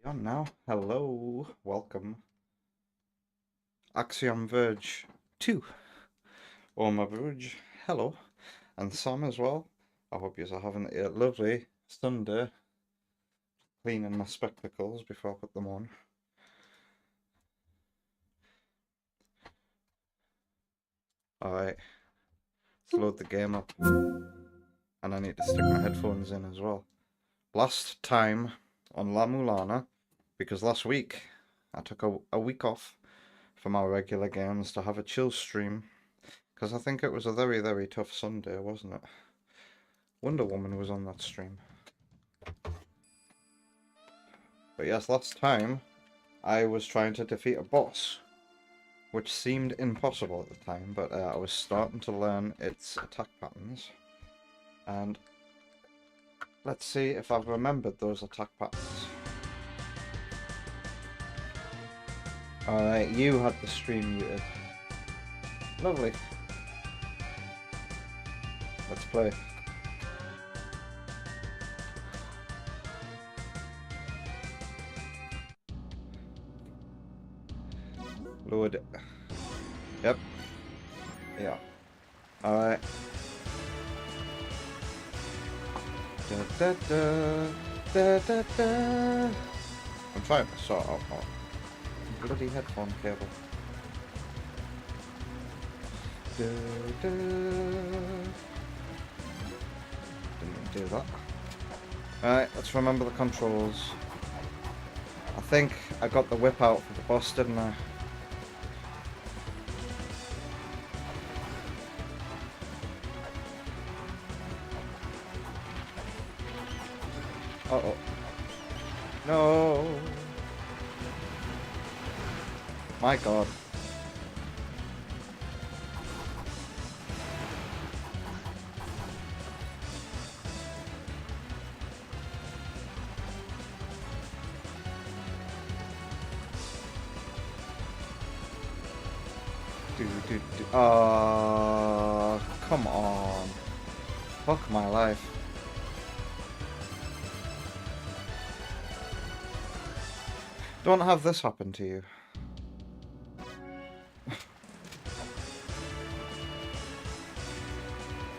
On now. Hello, welcome. Axiom Verge 2. Oma Verge, hello. And Sam as well. I hope you're having a lovely Sunday. Cleaning my spectacles before I put them on. Alright, let's load the game up. And I need to stick my headphones in as well. Last time on La-Mulana, because last week I took a week off from our regular games to have a chill stream, because I think it was a very, very tough Sunday, wasn't it? Wonder Woman was on that stream. But yes, last time I was trying to defeat a boss, which seemed impossible at the time, but I was starting to learn its attack patterns. And let's see if I've remembered those attack patterns. Alright, you had the stream muted. Lovely. Let's play. Load it. Yep. Yeah. Alright. Da, da, da, da, da, da. I'm trying to sort out my bloody headphone cable. Da, da. Didn't do that. Alright, let's remember the controls. I think I got the whip out for the boss, didn't I? Uh-oh. No! My god. Come on. Fuck my life. Don't have this happen to you.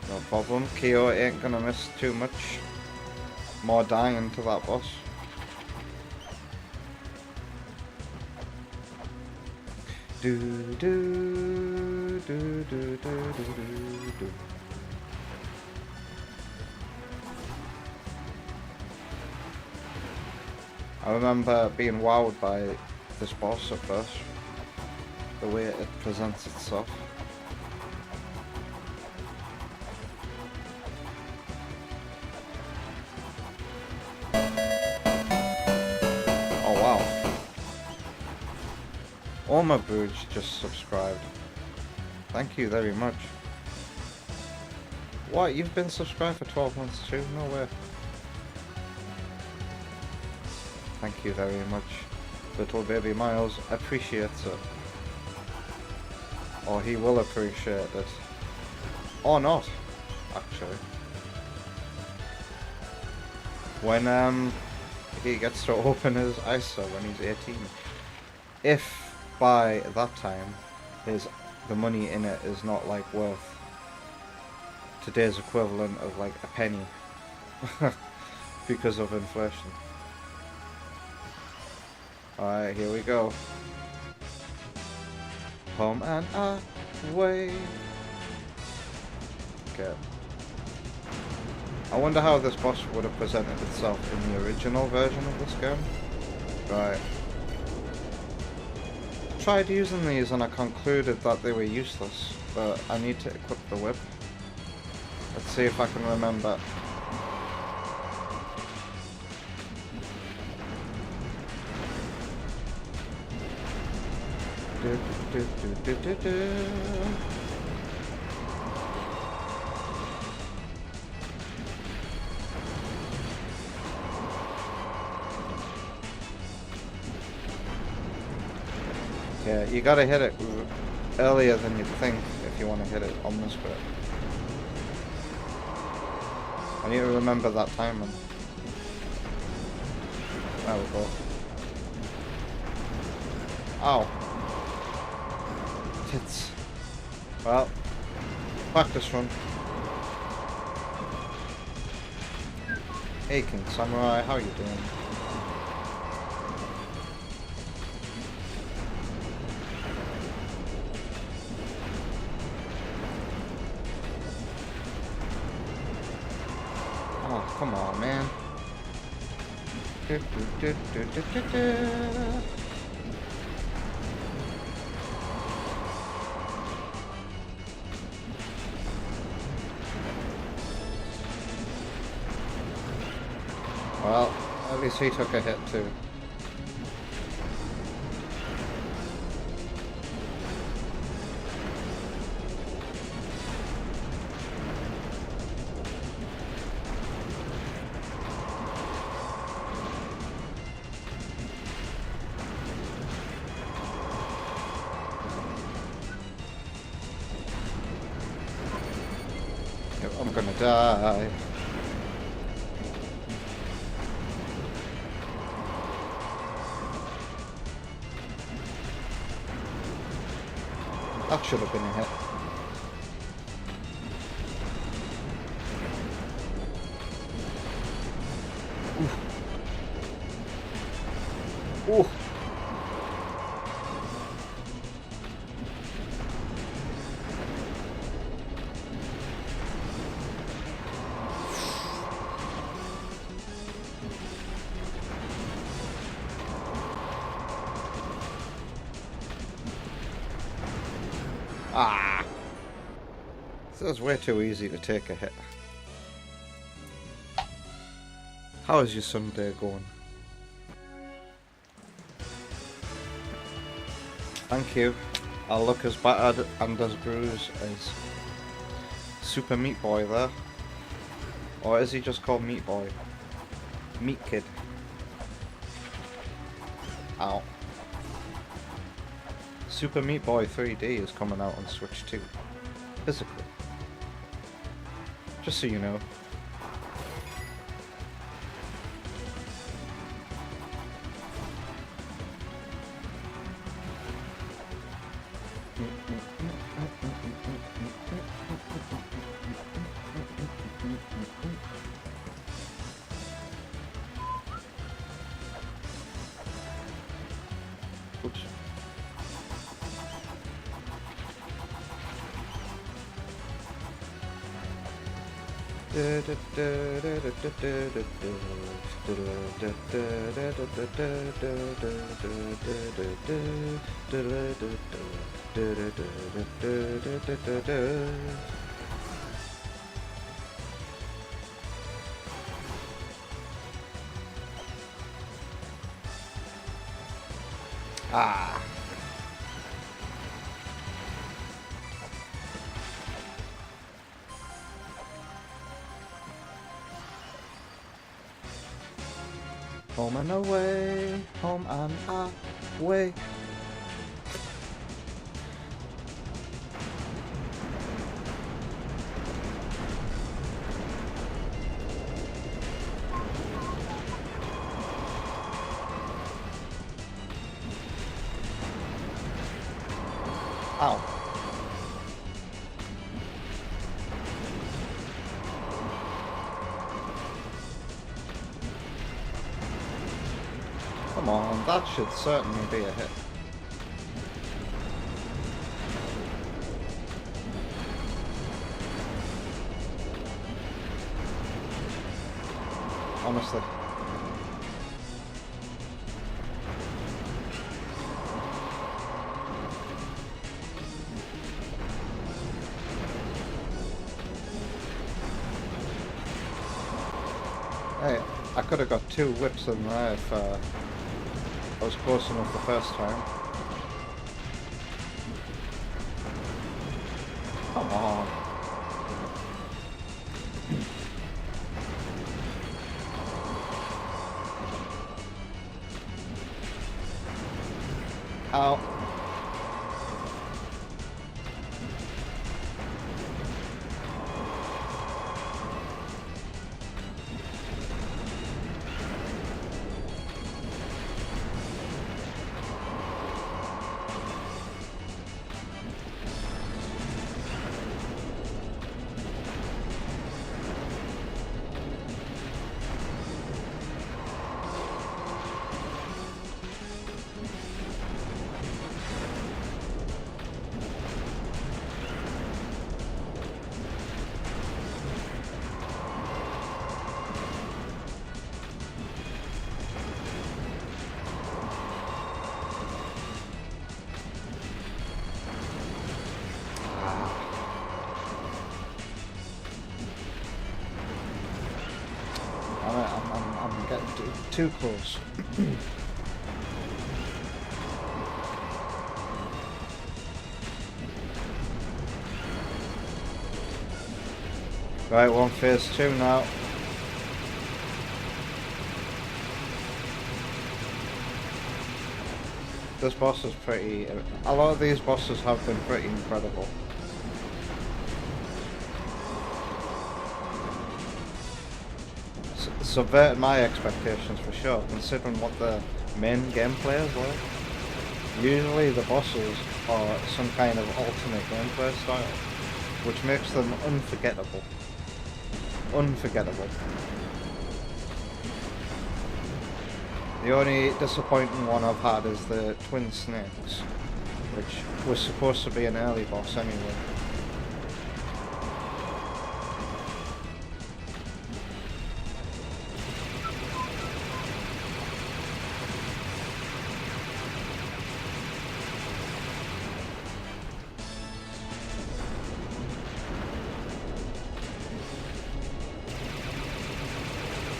No problem. Kyo ain't gonna miss too much more dying to that boss. Do do do do do do do. I remember being wowed by this boss at first, the way it presents itself. Oh wow. Oma Booge just subscribed. Thank you very much. What, you've been subscribed for 12 months too? No way. Thank you very much, little baby Miles appreciates it. Or he will appreciate it. Or not, actually. When he gets to open his ISA when he's 18. If by that time the money in it is not like worth today's equivalent of like a penny because of inflation. Alright, here we go. Home and away. Okay. I wonder how this boss would have presented itself in the original version of this game. Right. Tried using these and I concluded that they were useless, but I need to equip the whip. Let's see if I can remember. Yeah, you gotta hit it earlier than you think if you want to hit it on this bit. I need to remember that timing. There we go. Ow. Tits. Well, practice run. Hey, King Samurai, how you doing? Oh, come on, man. Well, at least he took a hit too. Yep, I'm gonna die. That should have been a hit. Ooh. Ooh. Ah! This is way too easy to take a hit. How is your Sunday going? Thank you. I'll look as battered and as bruised as Super Meat Boy there. Or is he just called Meat Boy? Meat Kid. Ow. Super Meat Boy 3D is coming out on Switch 2. Physically. Just so you know. Oops. Ah. Home and away, home and away. Ow. Come on, that should certainly be a hit. Honestly. Hey, I could have got 2 whips in there if I was close enough the first time. Come on. Ow. I'm getting too close. Right, we're on phase 2 now. This boss is pretty... A lot of these bosses have been pretty incredible. Subverted my expectations for sure, considering what the main gameplay is like. Usually the bosses are some kind of alternate gameplay style, which makes them unforgettable. Unforgettable. The only disappointing one I've had is the twin snakes, which was supposed to be an early boss anyway.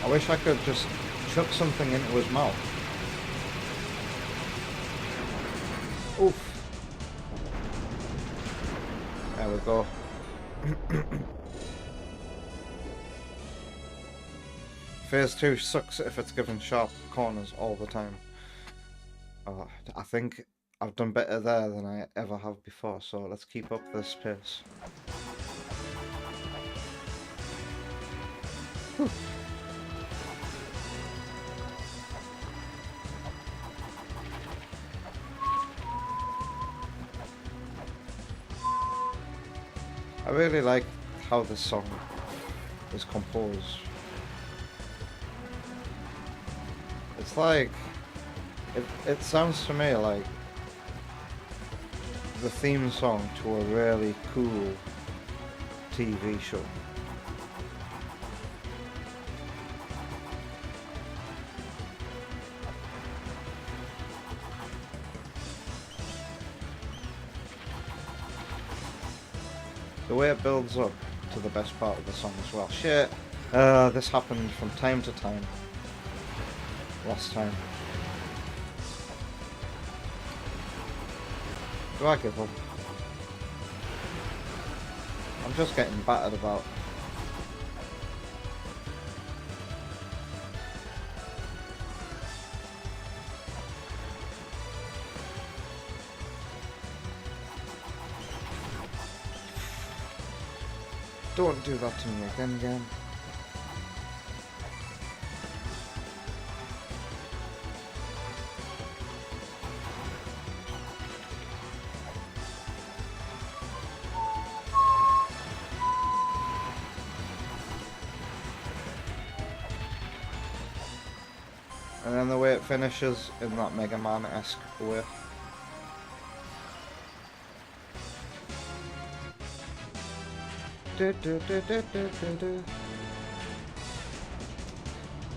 I wish I could just chuck something into his mouth. Oof. There we go. Phase 2 sucks if it's given sharp corners all the time. I think I've done better there than I ever have before, so let's keep up this pace. Whew. I really like how this song is composed. It's like, it sounds to me like the theme song to a really cool TV show. The way it builds up to the best part of the song as well. Shit, this happened from time to time. Last time. Do I give up? I'm just getting battered about. Don't do that to me again. And then the way it finishes in that Mega Man-esque way.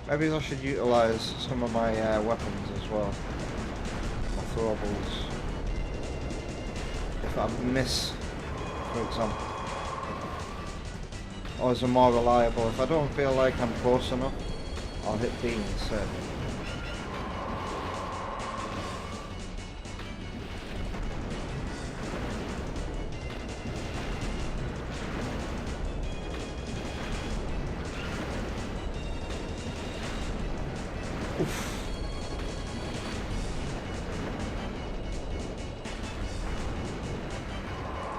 Maybe I should utilise some of my weapons as well. My throwables. If I miss, for example. Or is it more reliable? If I don't feel like I'm close enough, I'll hit B instead.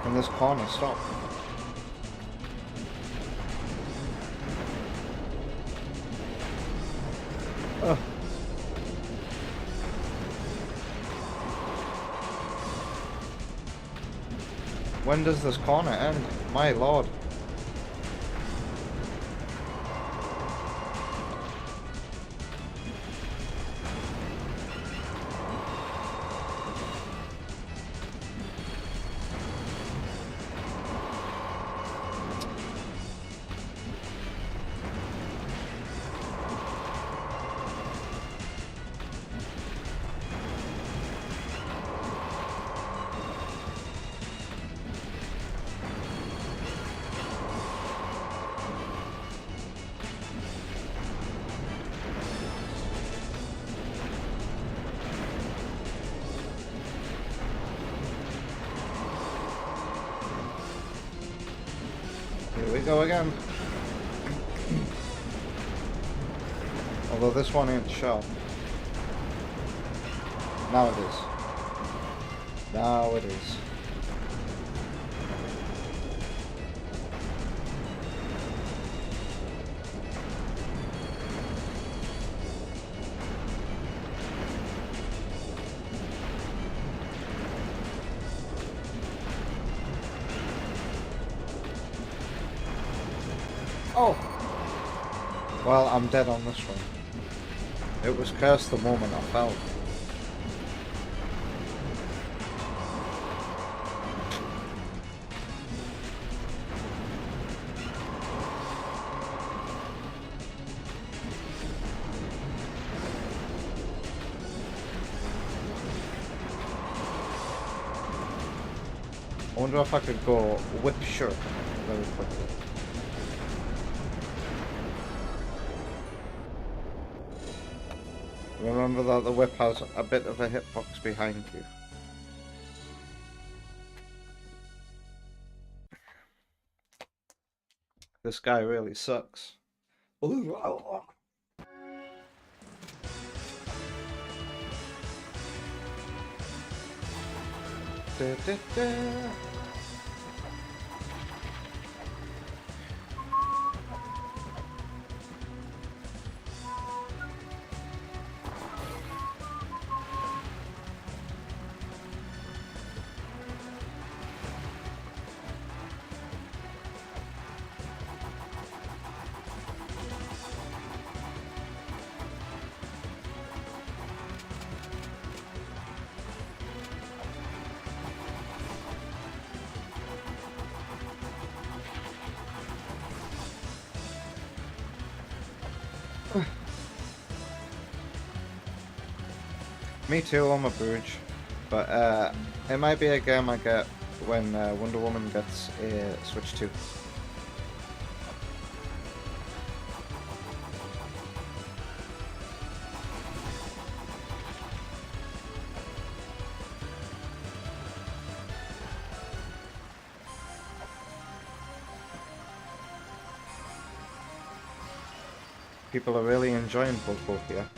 Can this corner stop? Ugh. When does this corner end? My lord. we go again. Although this one ain't sharp. Now it is. Now it is. Oh! Well, I'm dead on this one. It was cursed the moment I fell. I wonder if I could go whip shirt very quickly. Remember that the whip has a bit of a hitbox behind you. This guy really sucks. Ooh, oh, oh. Da, da, da. Me too, I'm a Bruge, but it might be a game I get when Wonder Woman gets a Switch 2. People are really enjoying Pokemon here.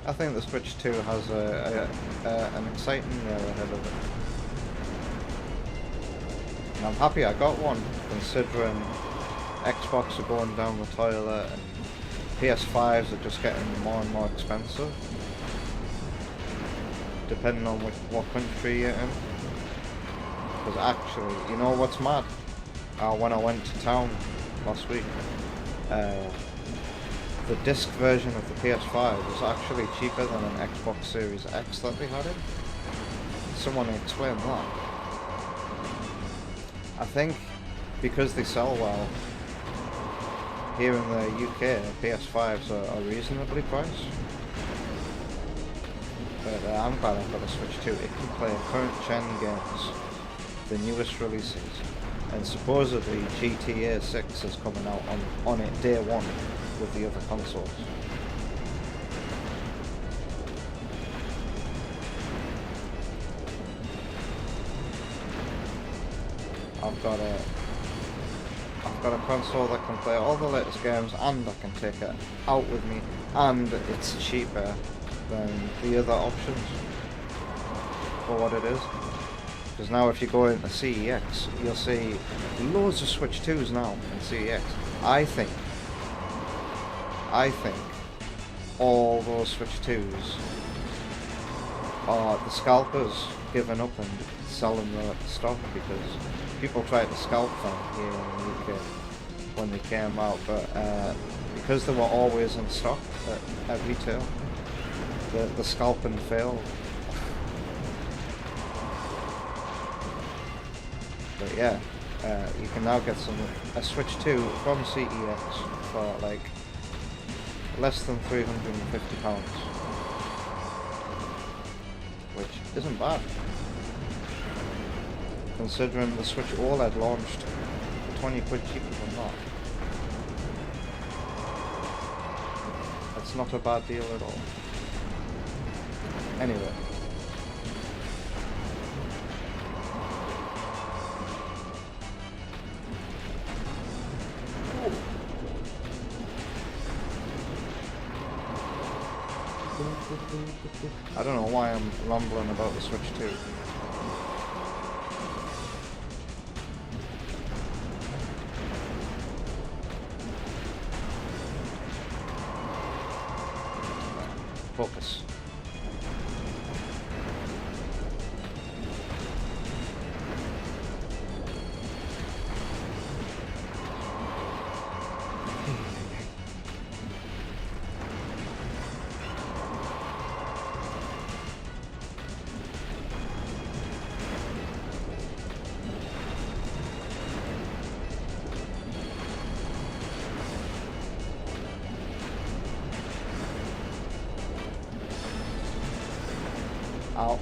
I think the Switch 2 has an exciting year ahead of it. And I'm happy I got one, considering Xbox are going down the toilet and PS5s are just getting more and more expensive, depending on what country you're in. Because actually, you know what's mad? When I went to town last week, the disc version of the PS5 was actually cheaper than an Xbox Series X that they had it. Someone explain that. I think because they sell well, here in the UK, PS5s are reasonably priced. But I'm glad I've got a Switch 2. It can play current gen games, the newest releases, and supposedly GTA 6 is coming out on it day one with the other consoles. I've got a console that can play all the latest games, and I can take it out with me, and it's cheaper than the other options for what it is. Because now if you go into CEX, you'll see loads of Switch 2s now in CEX. I think all those Switch 2s are the scalpers giving up and selling them at the stock, because people tried to scalp them here in the UK when they came out, but because they were always in stock at retail, the scalping failed. But yeah, you can now get a Switch 2 from CEX for like less than £350, which isn't bad, considering the Switch OLED launched 20 quid cheaper than that. That's not a bad deal at all. Anyway, I don't know why I'm rambling about the Switch 2. Focus. Ow.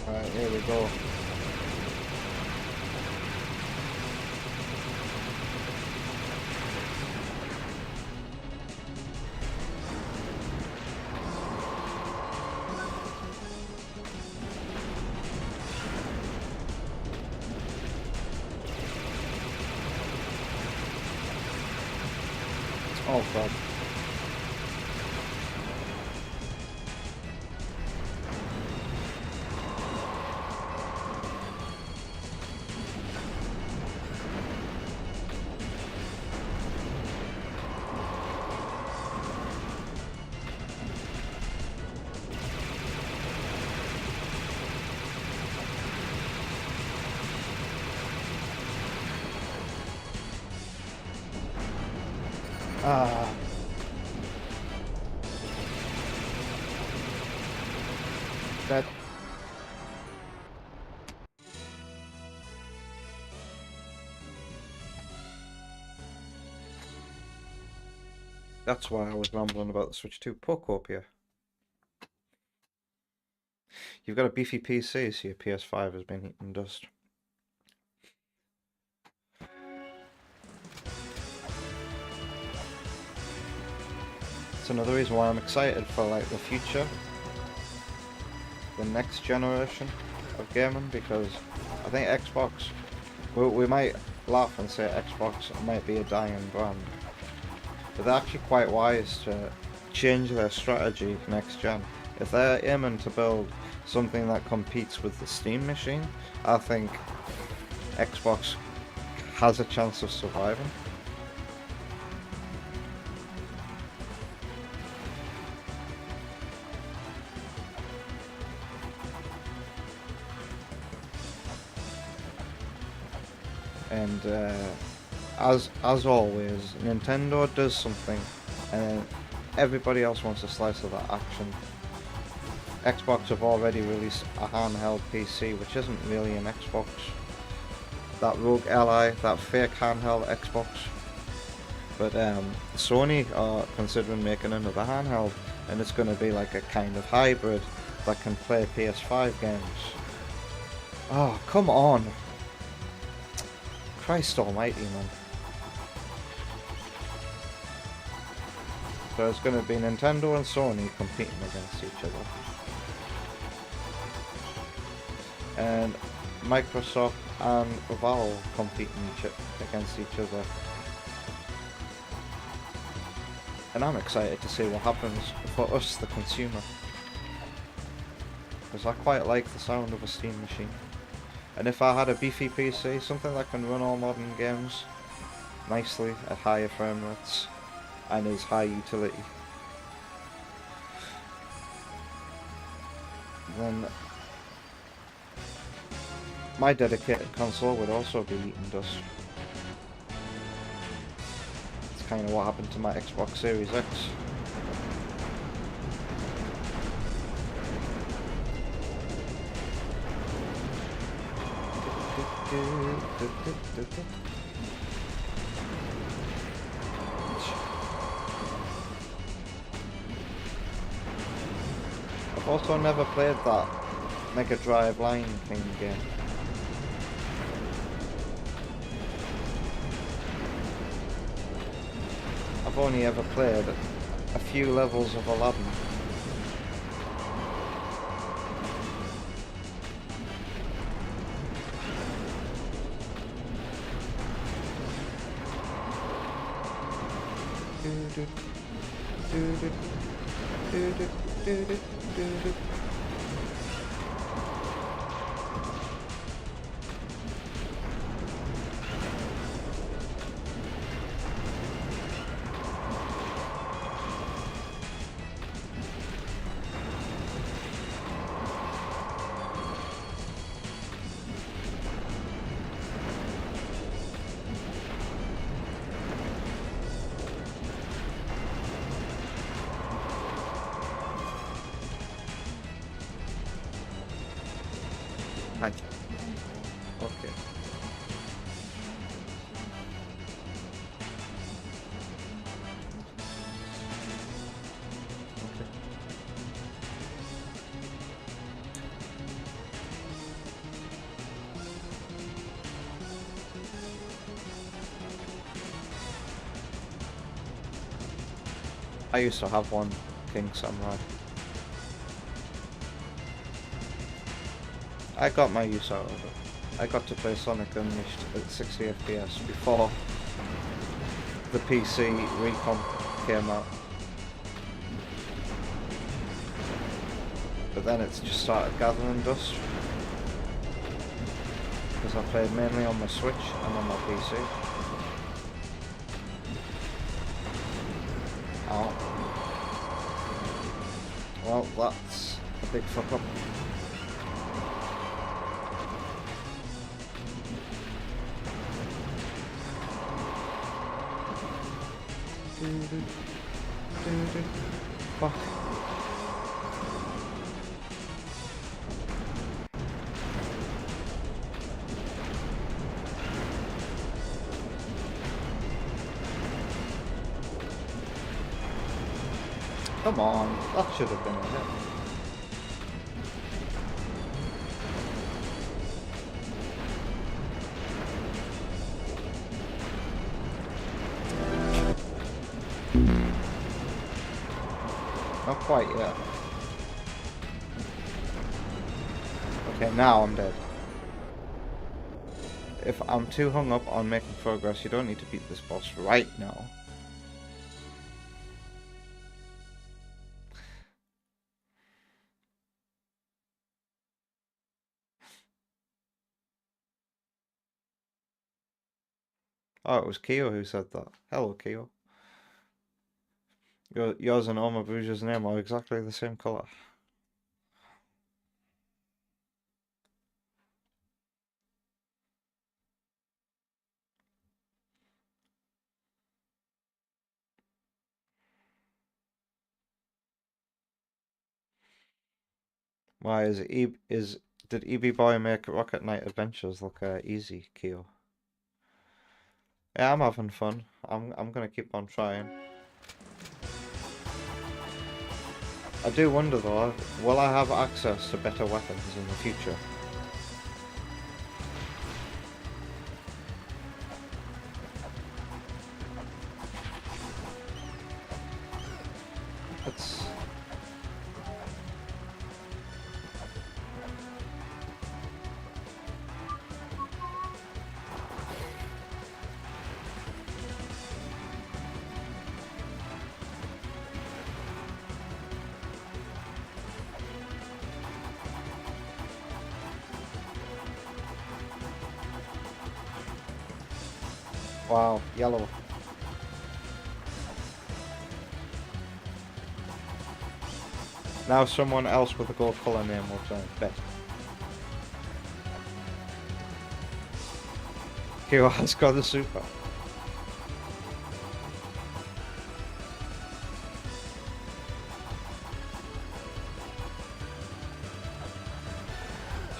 Alright, here we go. Oh god. Ah. That. That's why I was rambling about the Switch 2 Pocopia. You've got a beefy PC, so your PS5 has been eating dust. It's another reason why I'm excited for like the future, the next generation of gaming, because I think Xbox, we might laugh and say Xbox might be a dying brand, but they're actually quite wise to change their strategy next gen. If they're aiming to build something that competes with the Steam machine, I think Xbox has a chance of surviving. And as always, Nintendo does something and everybody else wants a slice of that action. Xbox have already released a handheld PC, which isn't really an Xbox. That Rogue Ally, that fake handheld Xbox. But Sony are considering making another handheld, and it's going to be like a kind of hybrid that can play PS5 games. Oh, come on! Christ almighty, man. So it's going to be Nintendo and Sony competing against each other. And Microsoft and Valve competing against each other. And I'm excited to see what happens for us, the consumer. Because I quite like the sound of a Steam machine. And if I had a beefy PC, something that can run all modern games nicely at higher frame rates and is high utility, then my dedicated console would also be eating dust. It's kind of what happened to my Xbox Series X. I've also never played that Mega Drive Lion King game. I've only ever played a few levels of Aladdin. Hi. Okay. I used to have one King Samurai. I got my use out of it. I got to play Sonic Unleashed at 60 FPS before the PC recomp came out. But then it's just started gathering dust. Because I played mainly on my Switch and on my PC. Oh. Well, that's a big fuck up. Fuck. Come on, that should have been a hit. Not quite yet. Okay, now I'm dead. If I'm too hung up on making progress, you don't need to beat this boss right now. Oh, it was Kyo who said that. Hello, Kyo. Yours and Oma Buja's name are exactly the same colour. Why did EB Boy make Rocket Knight Adventures look easy, Kyo? Yeah, I'm having fun. I'm gonna keep on trying. I do wonder though, will I have access to better weapons in the future? It's... Wow, yellow. Now someone else with a gold colour name will turn bet. Kyo has got the super.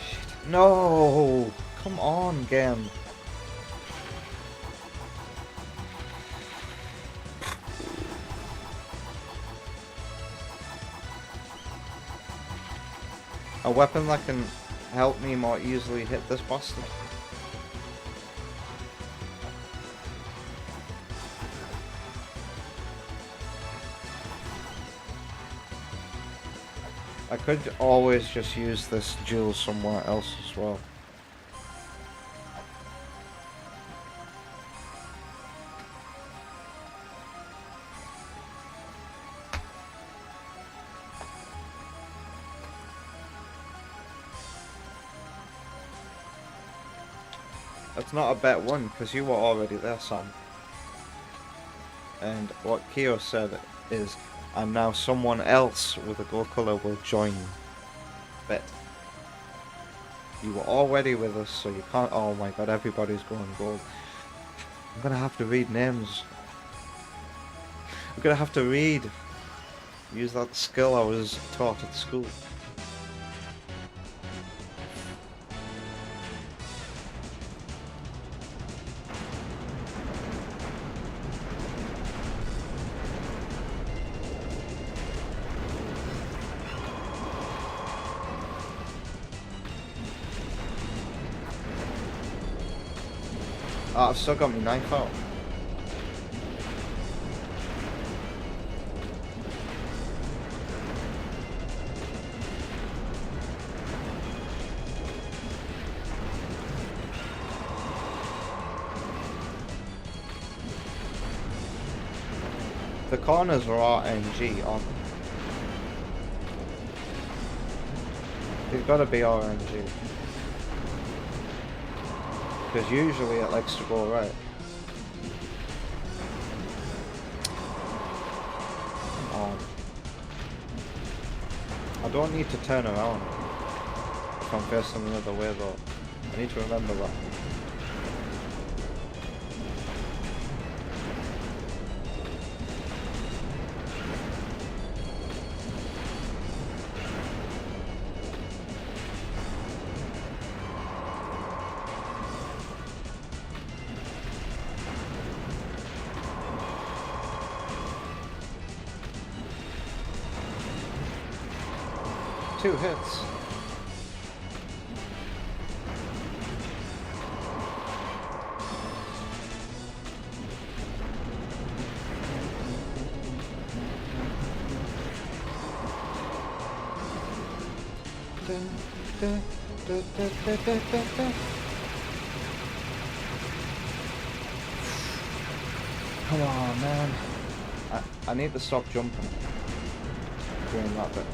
Shit. No! Come on, game. A weapon that can help me more easily hit this bastard. I could always just use this jewel somewhere else as well. That's not a bet one, because you were already there, Sam. And what Kyo said is, and now someone else with a gold colour will join. Bet. You were already with us, so you can't. Oh my god, everybody's going gold. I'm gonna have to read names. I'm gonna have to read. Use that skill I was taught at school. Oh, I've still got my knife out. The corners are RNG, aren't they? They've got to be RNG. Because usually it likes to go right. Come on. I don't need to turn around if I'm facing the other way though. I need to remember that. Two hits. Come on, man. I need to stop jumping during that bit.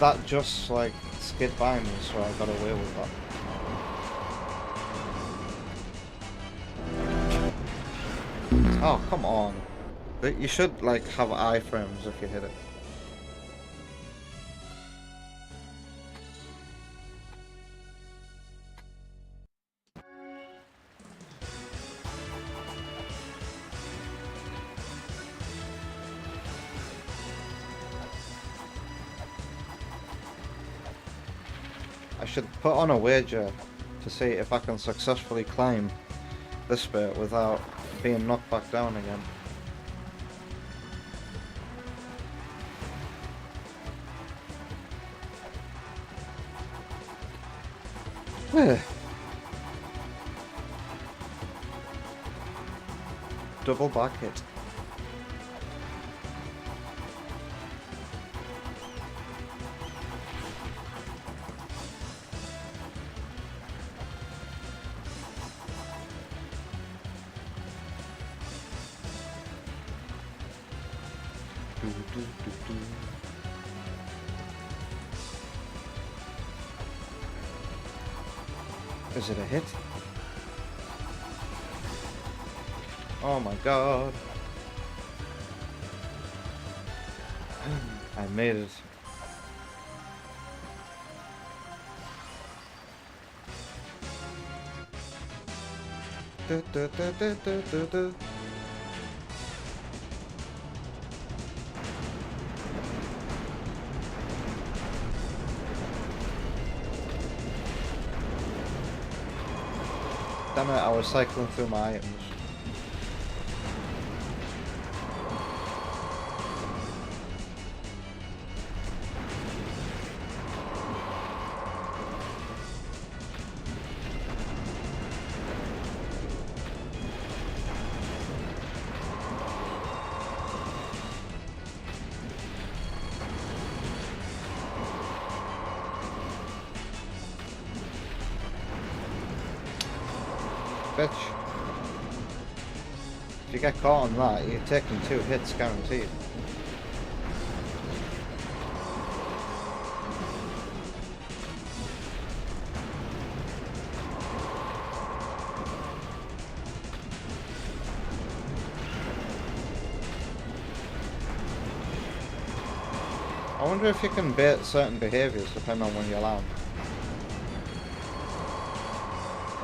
That just like skid by me, so I got away with that. Oh, come on. You should like have iframes if you hit it. I should put on a wager to see if I can successfully climb this bit without being knocked back down again. Double back hit. Is it a hit? Oh my god. I made it. Du, du, du, du, du, du, du. Damn it, I was cycling through my items. Bitch. If you get caught on that, you're taking 2 hits guaranteed. I wonder if you can bait certain behaviours depending on when you land.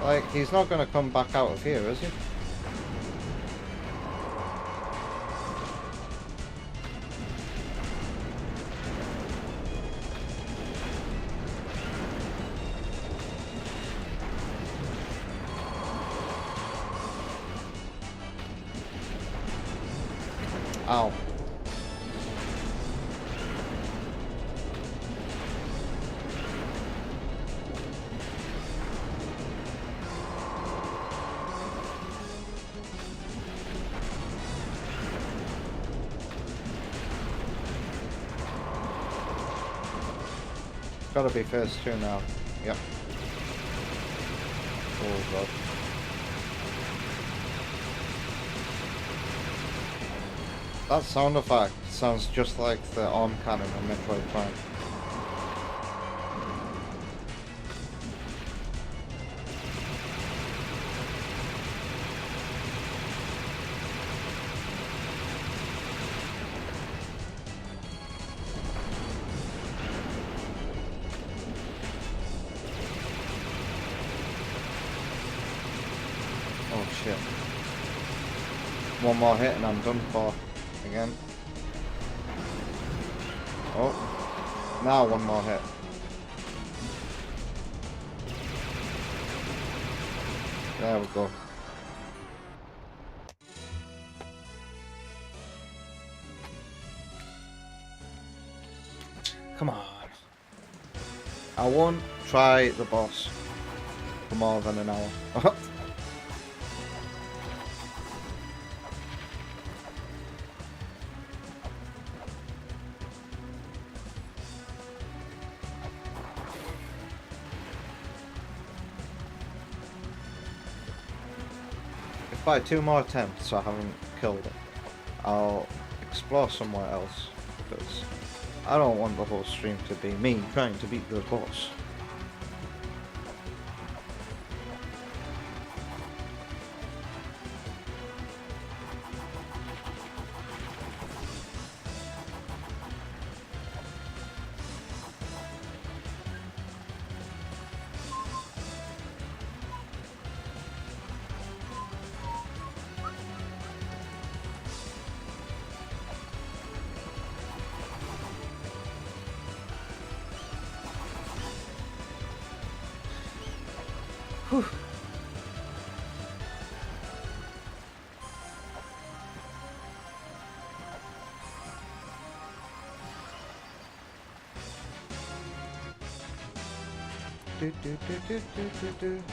Like, he's not going to come back out of here, is he? Ow. Gotta be phase 2 now. Yep. Oh god. That sound effect sounds just like the arm cannon on Metroid Prime. Oh shit. One more hit and I'm done for. Again. Oh. Now one more hit. There we go. Come on. I won't try the boss for more than an hour. If by 2 more attempts I haven't killed it, I'll explore somewhere else, because I don't want the whole stream to be me trying to beat the boss. Whew. Do, do, do, do, do, do, do.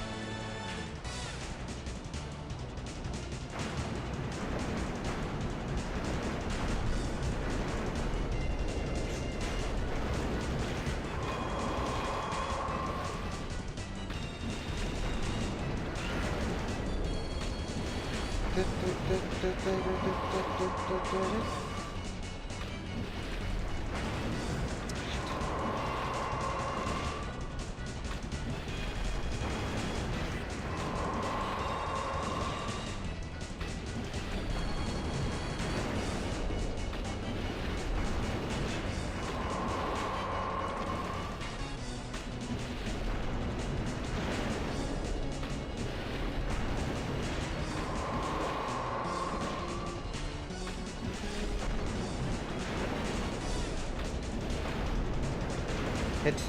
Hit.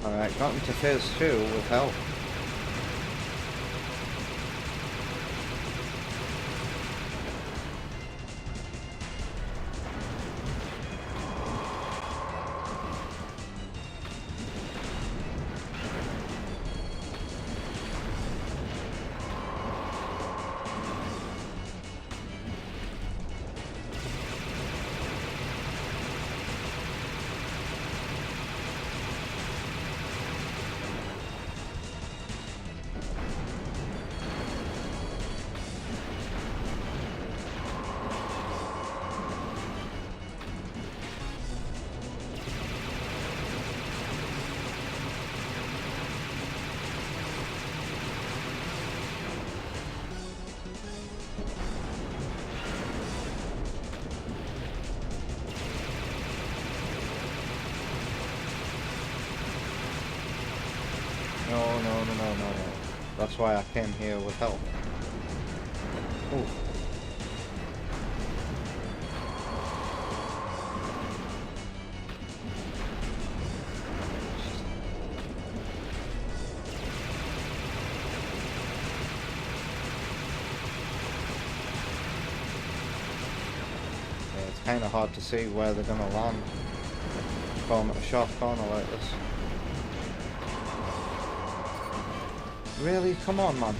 Alright, got into phase 2 with help. No. That's why I came here with help. Ooh. Yeah, it's kind of hard to see where they're gonna land from a sharp corner like this. Really? Come on, man.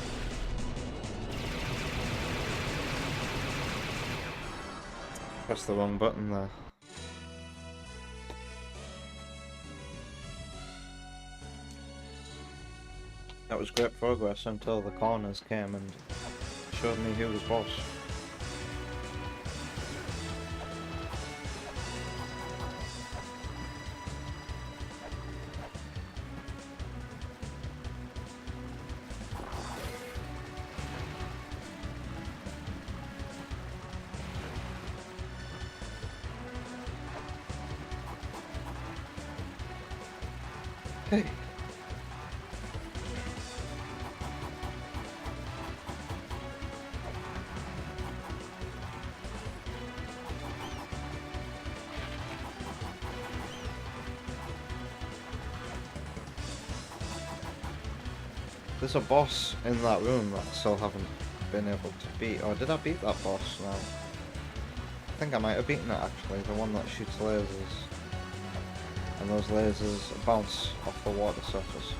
Press the wrong button there. That was great progress until the corners came and showed me who was boss. Hey. There's a boss in that room that I still haven't been able to beat. Or did I beat that boss now? I think I might have beaten it actually, the one that shoots lasers. And those lasers bounce off the water surface.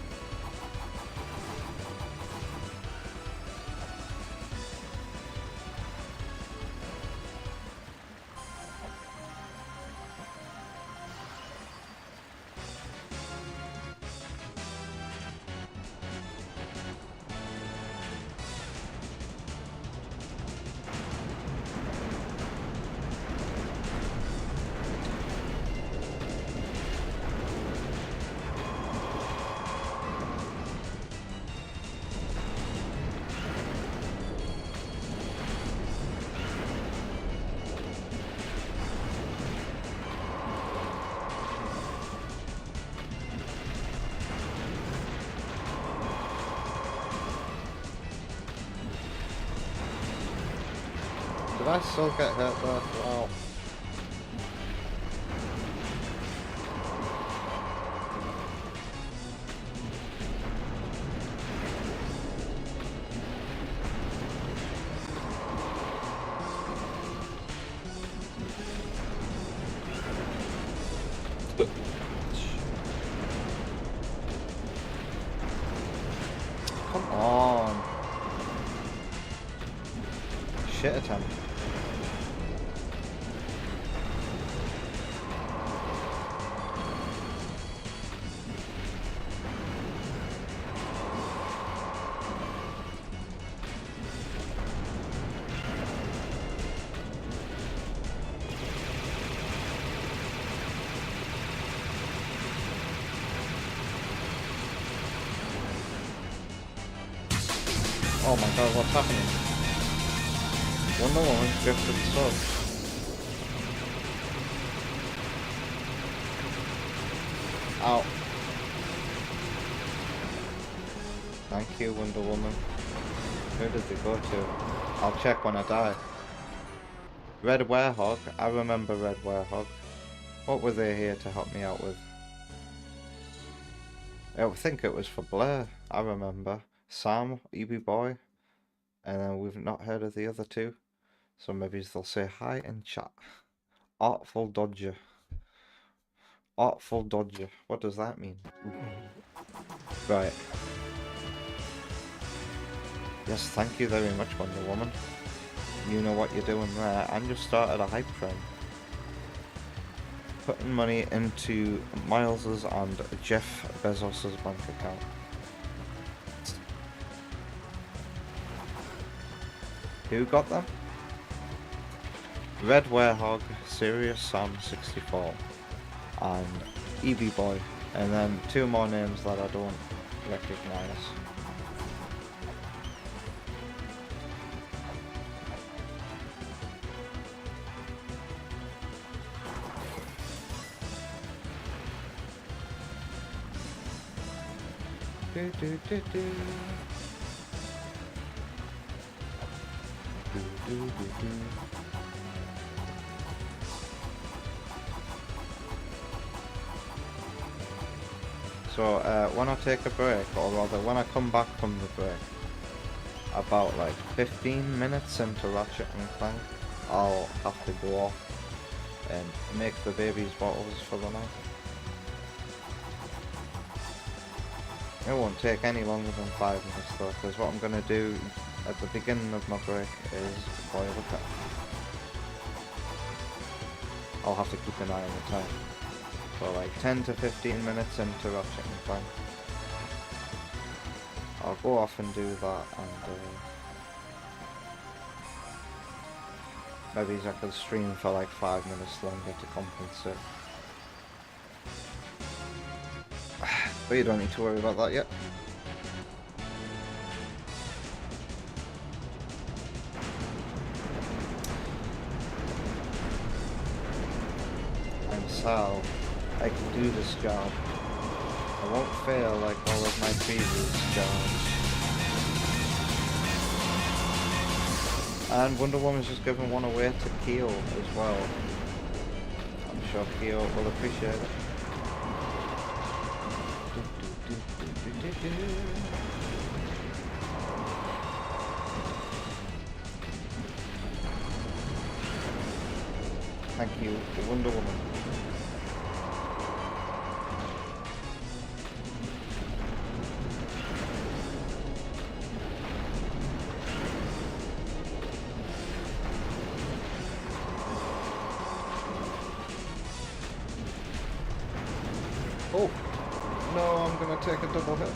Did I still get hurt there? Wow. Come on. Shit attempt. Oh my god, what's happening? Wonder Woman's drifted so. Ow. Thank you, Wonder Woman. Who did they go to? I'll check when I die. Red Werehog. I remember Red Werehog. What were they here to help me out with? I think it was for Blair. I remember. Sam, EB Boy. And then we've not heard of the other two. So maybe they'll say hi in chat. Artful Dodger. Artful Dodger. What does that mean? Right. Yes, thank you very much, Wonder Woman. You know what you're doing there, and you've started a hype train. Putting money into Miles's and Jeff Bezos's bank account. Who got them? Red Werehog, Serious Sam 64, and EB Boy, and then two more names that I don't recognise. Do, do, do, do. Do, do, do, do. So when I take a break, or rather when I come back from the break, about like 15 minutes into Ratchet and Clank, I'll have to go off and make the baby's bottles for the night. It won't take any longer than 5 minutes though, because what I'm going to do at the beginning of my break is boil a kettle. I'll have to keep an eye on the time. So like 10 to 15 minutes into Ratchet and Clank. I'll go off and do that, and maybe I could stream for like 5 minutes longer to compensate. But you don't need to worry about that yet. I'm Sal. I can do this job. I won't fail like all of my previous jobs. And Wonder Woman's just given one away to Keo as well. I'm sure Keo will appreciate it. Thank you, the Wonder Woman. Oh, no, I'm gonna take a double hit.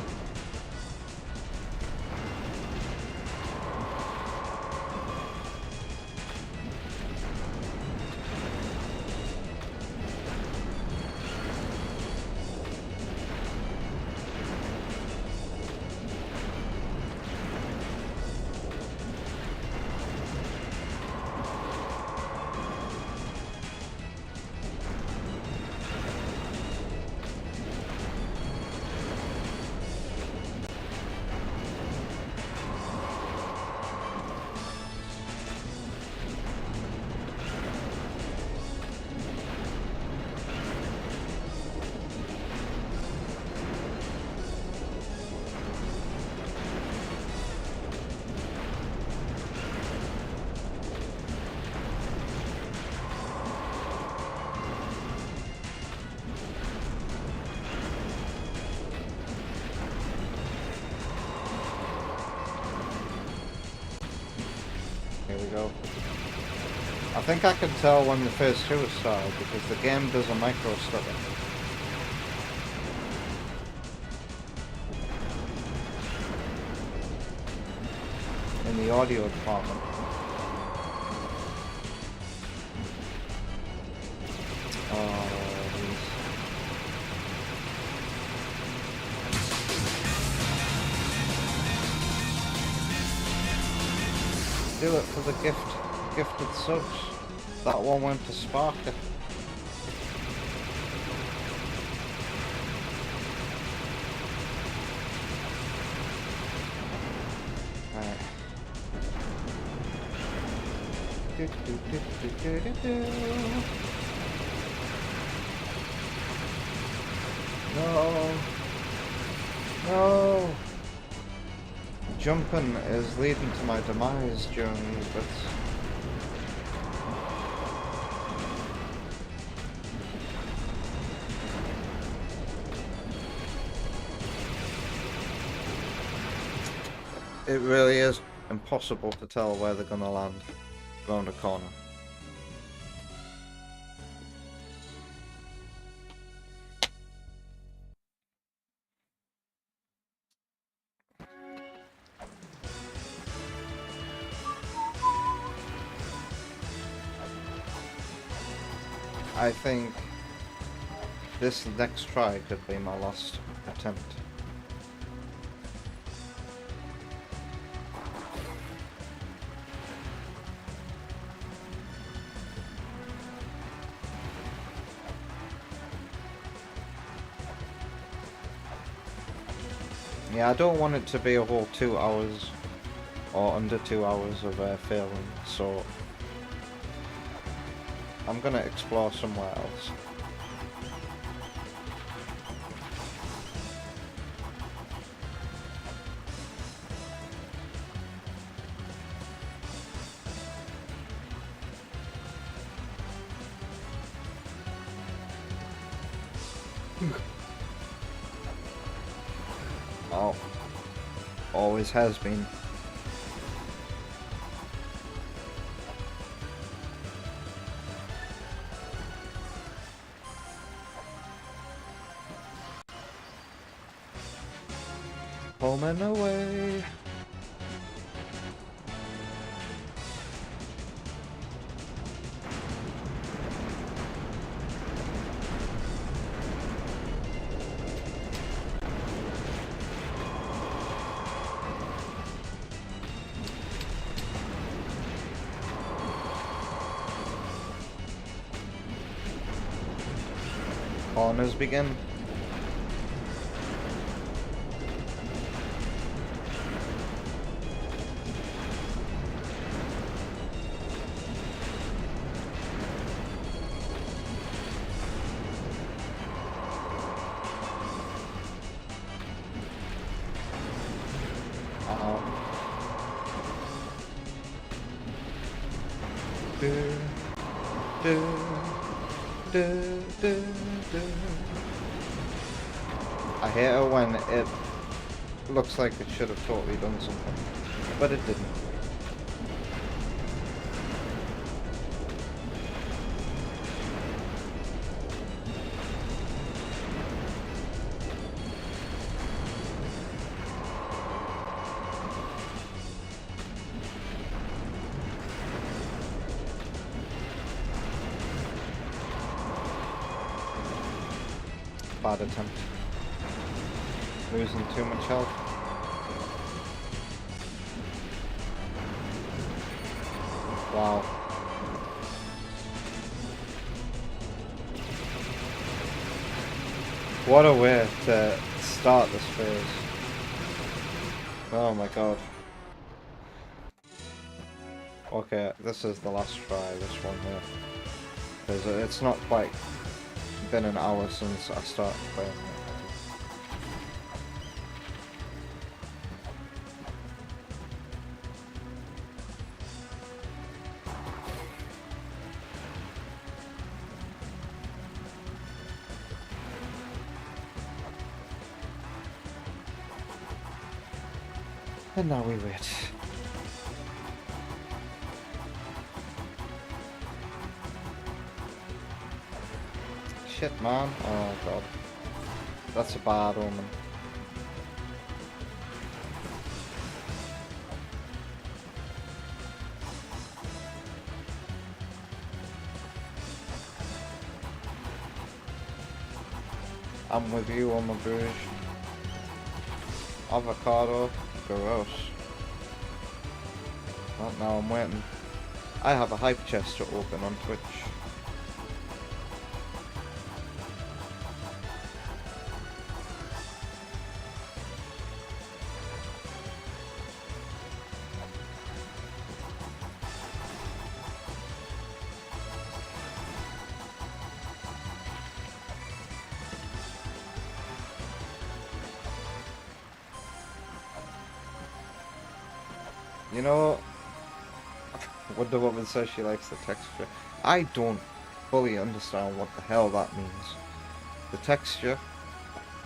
Go. I think I can tell when the first two is started because the game does a micro stutter in the audio department. do it for the gifted subs. That one went to Sparker. Right. No. No. Jumping is leading to my demise during these bits. It really is impossible to tell where they're gonna land around a corner. I think this next try could be my last attempt. Yeah, I don't want it to be a whole 2 hours or under 2 hours of failing, so I'm gonna explore somewhere else. Oh, always has been. Home and away. Corners begin. I hate it when it looks like it should have totally done something, but it didn't. Bad attempt. Losing too much health. Wow. What a way to start this phase. Oh my god. Okay, this is the last try, this one here. Because it's not quite been an hour since I started playing it. And now we wait. Shit, man. Oh god. That's a bad omen. I'm with you on my bridge. Avocado. Gross. Well, now I'm waiting. I have a hype chest to open on Twitch. You know, Wonder Woman says she likes the texture. I don't fully understand what the hell that means. The texture.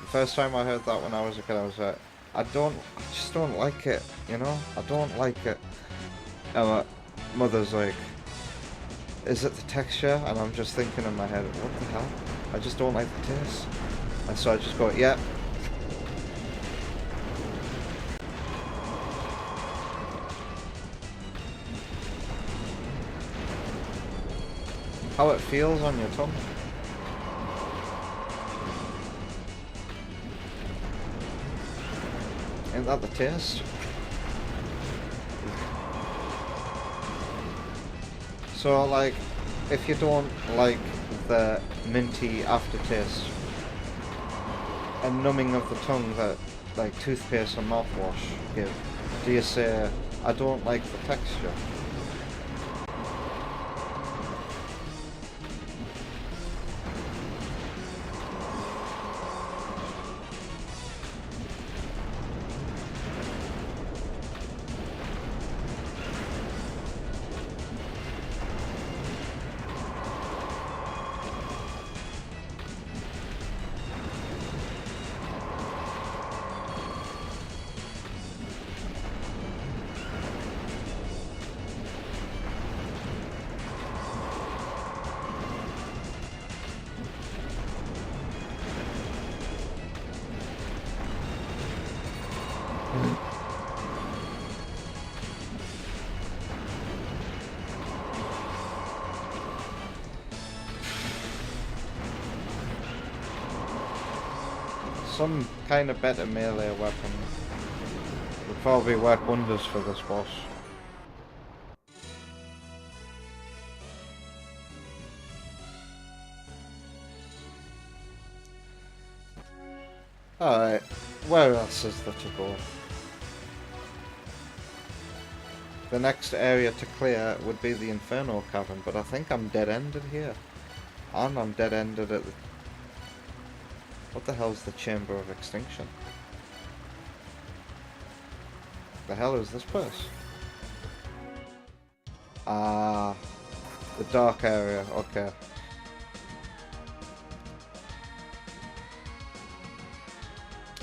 The first time I heard that when I was a kid, I was like, I just don't like it, you know? I don't like it. And my mother's like, is it the texture? And I'm just thinking in my head, what the hell? I just don't like the taste. And so I just go, yeah. How it feels on your tongue. Ain't that the taste? So, like, if you don't like the minty aftertaste and numbing of the tongue that, like, toothpaste and mouthwash give, do you say, I don't like the texture? Some kind of better melee weapon would probably work wonders for this boss. Alright, where else is there to go? The next area to clear would be the Inferno Cavern, but I think I'm dead-ended here. And I'm dead-ended at the... What the hell's the Chamber of Extinction? The hell is this place? Ah, the dark area, okay.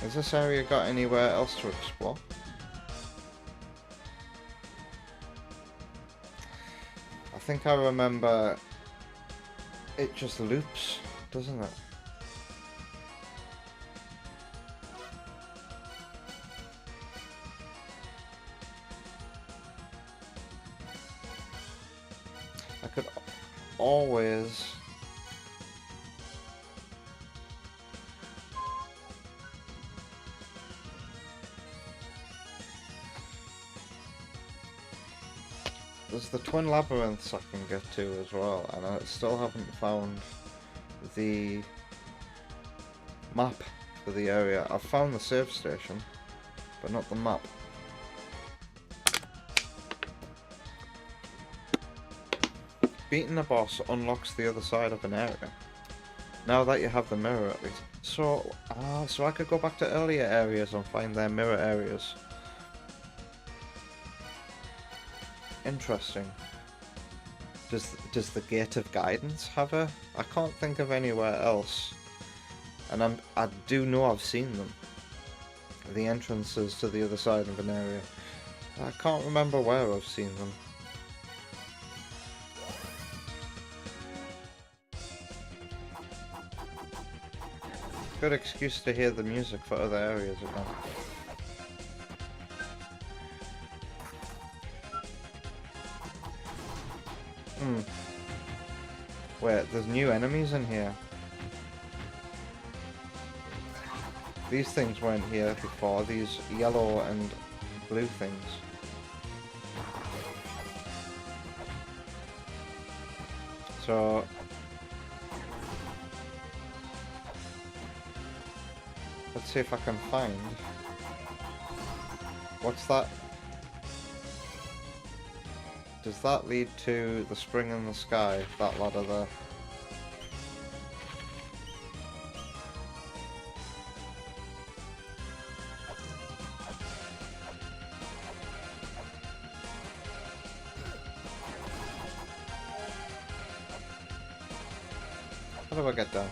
Has this area got anywhere else to explore? I think I remember it just loops, doesn't it? I could always... There's the twin labyrinths I can get to as well, and I still haven't found the map for the area. I've found the save station, but not the map. Beating a boss unlocks the other side of an area. Now that you have the mirror at least. So I could go back to earlier areas and find their mirror areas. Interesting. Does the Gate of Guidance have a... I can't think of anywhere else. And I do know I've seen them. The entrances to the other side of an area. I can't remember where I've seen them. Good excuse to hear the music for other areas again. Wait, there's new enemies in here. These things weren't here before, these yellow and blue things. So let's see if I can find. What's that? Does that lead to the spring in the sky, that ladder there? How do I get down?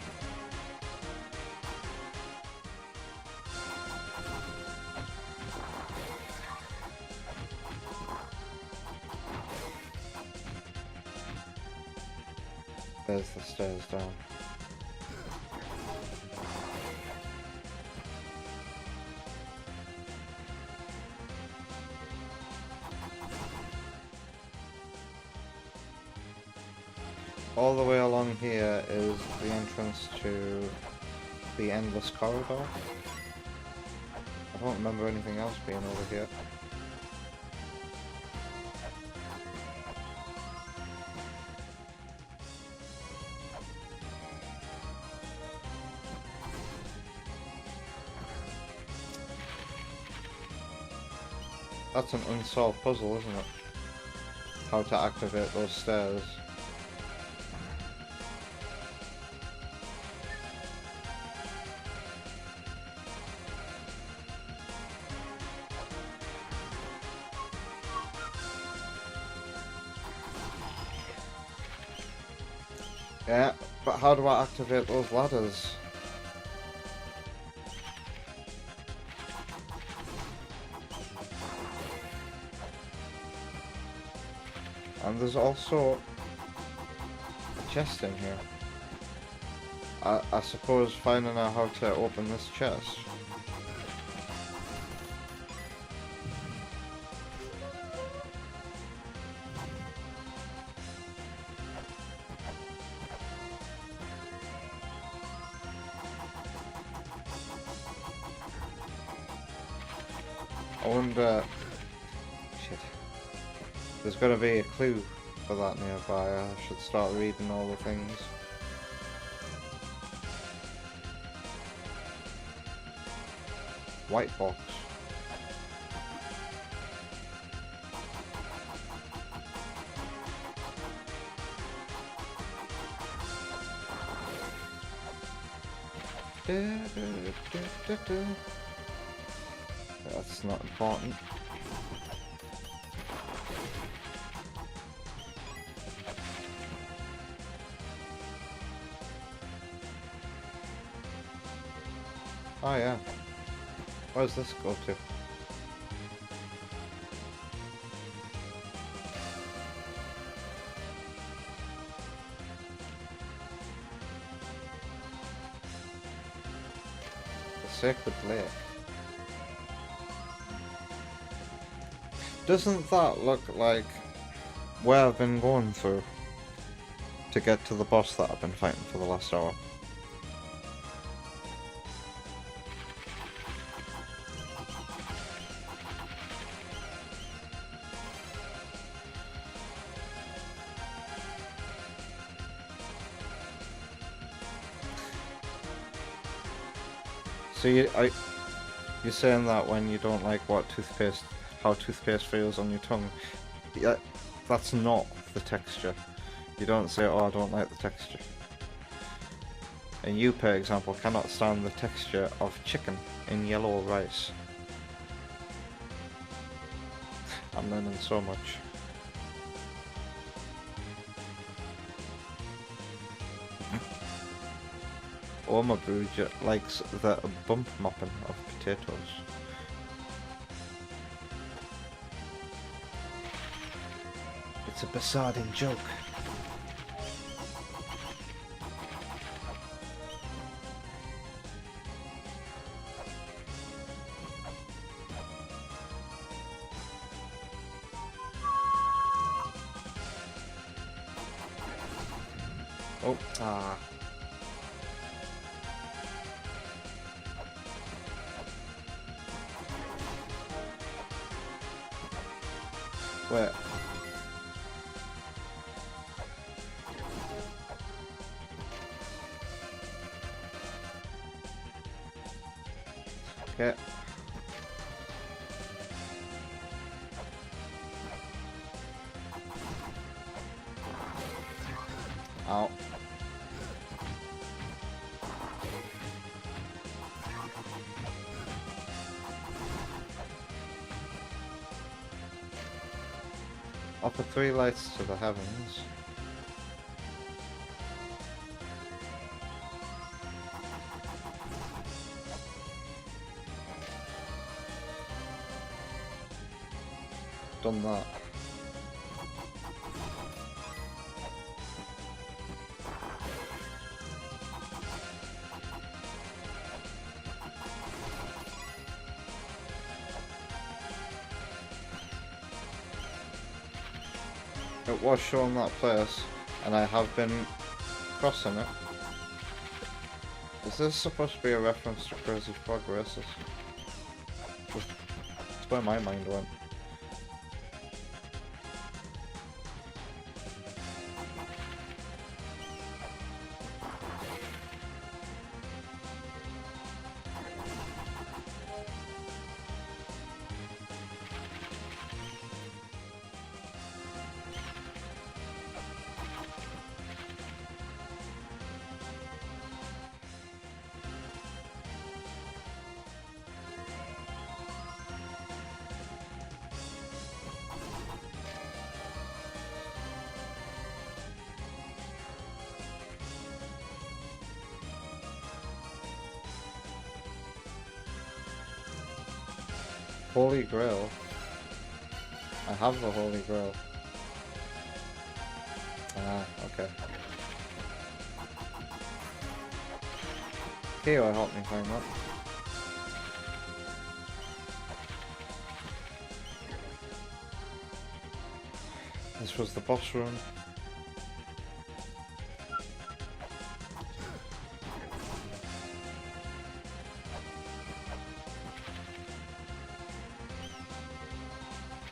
There's the stairs down. All the way along here is the entrance to the endless corridor. I don't remember anything else being over here. That's an unsolved puzzle, isn't it? How to activate those stairs. Yeah, but how do I activate those ladders? And there's also a chest in here. I suppose finding out how to open this chest. I wonder... Shit. There's got to be a clue for that nearby. I should start reading all the things. White box. That's not important. Oh yeah. Where does this go to? The Sacred Lake. Doesn't that look like where I've been going through to get to the boss that I've been fighting for the last hour? So you're saying that when you don't like how toothpaste feels on your tongue, yeah, that's not the texture. You don't say, oh, I don't like the texture. And you, for example, cannot stand the texture of chicken in yellow rice. I'm learning so much. Oma Bruja likes the bump mopping of potatoes. It's a besotting joke. Oh, ah. Where? Okay. Ow. Offer 3 lights to the heavens. Done that. It was showing that place, and I have been crossing it. Is this supposed to be a reference to Crazy Frog Races? That's where my mind went. Holy Grail. I have the Holy Grail. Ah, okay. Keo helped me find that. This was the boss room.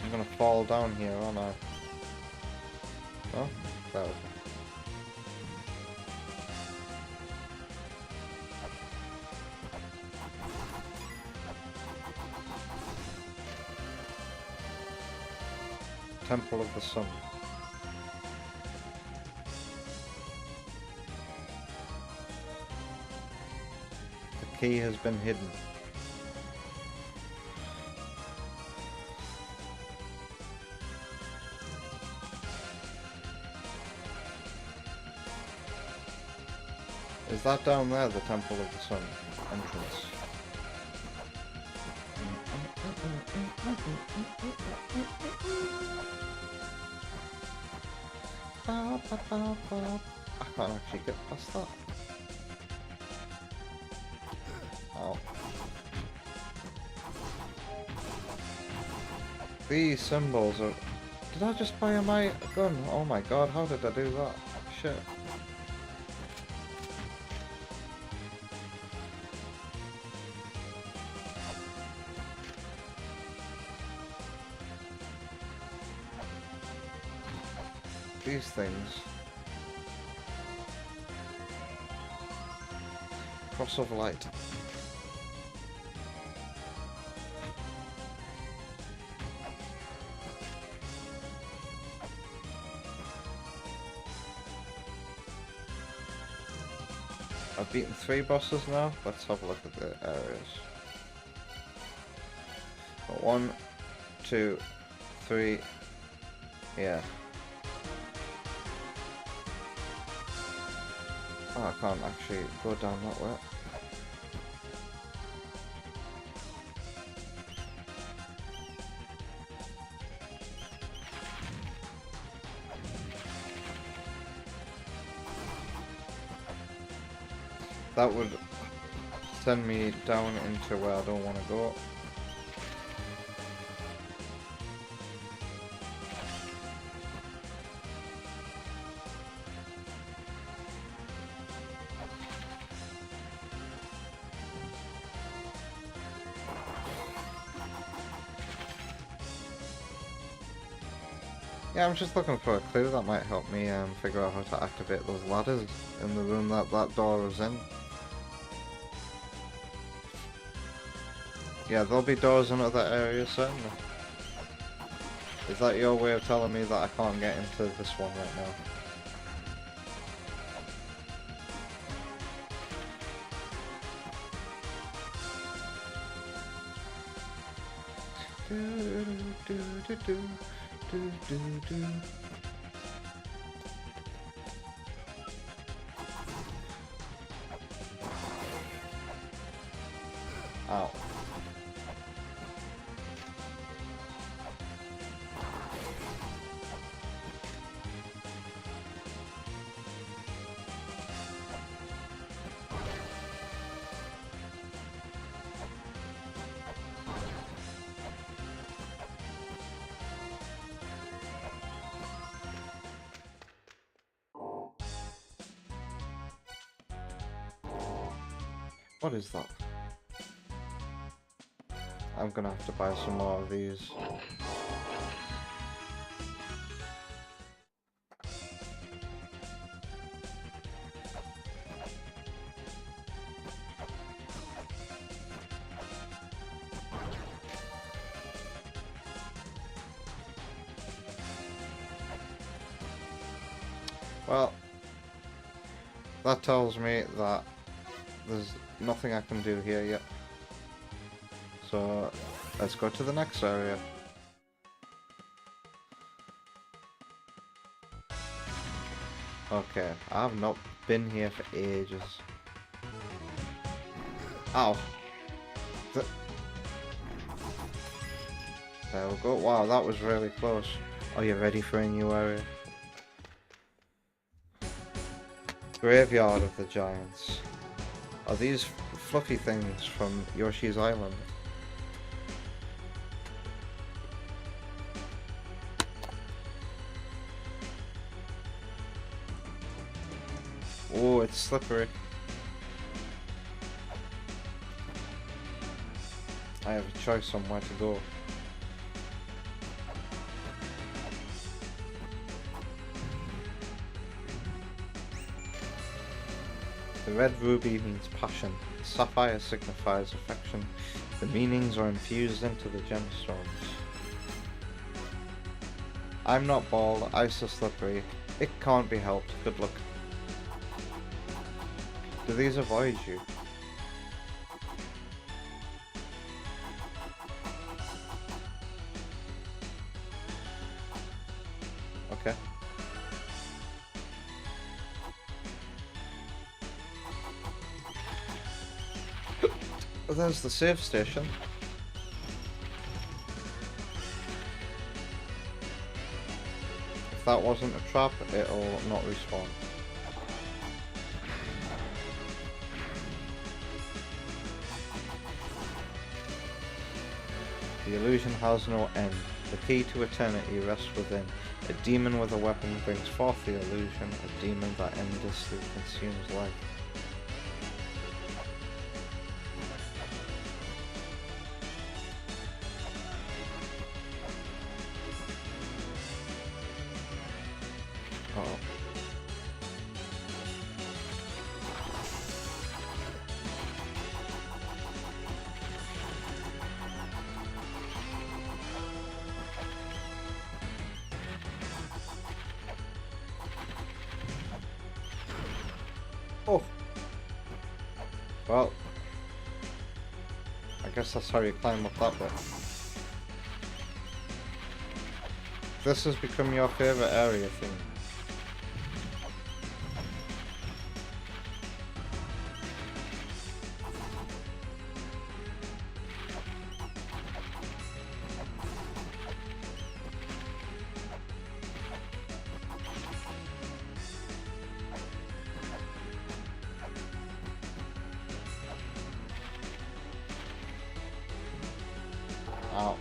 I'm gonna fall down here, aren't I? Oh, that was it. Temple of the Sun. The key has been hidden. Is that down there, the Temple of the Sun entrance? I can't actually get past that. Oh. These symbols are... Did I just buy a gun? Oh my god, how did I do that? Shit. These things. Cross of light. I've beaten 3 bosses now. Let's have a look at the areas. 1, 2, 3. Yeah. Oh, I can't actually go down that way. That would send me down into where I don't want to go. Yeah, I'm just looking for a clue that might help me figure out how to activate those ladders in the room that door is in. Yeah, there'll be doors in other areas, certainly. Is that your way of telling me that I can't get into this one right now? Ow. What is that? I'm gonna have to buy some more of these. Well, that tells me that there's nothing I can do here yet. So, let's go to the next area. Okay, I've not been here for ages. Ow. There we go. Wow, that was really close. Are you ready for a new area? Graveyard of the Giants. Are these fluffy things from Yoshi's Island? Oh, it's slippery. I have a choice on where to go. The red ruby means passion. The sapphire signifies affection. The meanings are infused into the gemstones. I'm not bald, ice is slippery. It can't be helped. Good luck. Do these avoid you? Okay. Well, there's the save station. If that wasn't a trap, it'll not respawn. The illusion has no end. The key to eternity rests within. A demon with a weapon brings forth the illusion. A demon that endlessly consumes life. Uh-oh. Oh! Well, I guess that's how you climb up that bit. This has become your favourite area thing. Ow.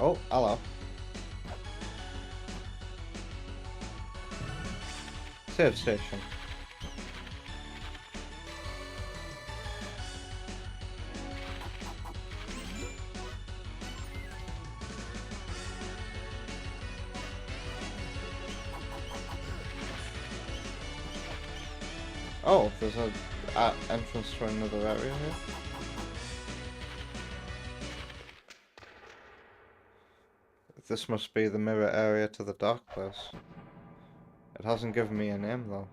Oh, hello. Save station. Oh, there's a entrance to another area here. This must be the mirror area to the dark place. It hasn't given me a name though.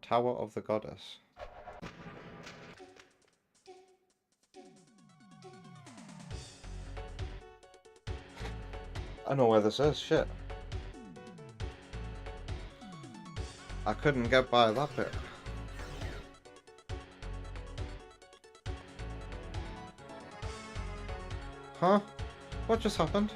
Tower of the Goddess. I know where this is, shit. I couldn't get by that bit. Huh? What just happened?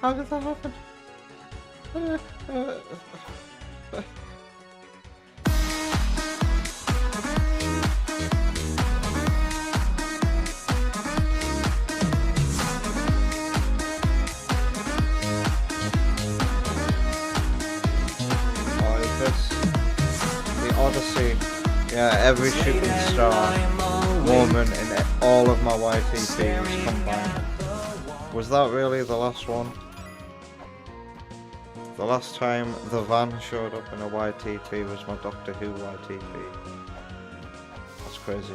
How did that happen? Odyssey. Yeah, every shooting star woman in all of my YTPs combined. Was that really the last one? The last time the van showed up in a YTP was my Doctor Who YTP. That's crazy.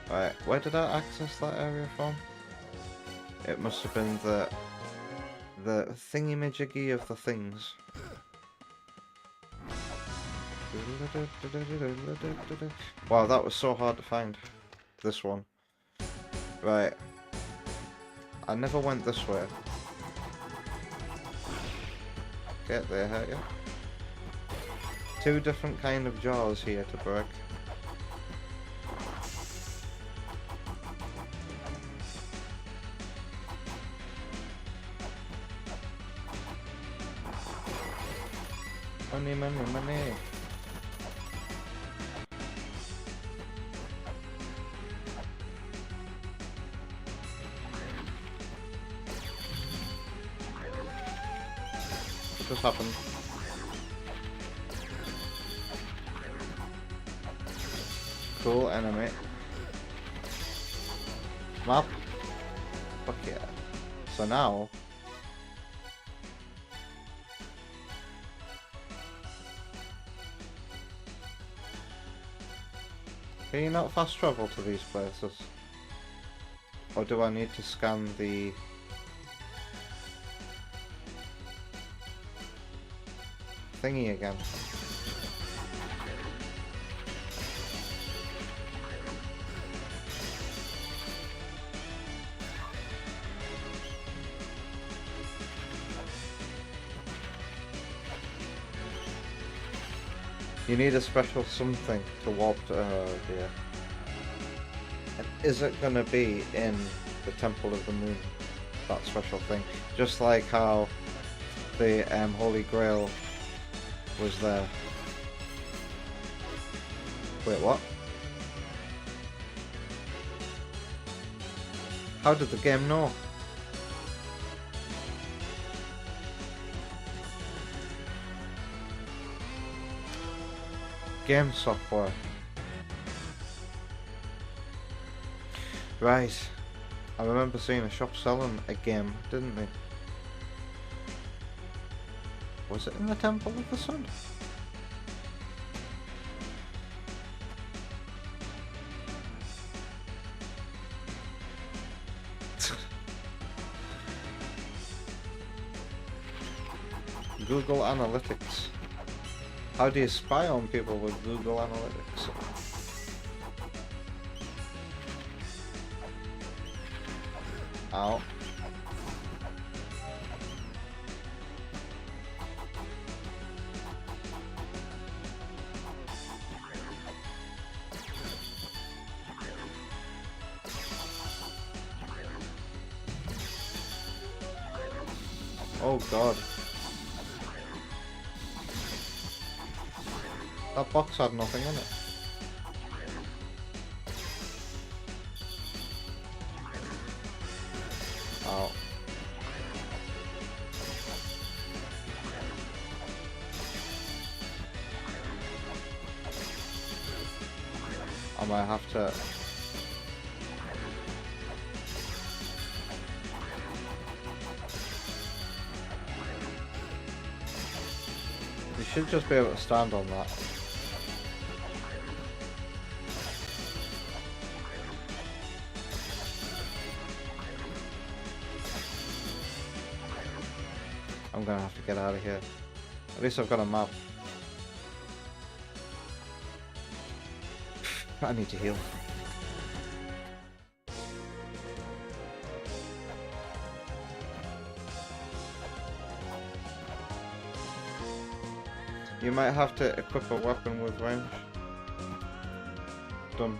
Right, where did I access that area from? It must have been the thingy-majiggy of the things. Wow, that was so hard to find. This one. Right. I never went this way. Get there, hurt ya? Two different kind of jaws here to break. Money, money, money. What just happened? Cool enemy. Map. Fuck yeah. So now. Can you not fast travel to these places? Or do I need to scan the... thingy again? You need a special something to warp to... oh dear. And is it gonna be in the Temple of the Moon? That special thing. Just like how the Holy Grail was there. Wait, what? How did the game know? Game software. Right. I remember seeing a shop selling a game, didn't they? Was it in the Temple of the Sun? Google Analytics. How do you spy on people with Google Analytics? Ow. Oh god. That box had nothing in it. Ow. I might have to... You should just be able to stand on that. I'm gonna have to get out of here. At least I've got a map. I need to heal. You might have to equip a weapon with range. Done.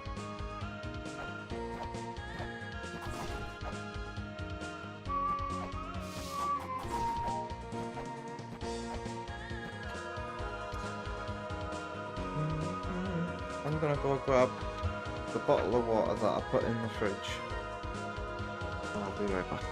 I'm gonna go grab the bottle of water that I put in the fridge. I'll be right back.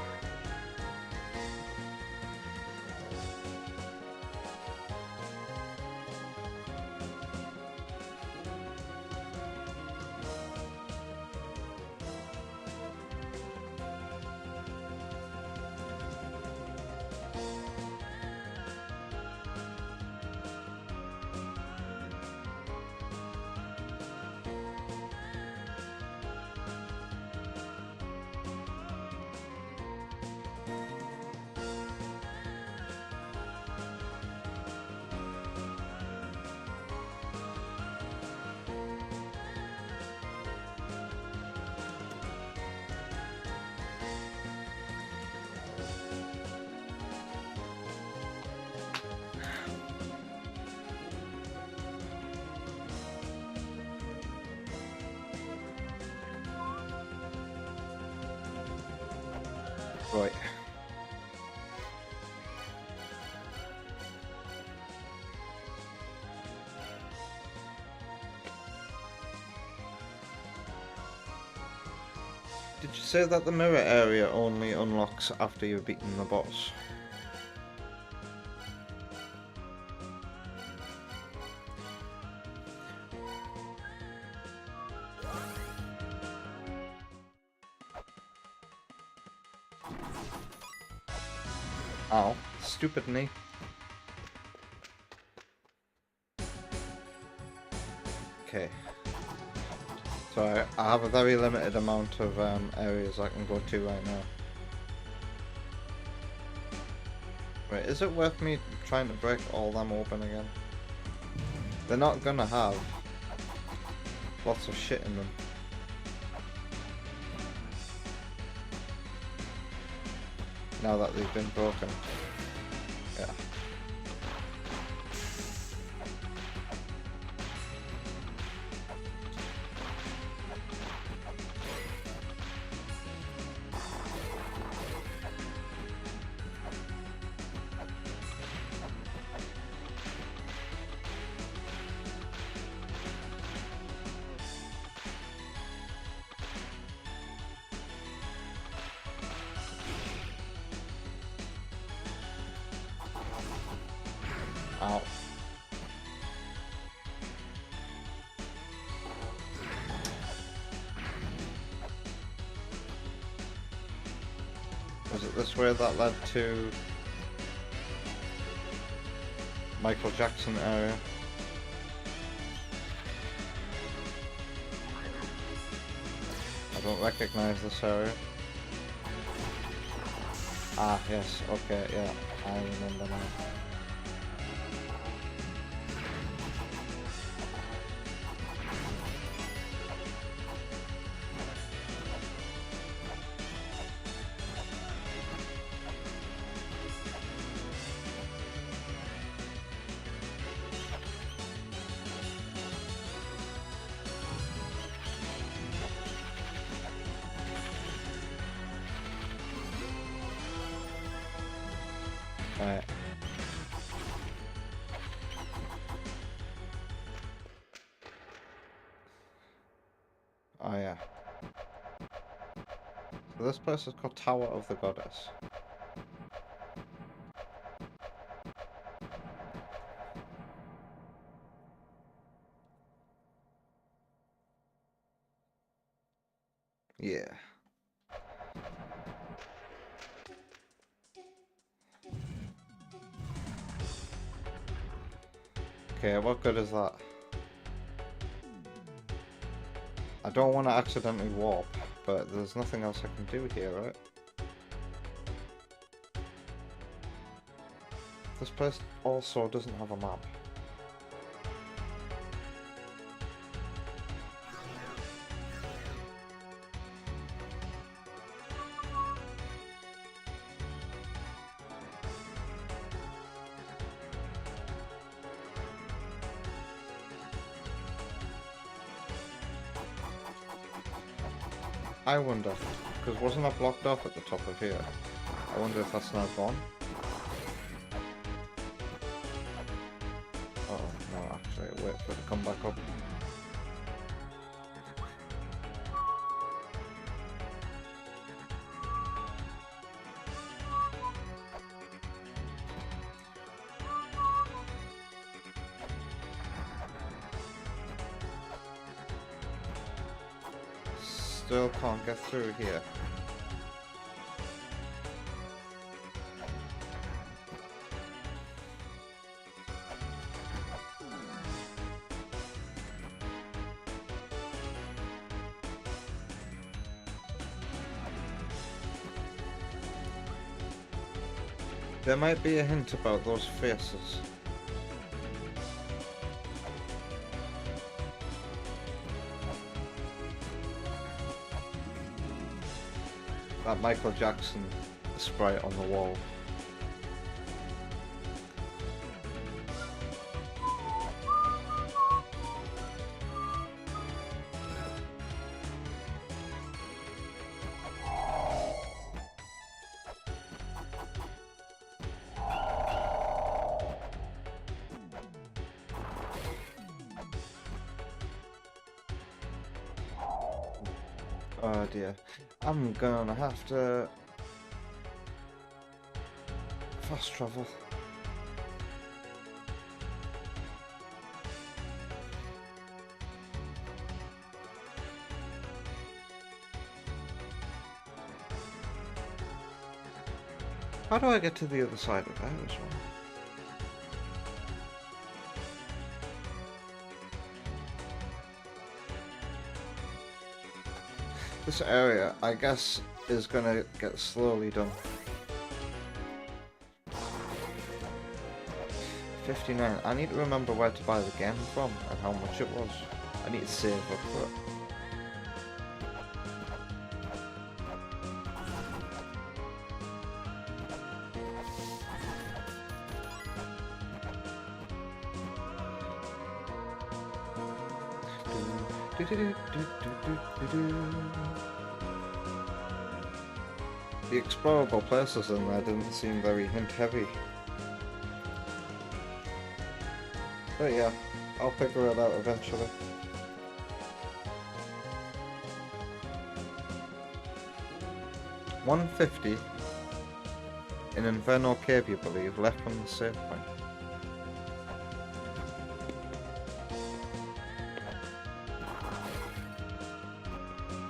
Right. Did you say that the mirror area only unlocks after you've beaten the boss? Ow, stupid knee. Okay. So I have a very limited amount of areas I can go to right now. Wait, is it worth me trying to break all them open again? They're not gonna have lots of shit in them. Now that they've been broken. Yeah. Ow. Was it this way that led to Michael Jackson area? I don't recognize this area. Ah, yes, okay, yeah, I remember now. Right. Oh yeah. So this place is called Tower of the Goddess. Yeah. Okay, what good is that? I don't want to accidentally warp, but there's nothing else I can do here, right? This place also doesn't have a map. I wonder, because wasn't that blocked off at the top of here? I wonder if that's now gone? Oh, no, actually, wait for it to come back up. Still can't get through here. There might be a hint about those faces. That Michael Jackson sprite on the wall. Oh dear. I'm gonna have to fast travel. How do I get to the other side of that as well? This area, I guess, is gonna get slowly done. 59. I need to remember where to buy the game from and how much it was. I need to save up for it. The explorable places in there didn't seem very hint heavy. But yeah, I'll figure it out eventually. $150 in Inferno Cave, you believe, left from the save point.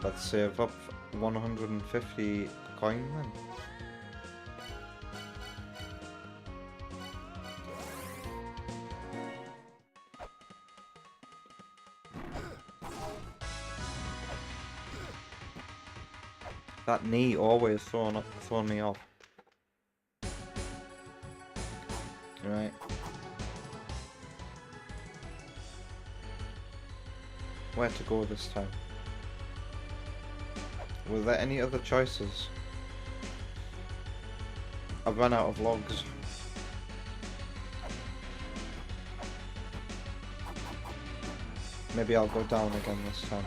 Let's save up 150 coin then. That knee always throwing me off. Right. Where to go this time? Were there any other choices? I've run out of logs. Maybe I'll go down again this time.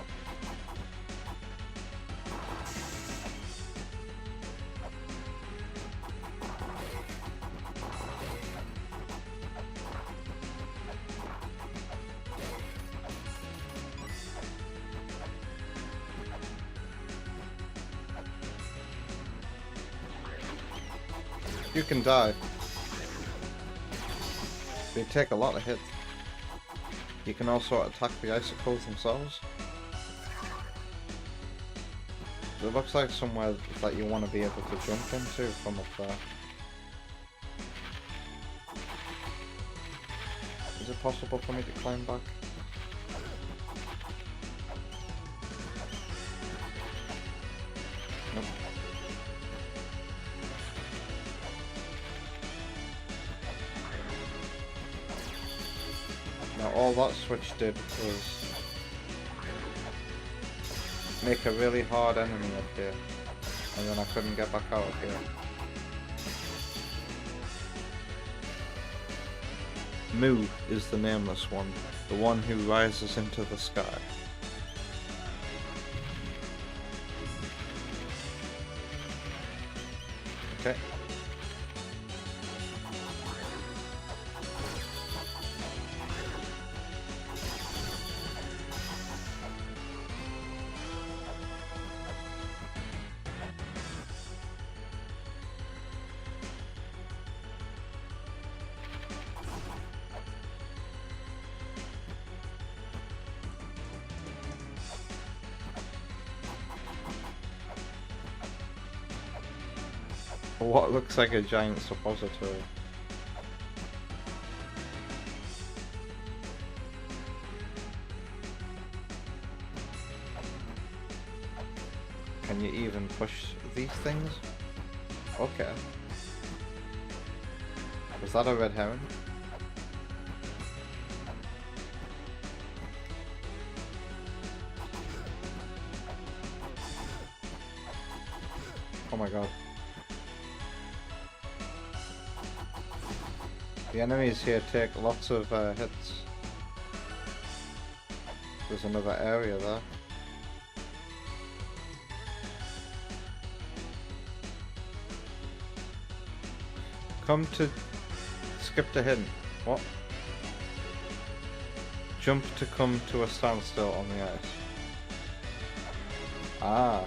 You can die. They take a lot of hits. You can also attack the icicles themselves. It looks like somewhere that you want to be able to jump into from up there. Is it possible for me to climb back? Nope. Now all that switch did was make a really hard enemy up here, and then I couldn't get back out of here. Mu is the nameless one, the one who rises into the sky. Okay. What looks like a giant suppository. Can you even push these things? Okay. Was that a red herring? Oh my god. The enemies here take lots of hits. There's another area there. Come to... skip to hidden. What? Jump to come to a standstill on the ice. Ah.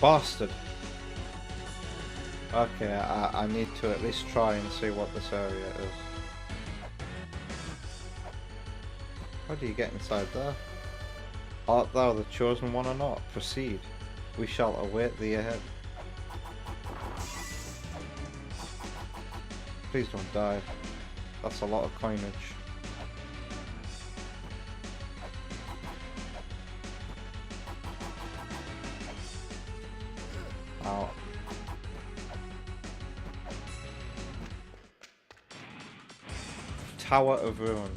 Bastard. Okay, I need to at least try and see what this area is. How do you get inside there? Art thou the chosen one or not? Proceed. We shall await thee ahead. Please don't die. That's a lot of coinage. Ow. Tower of Ruin.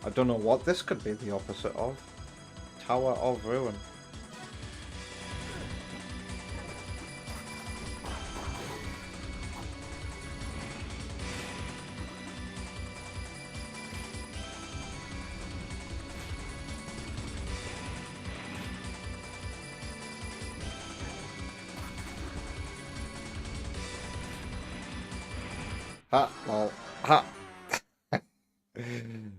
I don't know what this could be the opposite of. Tower of Ruin. Ha, lol. Ha.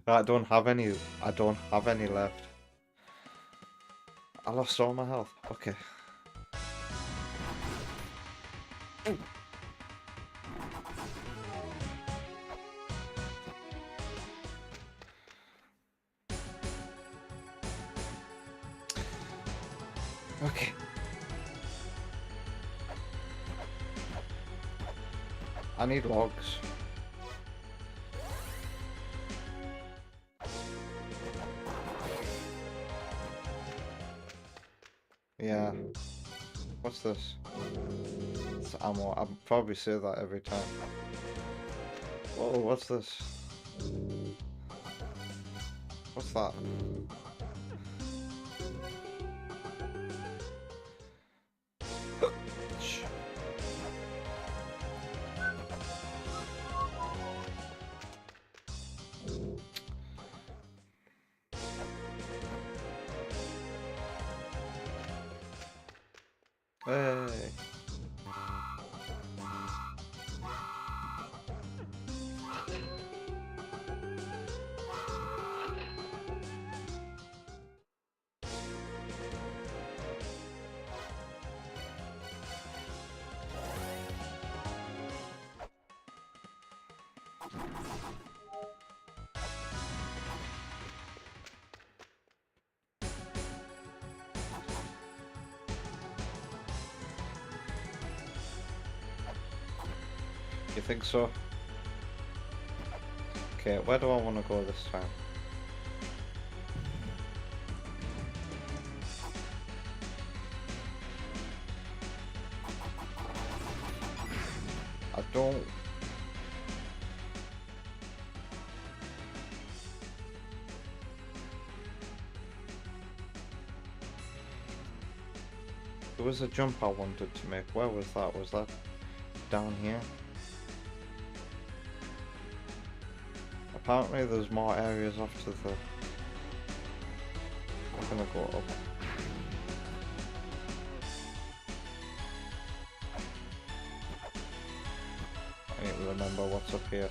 I don't have any left. I lost all my health. Okay. Okay. I need logs. Yeah. What's this? It's ammo. I'll probably say that every time. Whoa, what's this? What's that? Hey. You think so? Okay, where do I want to go this time? I don't... There was a jump I wanted to make. Where was that? Was that down here? Apparently there's more areas off to the... I'm gonna go up. I need to remember what's up here.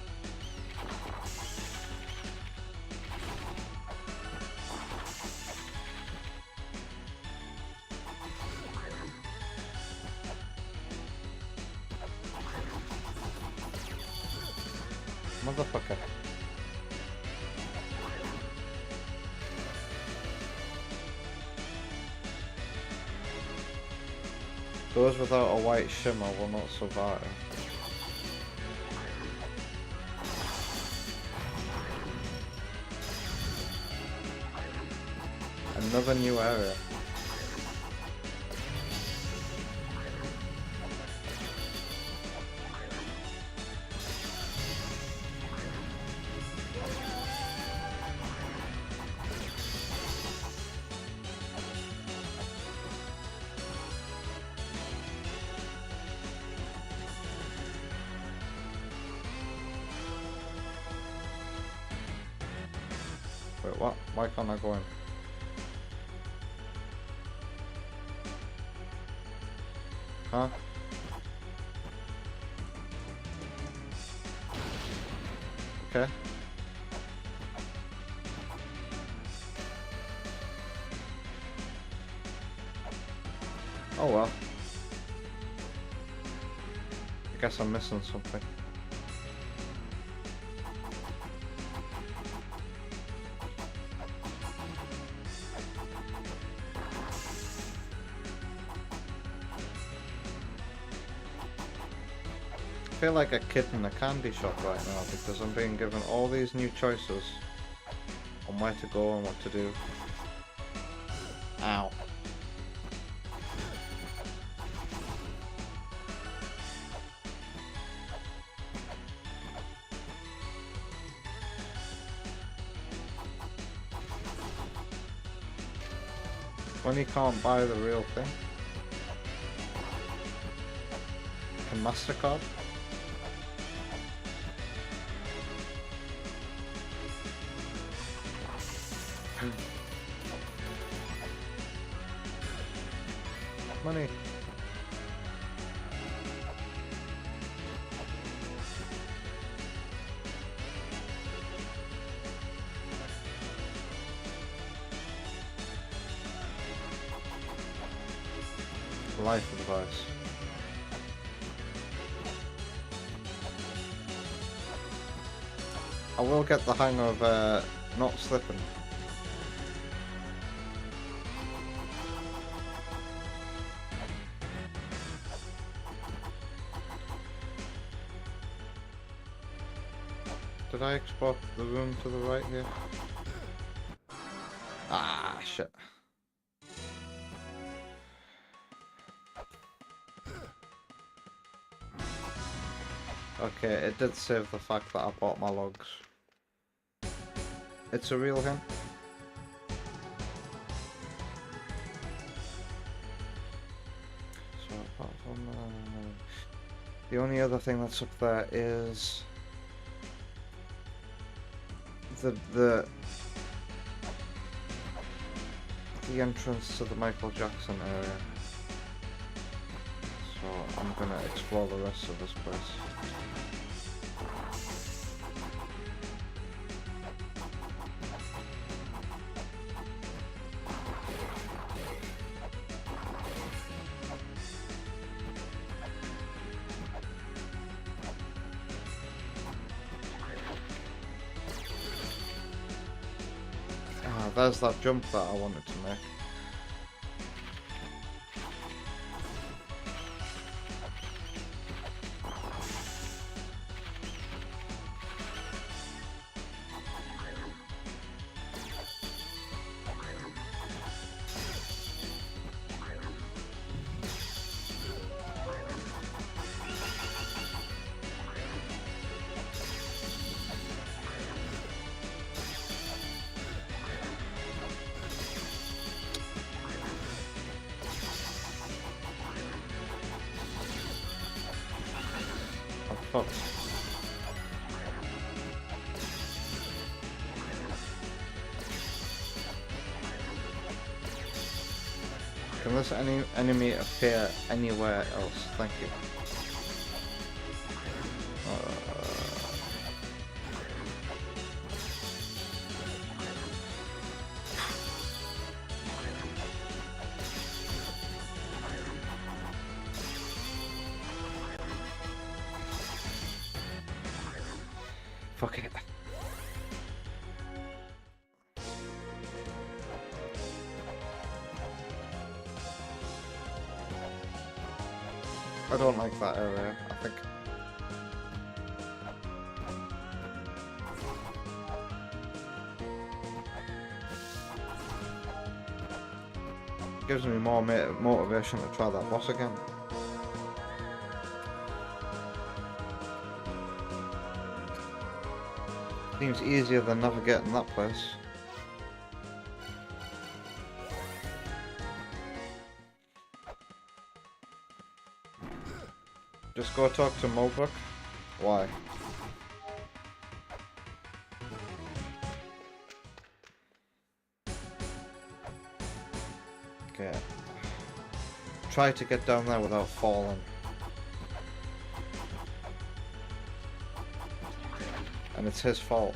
Motherfucker. Those without a white shimmer will not survive. Another new area. Wait, what? Why can't I go in? Huh? Okay. Oh well. I guess I'm missing something. I feel like a kid in a candy shop right now because I'm being given all these new choices on where to go and what to do. Ow. When you can't buy the real thing. Can MasterCard? Money. Life advice. I will get the hang of not slipping. Did I export the room to the right here? Ah, shit. Okay, it did save the fact that I bought my logs. It's a real hint. So apart from the only other thing that's up there is the entrance to the Michael Jackson area. So I'm gonna explore the rest of this place. Ah, there's that jump that I wanted to make. Oh, fuck. Can this enemy appear anywhere else? Thank you. Fuck it. I don't like that area, I think. Gives me more motivation to try that boss again. Seems easier than navigating that place. Just go talk to Mulbrook. Why? Okay. Try to get down there without falling. And it's his fault.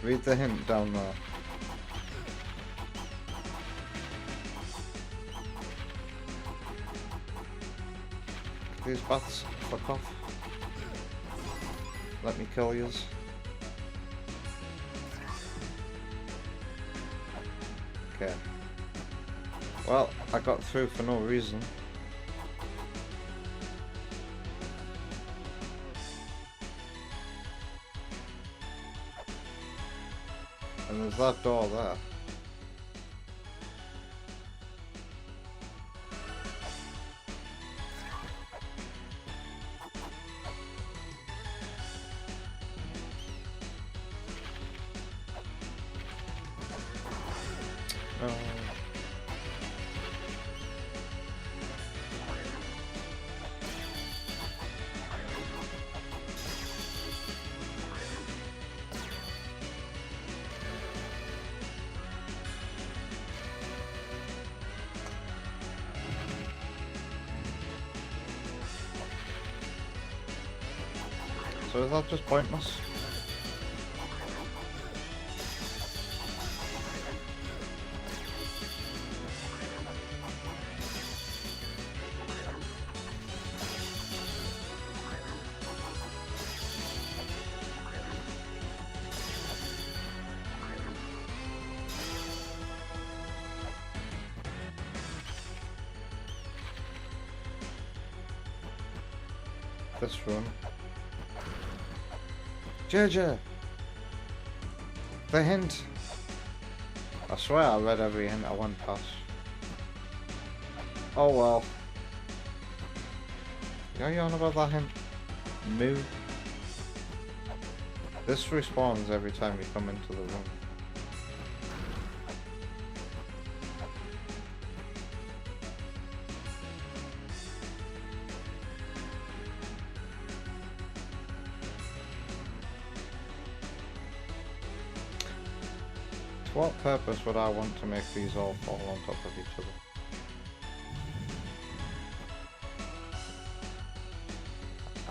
Read the hint down there. These bats, fuck off. Let me kill yous. Okay. Well, I got through for no reason. And there's that door there. No. So is that just pointless? This room. JJ! The hint! I swear I read every hint I went past. Oh well. You on about that hint? Moo. This respawns every time you come into the room. what purpose would I want to make these all fall on top of each other?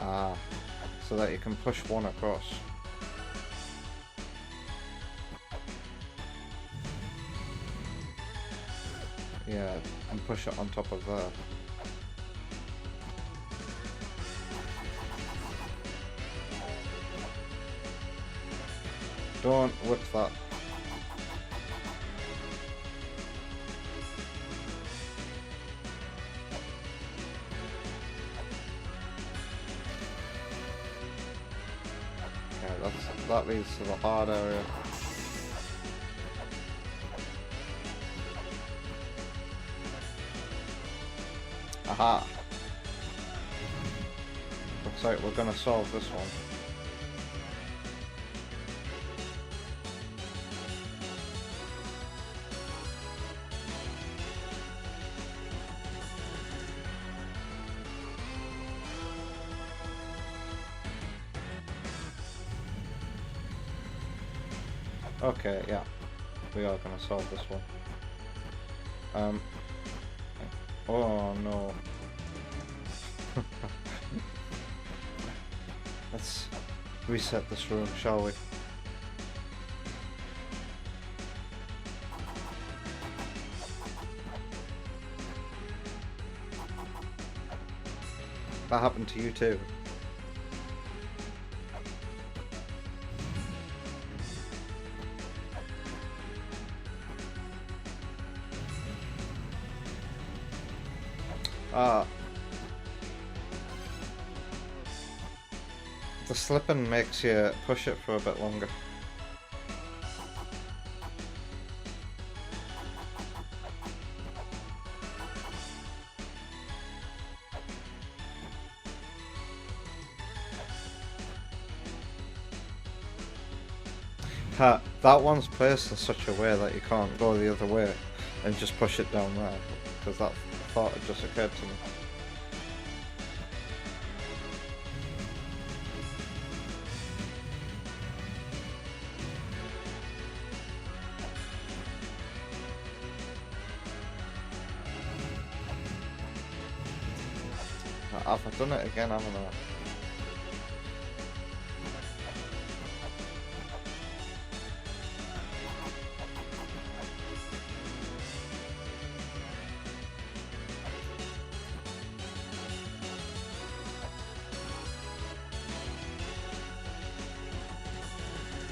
Ah, so that you can push one across. Yeah, and push it on top of there. Don't whip that. Yeah, that leads to the hard area. Aha! Looks like we're gonna solve this one. Okay, yeah. We are gonna solve this one. Oh no. Let's reset this room, shall we? That happened to you too. The slipping makes you push it for a bit longer. That one's placed in such a way that you can't go the other way and just push it down there, because that thought had just occurred to me. I've done it again, haven't I?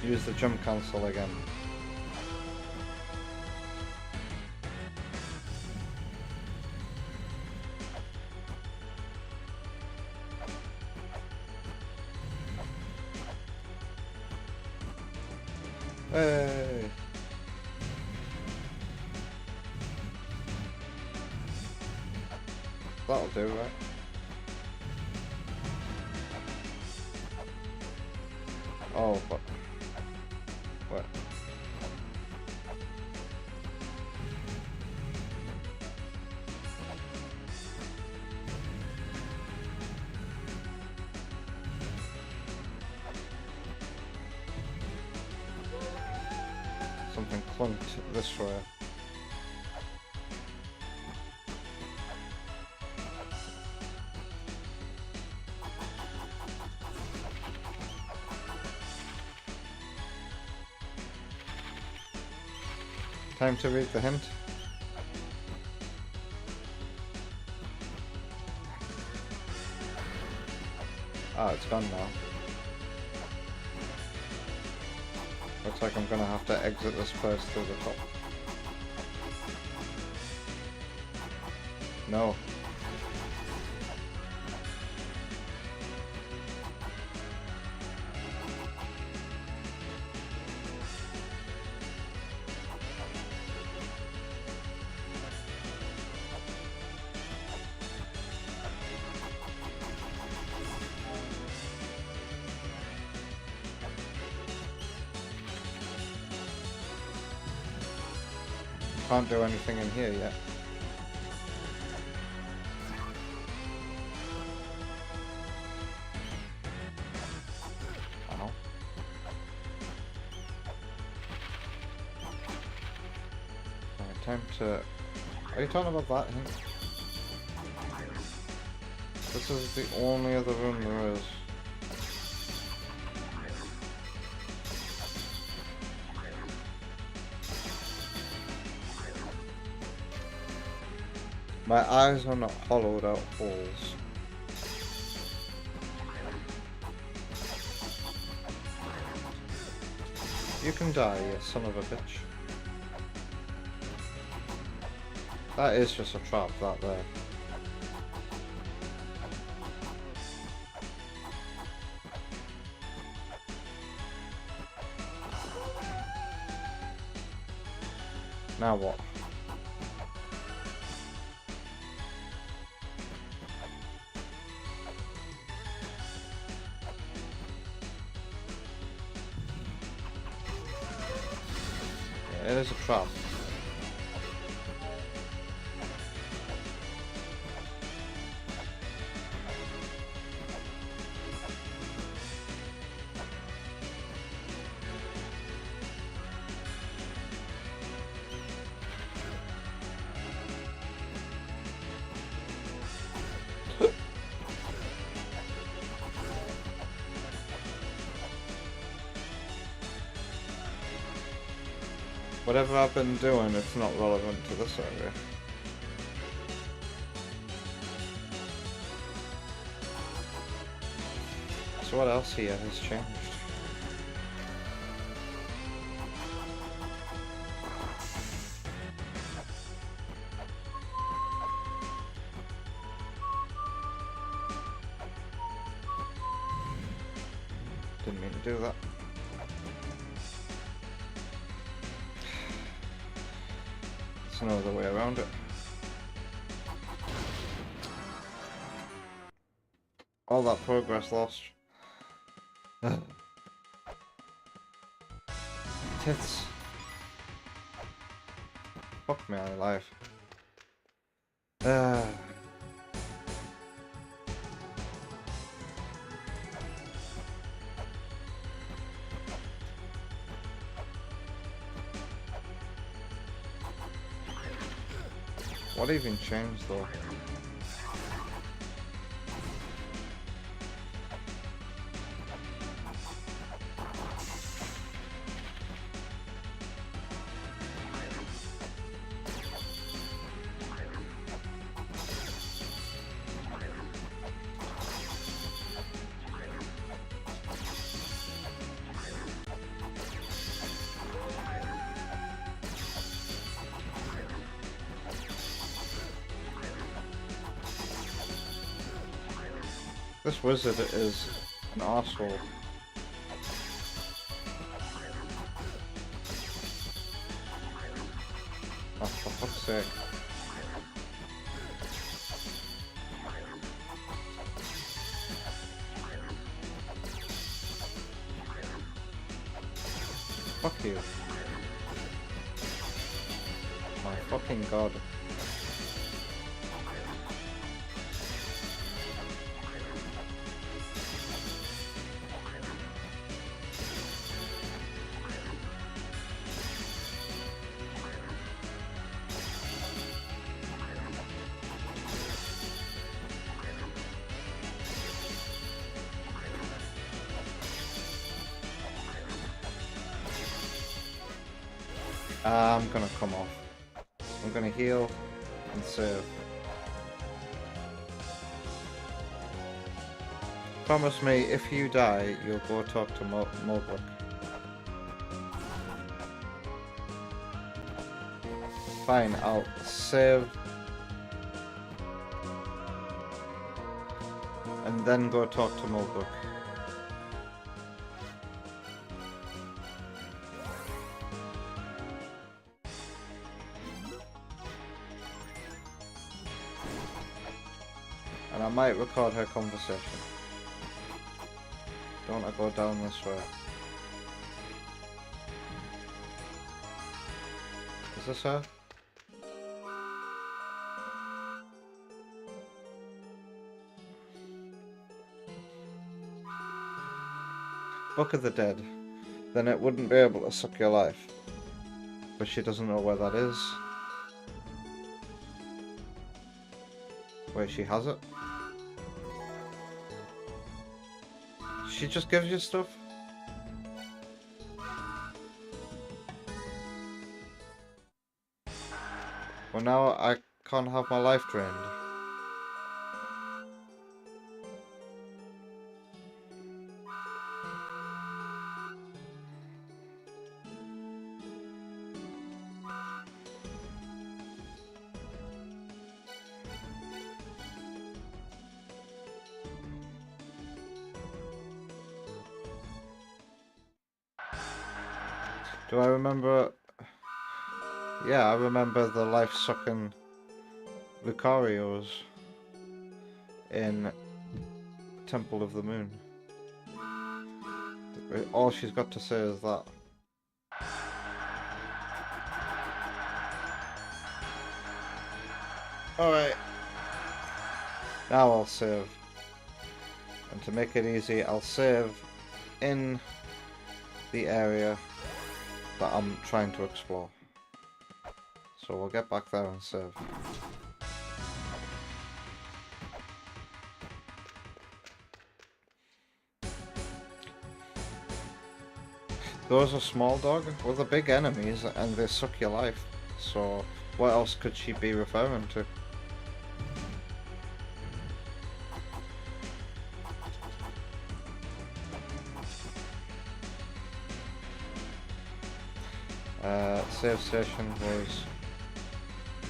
Use the jump cancel again. Hey! That'll do, right? Oh, but... what? Something clunked this way. Time to read the hint. Ah, it's gone now. Looks like I'm gonna have to exit this place through the top. No. Can't do anything in here yet. Ow. time to... Are you talking about that hint? This is the only other room there is. My eyes are not hollowed out holes. You can die, you son of a bitch. That is just a trap, that there. Now what? Yeah, it is a trap. Whatever I've been doing, it's not relevant to this area. So what else here has changed? Didn't mean to do that. There's no other way around it. All that progress lost. Tits. Fuck me alive. What even changed though? This wizard is an arsehole. Oh, for fuck's sake. Fuck you. My fucking god. I'm gonna come off. I'm gonna heal and save. Promise me, if you die, you'll go talk to Mulbrook. Fine, I'll save. And then go talk to Mulbrook. And I might record her conversation. Don't I go down this way? Is this her? Book of the Dead. Then it wouldn't be able to suck your life. But she doesn't know where that is. Wait, she has it? She just gives you stuff? Well, now I can't have my life drained. Do I remember? Yeah, I remember the life-sucking Lucarios in Temple of the Moon. All she's got to say is that. Alright. Now I'll save. And to make it easy, I'll save in the area that I'm trying to explore. So we'll get back there and save. Those are small dog? Well, they're big enemies and they suck your life. So what else could she be referring to? Save station was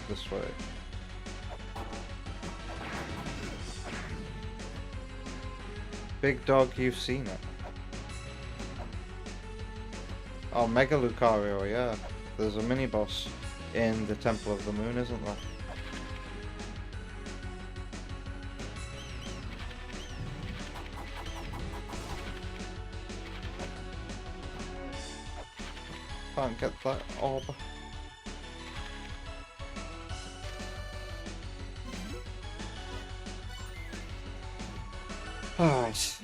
this way. Big dog, you've seen it. Oh, Mega Lucario, yeah. There's a mini boss in the Temple of the Moon, isn't there? Can't get that orb. Alright.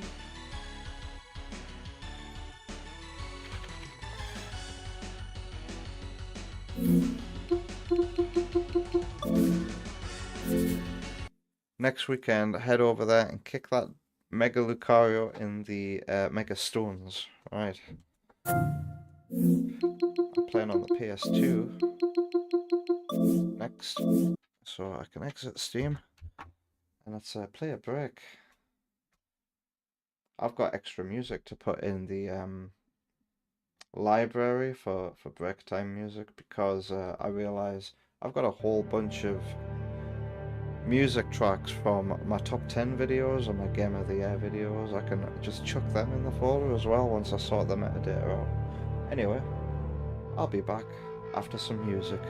Next weekend, head over there and kick that Mega Lucario in the Mega Stones. Right. I'm playing on the PS2 next, so I can exit Steam and let's play a break. I've got extra music to put in the library for break time music because I realise I've got a whole bunch of music tracks from my top 10 videos and my Game of the Year videos. I can just chuck them in the folder as well once I sort the metadata out. Anyway, I'll be back after some music.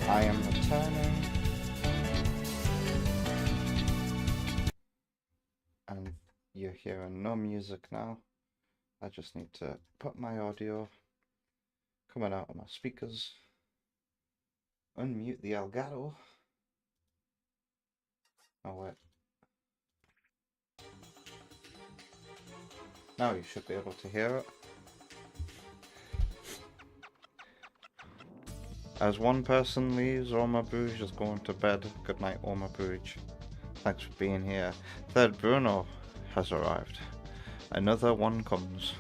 I am returning. And you're hearing no music now. I just need to put my audio coming out of my speakers. Unmute the Elgato. Oh wait. Now you should be able to hear it. As one person leaves, Oma Bruges is going to bed. Good night, Oma Bruges. Thanks for being here. Third Bruno has arrived. Another one comes.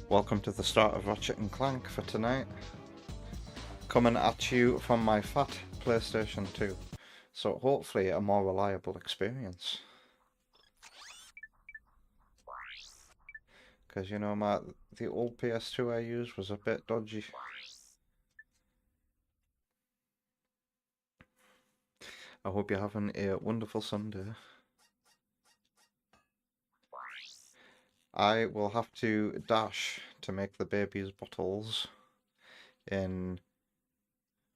Welcome to the start of Ratchet and Clank for tonight. Coming at you from my fat PlayStation 2. So hopefully a more reliable experience. Because you know the old PS2 I used was a bit dodgy. I hope you're having a wonderful Sunday. I will have to dash to make the baby's bottles in,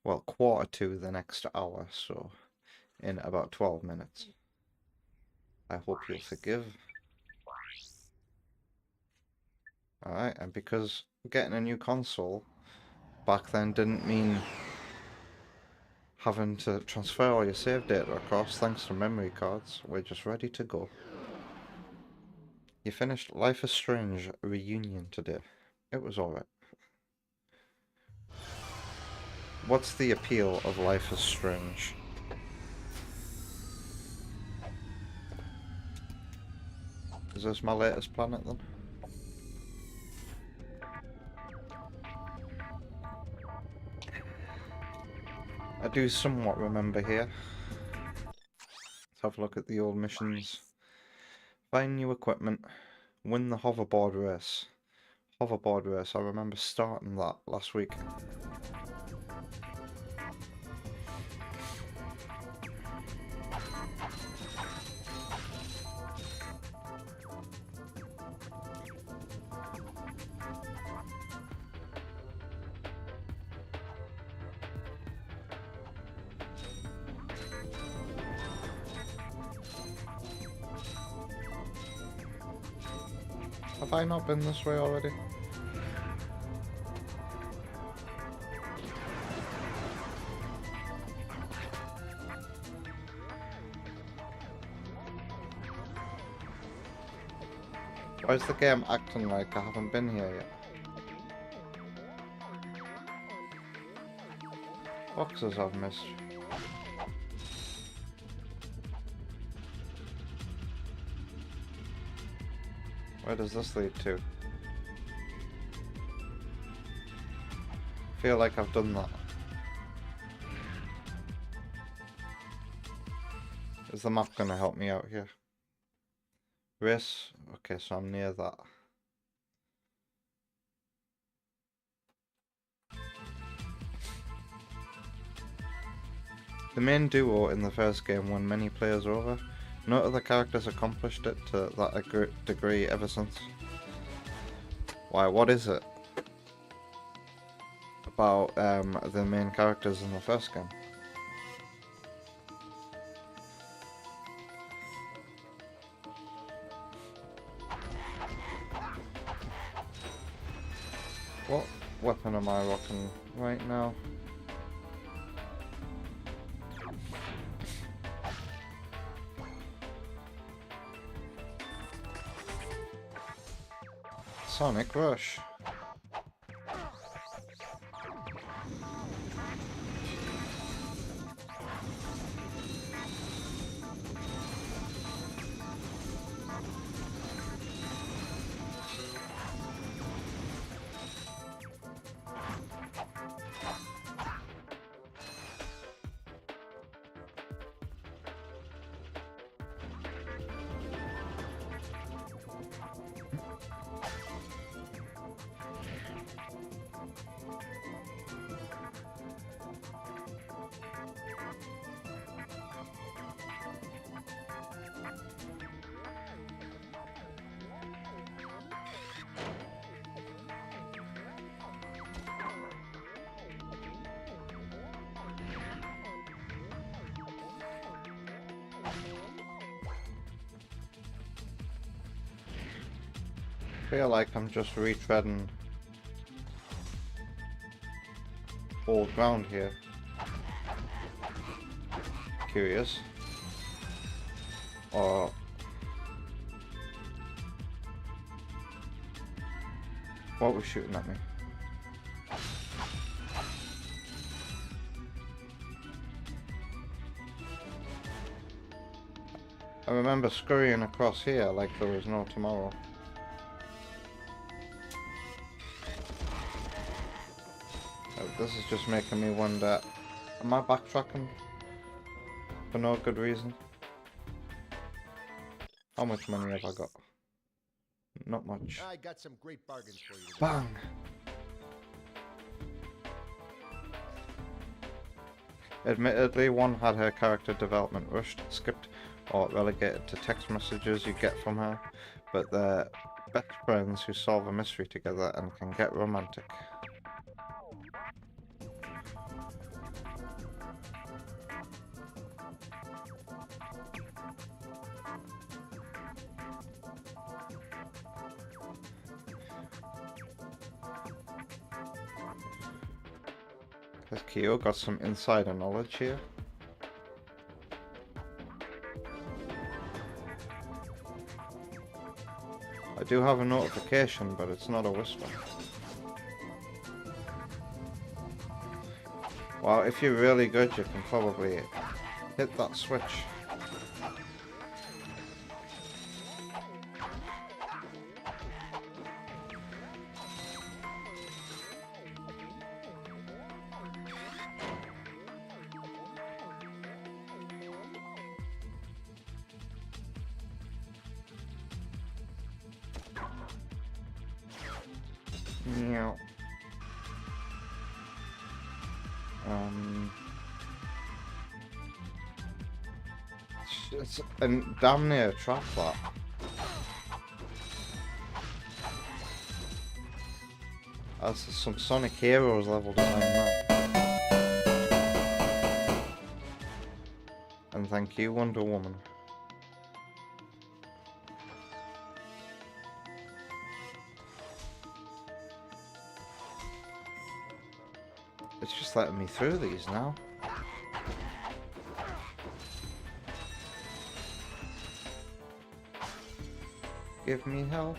well, 1/4 the next hour, so in about 12 minutes. I hope you'll forgive. Alright, and because getting a new console back then didn't mean having to transfer all your save data across thanks to memory cards, we're just ready to go. You finished Life is Strange Reunion today. It was alright. What's the appeal of Life is Strange? Is this my latest planet then? I do somewhat remember here. Let's have a look at the old missions. Find new equipment. Win the hoverboard race. Hoverboard race, I remember starting that last week. Have I not been this way already? Why is the game acting like I haven't been here yet? Boxes I've missed. Where does this lead to? I feel like I've done that. Is the map gonna help me out here? Race? Okay, so I'm near that. The main duo in the first game won many players over. No other characters accomplished it to that degree ever since. Why, what is it about the main characters in the first game? What weapon am I rocking right now? Sonic Rush. feel like I'm just retreading old ground here. Curious. Or what was shooting at me? I remember scurrying across here like there was no tomorrow. This is just making me wonder, am I backtracking for no good reason? How much money have I got? Not much. I got some great bargains for you today. Bang! Admittedly, one had her character development rushed, skipped, or relegated to text messages you get from her, but they're best friends who solve a mystery together and can get romantic. Has Kyo got some insider knowledge here? I do have a notification, but it's not a whisper. Well, if you're really good, you can probably hit that switch. Meow. It's a damn near trap that. That's some Sonic Heroes level design there. And thank you, Wonder Woman. It's just letting me through these now. Give me health.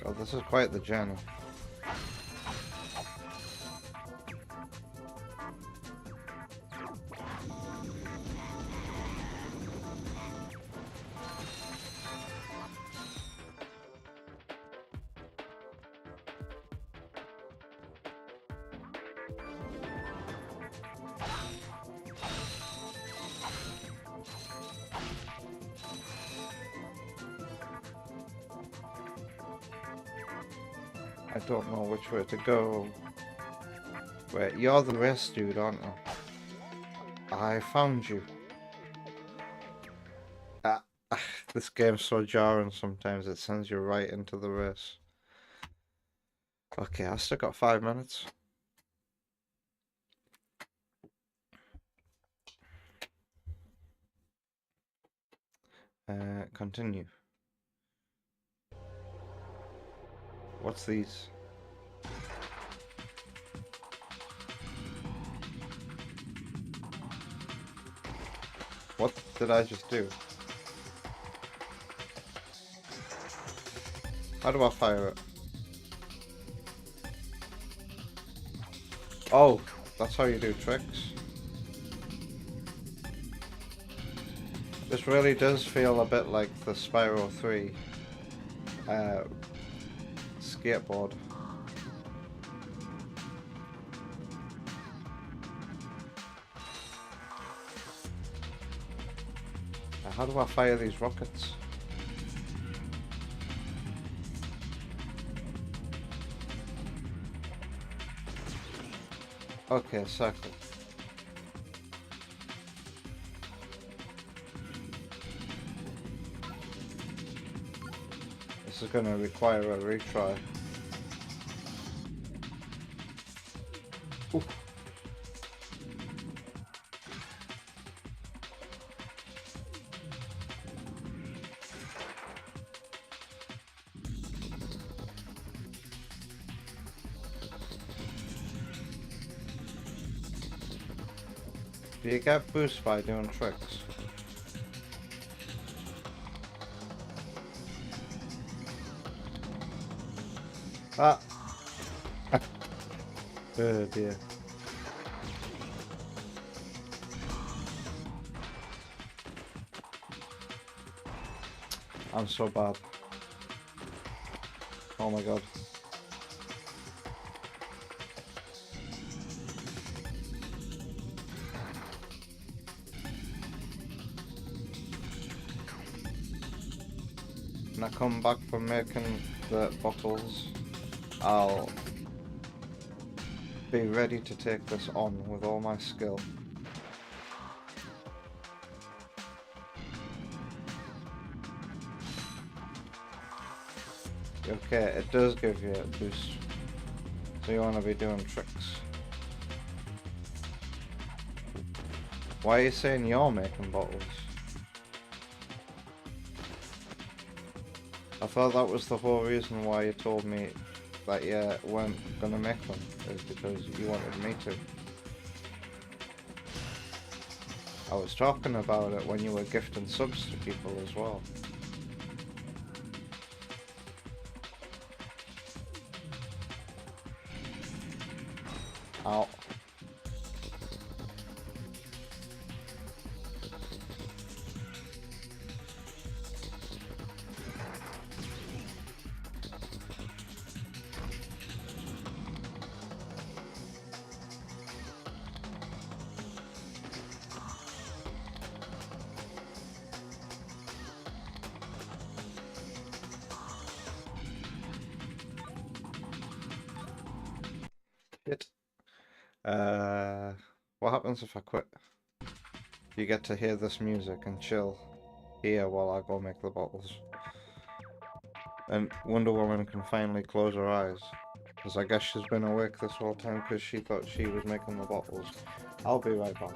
God, this is quite the journey. I don't know which way to go. Wait, you're the race dude, aren't you? I found you. This game's so jarring sometimes, it sends you right into the race. Okay, I still got 5 minutes. Continue. What's these? What did I just do? How do I fire it? Oh, that's how you do tricks. This really does feel a bit like the Spyro 3 skateboard. Now, how do I fire these rockets? Okay, circle. This is going to require a retry. Ooh. Do you get boost by doing tricks? Ah! Oh dear. I'm so bad. Oh my god. When I come back from making the bottles, I'll be ready to take this on with all my skill. Okay, it does give you a boost, so you want to be doing tricks. Why are you saying you're making bottles? I thought that was the whole reason why you told me that you weren't gonna make them, is because you wanted me to. I was talking about it when you were gifting subs to people as well. Ow. Shit. What happens if I quit? You get to hear this music and chill here while I go make the bottles. And Wonder Woman can finally close her eyes, because I guess she's been awake this whole time because she thought she was making the bottles. I'll be right back.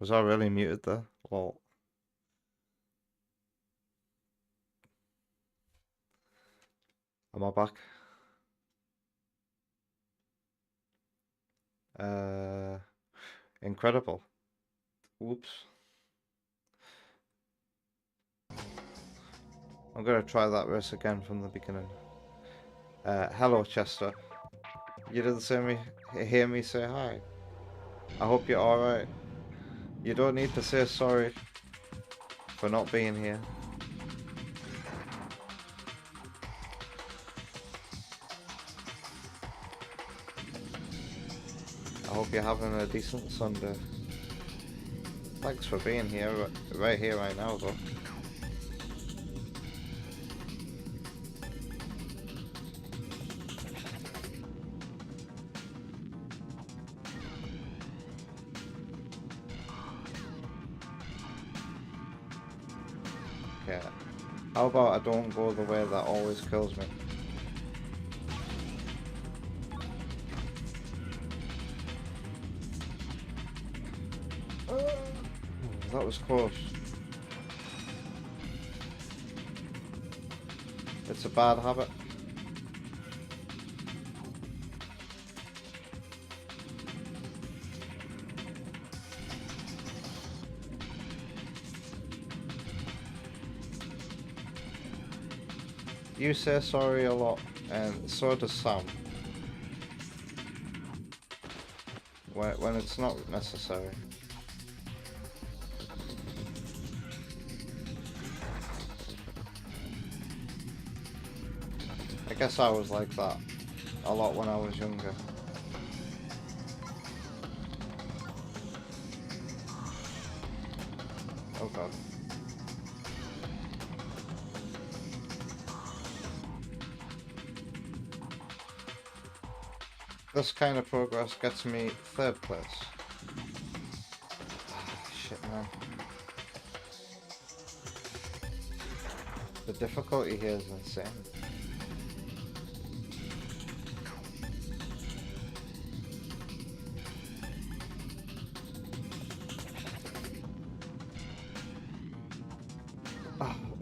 Was I really muted there? Well, am I back? Incredible. Whoops. I'm gonna try that race again from the beginning. Hello, Chester. You didn't hear me say hi. I hope you're alright. You don't need to say sorry for not being here. I hope you're having a decent Sunday. Thanks for being here, right here, right now, though. Okay. How about I don't go the way that always kills me? That was close. It's a bad habit. You say sorry a lot, and so does Sam. When it's not necessary. I guess I was like that a lot when I was younger. Oh god. This kind of progress gets me 3rd place. Shit, man. The difficulty here is insane.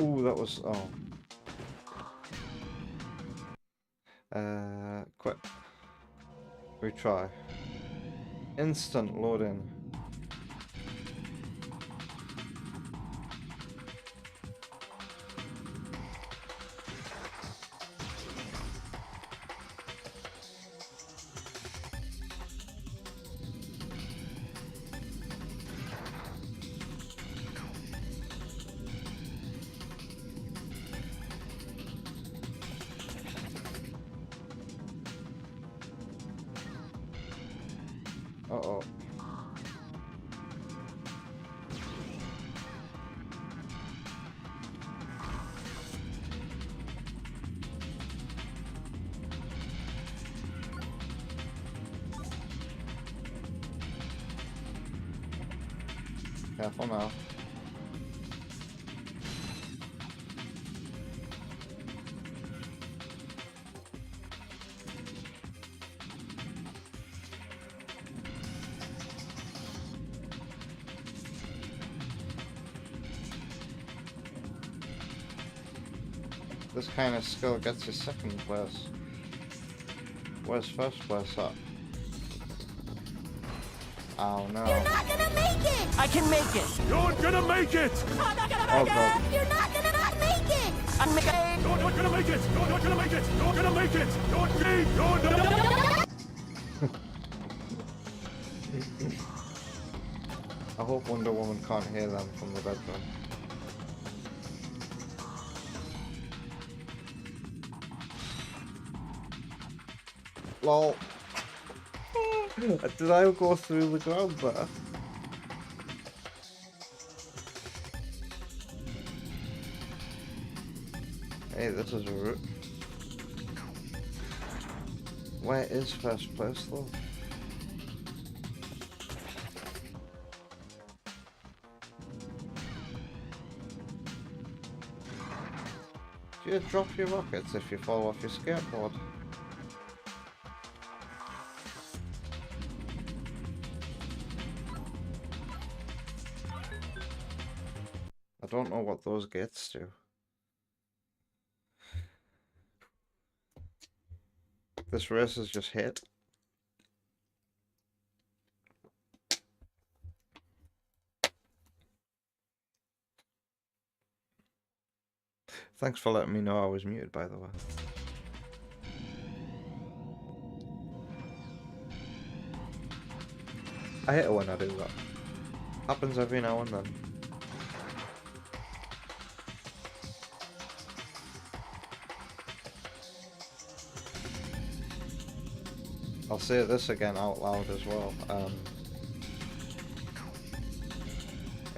Ooh, that was... oh. Quit. Retry. Instant loading. Uh-oh. Careful now. This kind of skill gets you 2nd place. Where's 1st place at? Oh no. You're not gonna make it! I can make it! You're gonna make it! I'm not gonna Oh make god. it! You're not gonna not make it! I'm making You're not gonna make it! You're not gonna make it! You're gonna make it! You're gonna... I hope Wonder Woman can't hear them from the bedroom. Lol. Did I go through the ground there? Hey, this is a route. Where is 1st place though? Do you drop your rockets if you fall off your skateboard? don't know what those gates do. This race is just hit. Thanks for letting me know I was muted, by the way. I hate it when I do that. Happens every now and then. I'll say this again out loud as well.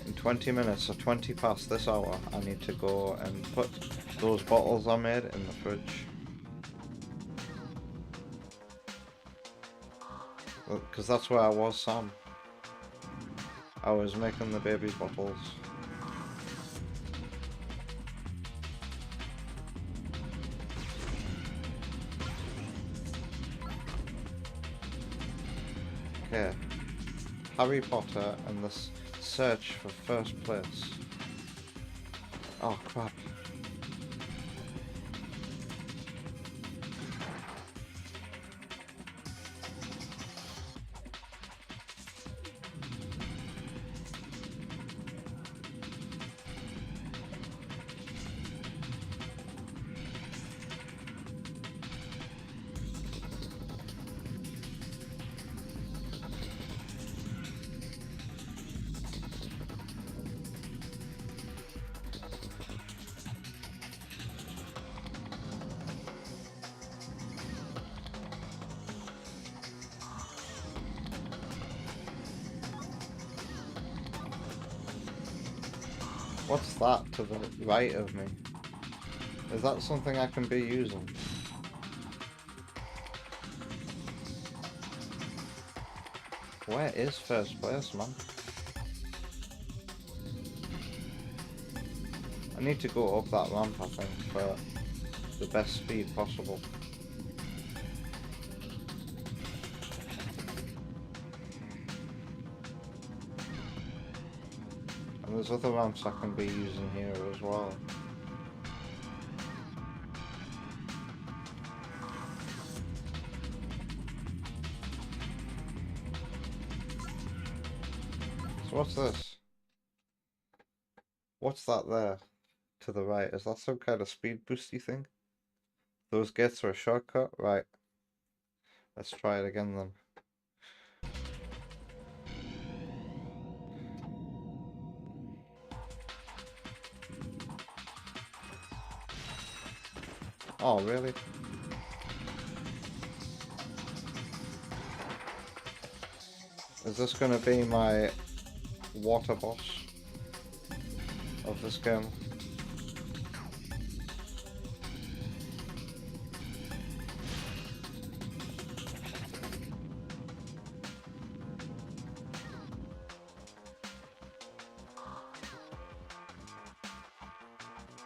In 20 minutes or 20 past this hour, I need to go and put those bottles I made in the fridge. Because that's where I was, Sam. I was making the baby's bottles. Okay. Harry Potter and the search for first place. Oh crap. What's that to the right of me? Is that something I can be using? Where is first place, man? I need to go up that ramp, I think, for the best speed possible. And there's other ramps I can be using here as well. So what's this? What's that there to the right? Is that some kind of speed boosty thing? Those gates are a shortcut? Right. Let's try it again then. Oh, really? Is this gonna be my water boss of this game?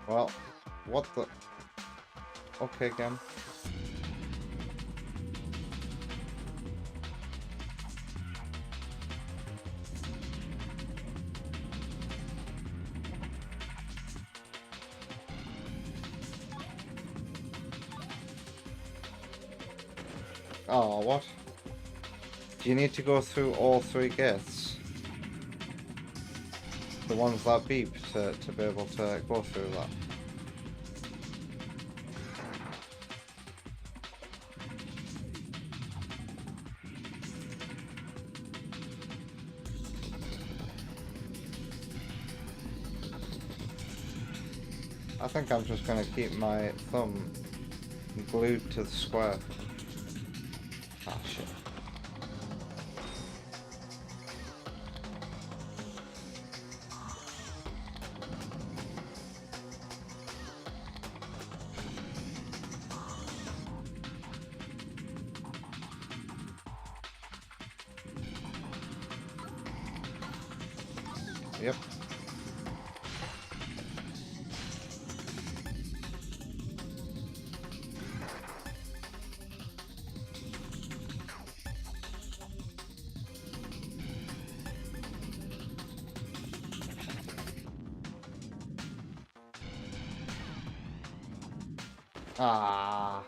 Well, what the... Okay, game. Oh, what? Do you need to go through all three gates? The ones that beep to be able to go through that? I think I'm just gonna keep my thumb glued to the square. Ah, shit. Yep. Ah.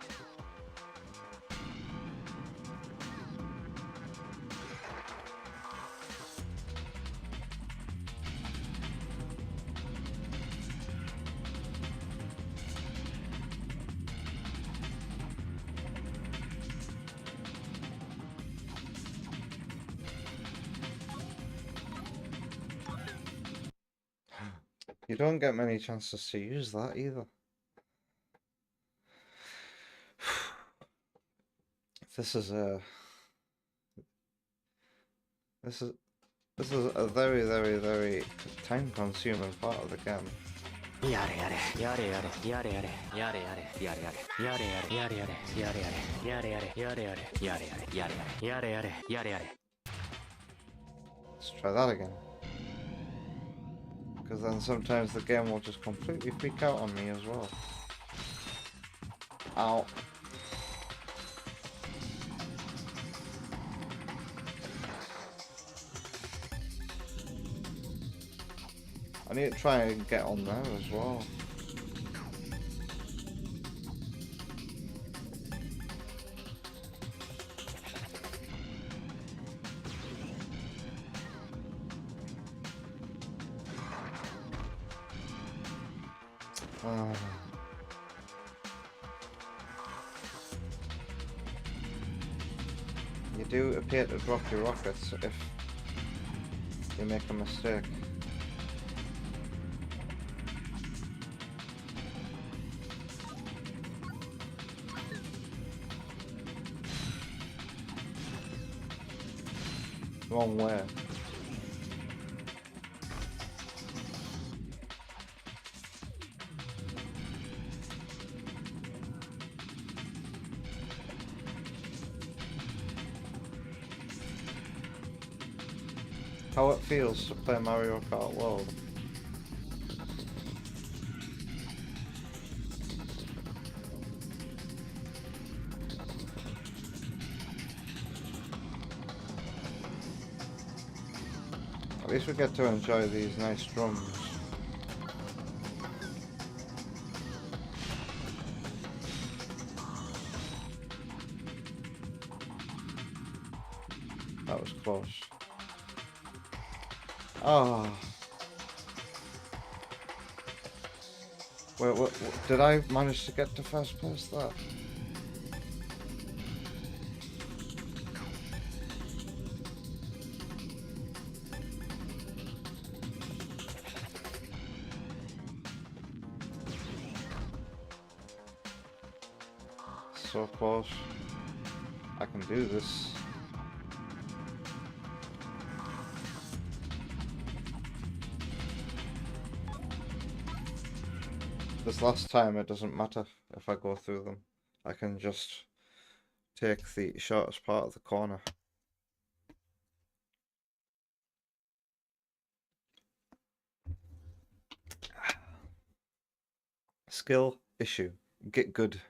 You don't get many chances to use that either. This is a very, very, very time-consuming part of the game. Let's try that again. Because then sometimes the game will just completely freak out on me as well. Ow. I need to try and get on there as well. You do appear to drop your rockets if you make a mistake. Wrong way. How it feels to play Mario Kart World. At least we get to enjoy these nice drums. That was close. Oh. Wait, what, did I manage to get to first place there? So close. I can do this. This last time it doesn't matter if I go through them. I can just take the shortest part of the corner. Skill issue. Get good.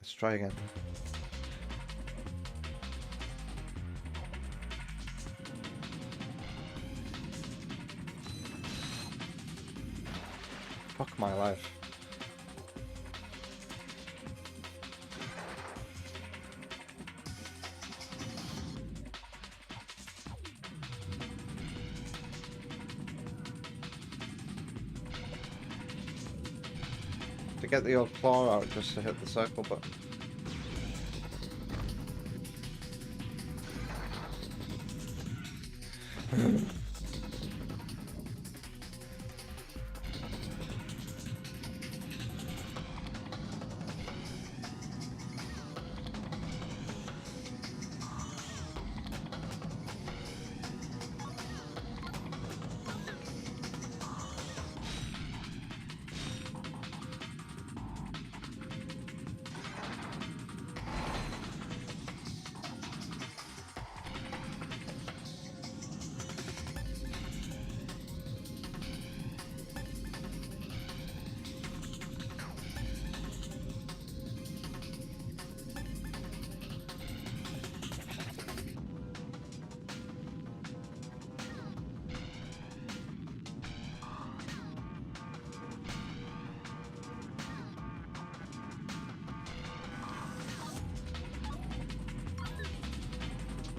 Let's try again. Fuck my life. To get the old claw out just to hit the circle button.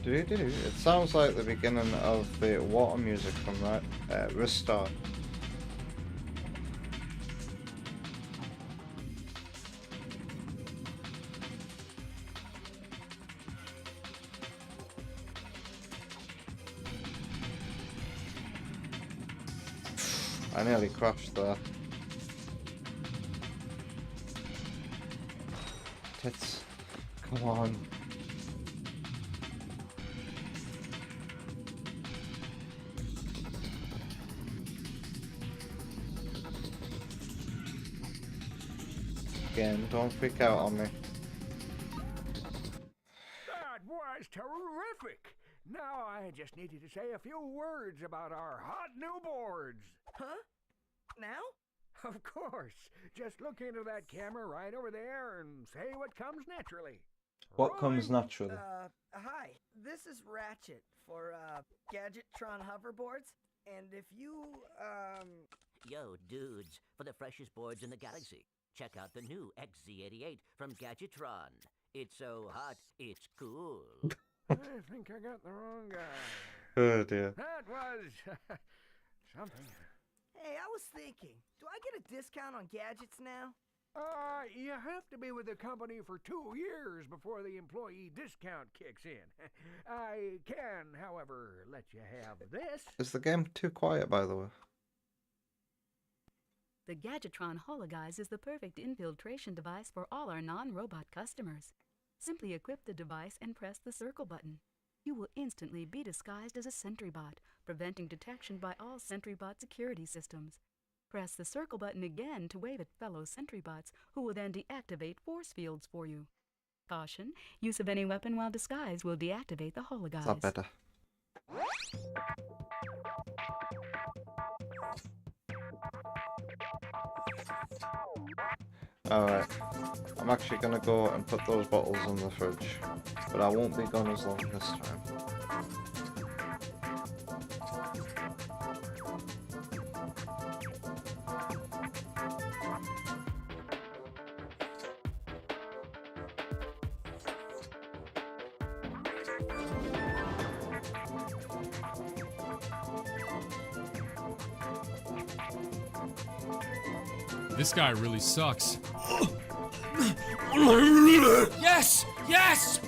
It sounds like the beginning of the water music from Restart. I nearly crashed there. Tits. Come on. Again, don't freak out on me. That was terrific. Now I just needed to say a few words about our hot new boards. Huh? Now? Of course. Just look into that camera right over there and say what comes naturally. What comes Rolling. naturally? Hi. This is Ratchet for, Gadgettron hoverboards. And if you, Yo, dudes, for the freshest boards in the galaxy, check out the new XZ88 from Gadgettron. It's so hot, it's cool. I think I got the wrong guy. Oh dear. That was something. hey, I was thinking, do I get a discount on gadgets now? You have to be with the company for 2 years before the employee discount kicks in. I can, however, let you have this. Is the game too quiet, by the way? The Gadgettron Hologuise is the perfect infiltration device for all our non-robot customers. Simply equip the device and press the circle button. You will instantly be disguised as a sentry bot, preventing detection by all sentry bot security systems. Press the circle button again to wave at fellow sentry bots, who will then deactivate force fields for you. Caution, use of any weapon while disguised will deactivate the Hologuise. Is that better? Alright, I'm actually gonna go and put those bottles in the fridge, but I won't be gone as long this time. This guy really sucks. Yes! Yes!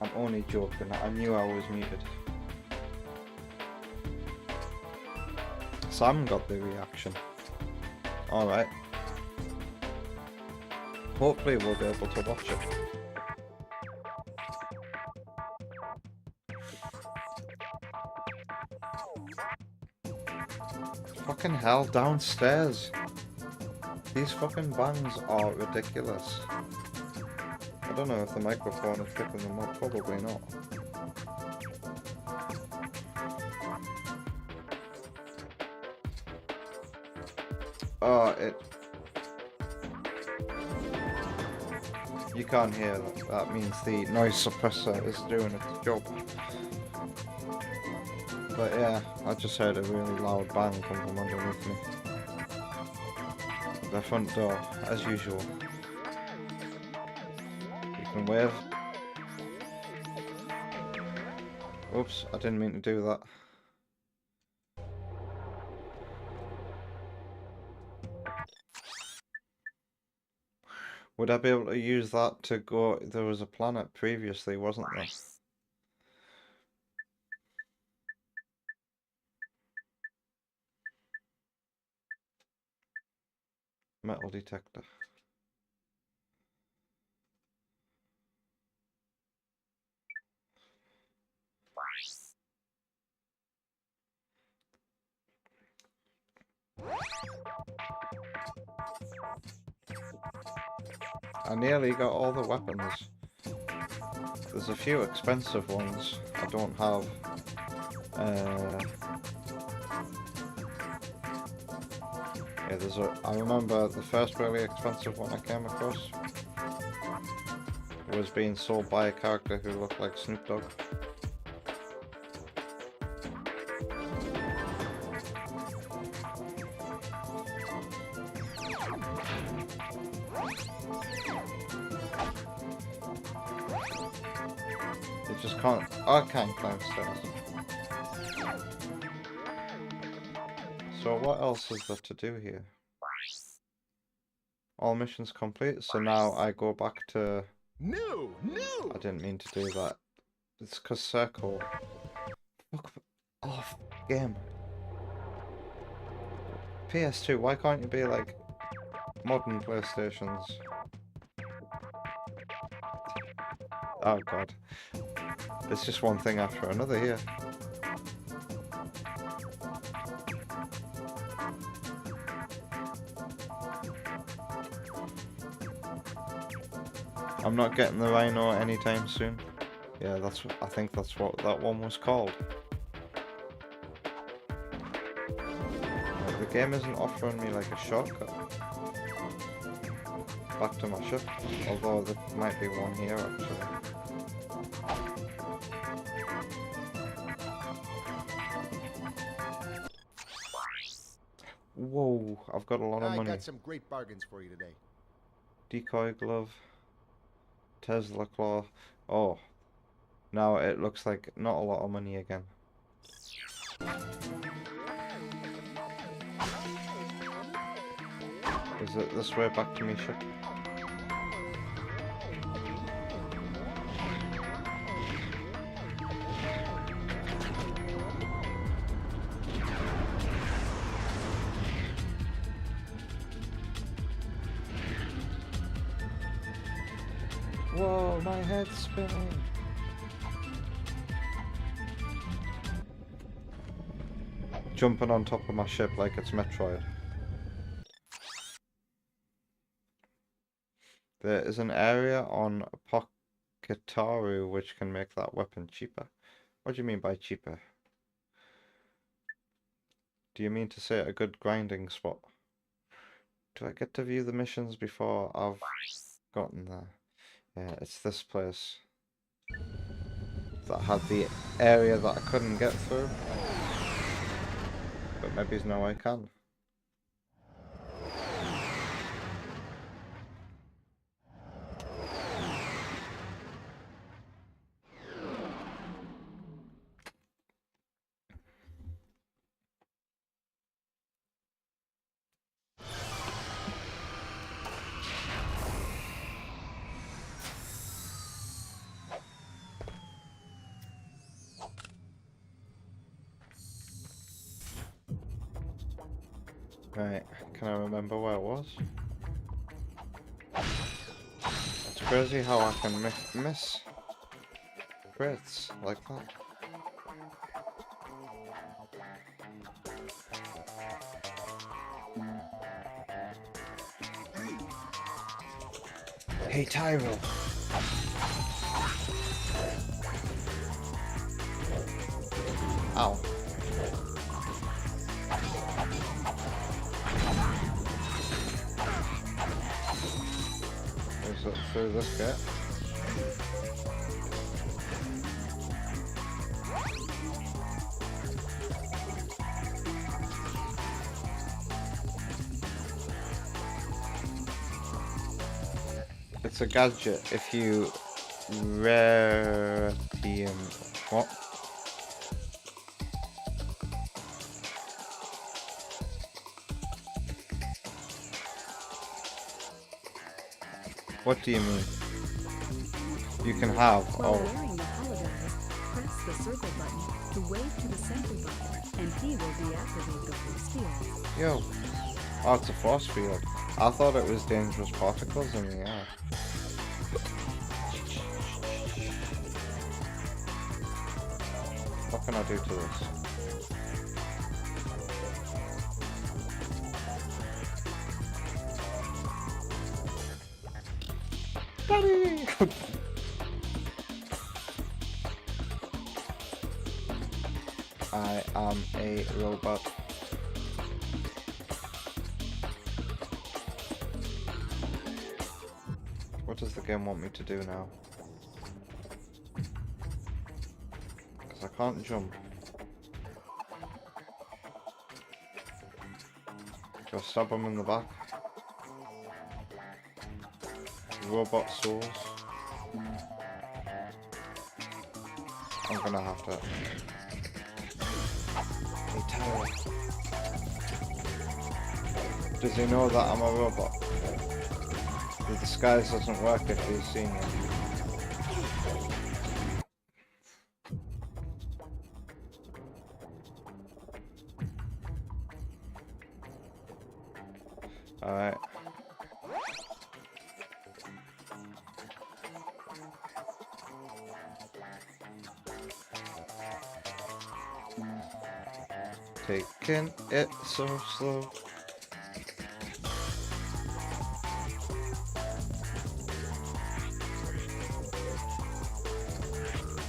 I'm only joking, I knew I was muted. Sam got the reaction. Alright. Hopefully we'll be able to watch it. Fucking hell, downstairs. These fucking bangs are ridiculous. I don't know if the microphone is picking them up, probably not. You can't hear that. That means the noise suppressor is doing its job. But yeah, I just heard a really loud bang come from underneath me. The front door, as usual. You can wave. Oops, I didn't mean to do that. Would I be able to use that to go? There was a planet previously, wasn't there? Metal detector. I nearly got all the weapons. There's a few expensive ones I don't have. Yeah, I remember the first really expensive one I came across was being sold by a character who looked like Snoop Dogg. You just can't. I can't climb stairs. So what else is there to do here? All missions complete. So now I go back to. No. I didn't mean to do that. It's cause circle. Fuck off, game. PS2. Why can't you be like modern PlayStations? Oh god. It's just one thing after another here. I'm not getting the Rhino anytime soon. Yeah, I think that's what that one was called. The game isn't offering me like a shortcut back to my ship, although there might be one here actually. Whoa, I've got a lot of I money. got some great bargains for you today. Decoy glove, Tesla claw. Oh, now it looks like not a lot of money again. Is it this way back to me ship? Whoa, my head's spinning. Jumping on top of my ship like it's Metroid. There is an area on Poketaru which can make that weapon cheaper. What do you mean by cheaper? Do you mean to say a good grinding spot? Do I get to view the missions before I've gotten there? Yeah, it's this place that had the area that I couldn't get through. But maybe now I can. Right, can I remember where it was? It's crazy how I can miss crits like that. Hey Tyrell! Ow. Through this bit. It's a gadget if you rarium what? What do you mean? You can have. While Oh. wearing the holograph, press the circle button to wave to the sentry bot, and he will deactivate the full steal. Yo. Oh, it's a force field. I thought it was dangerous particles in the air. What can I do to this? Daddy! I am a robot. What does the game want me to do now? Because I can't jump. Do I stab him in the back? Robot souls. I'm gonna have to. Hey Tyler. Does he know that I'm a robot? The disguise doesn't work if he's seen me. Alright. Taking it so slow.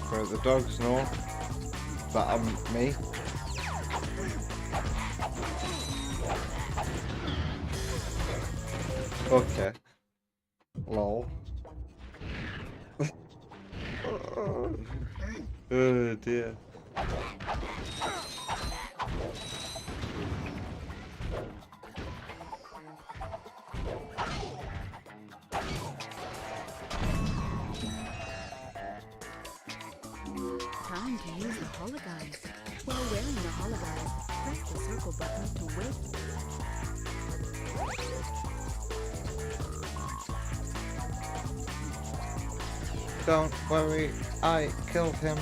Where the dogs know that I'm me. Okay. Lol. Oh dear. Time to use the hologuise. While wearing the hologuise, press the circle button to wait. Don't worry, I killed him.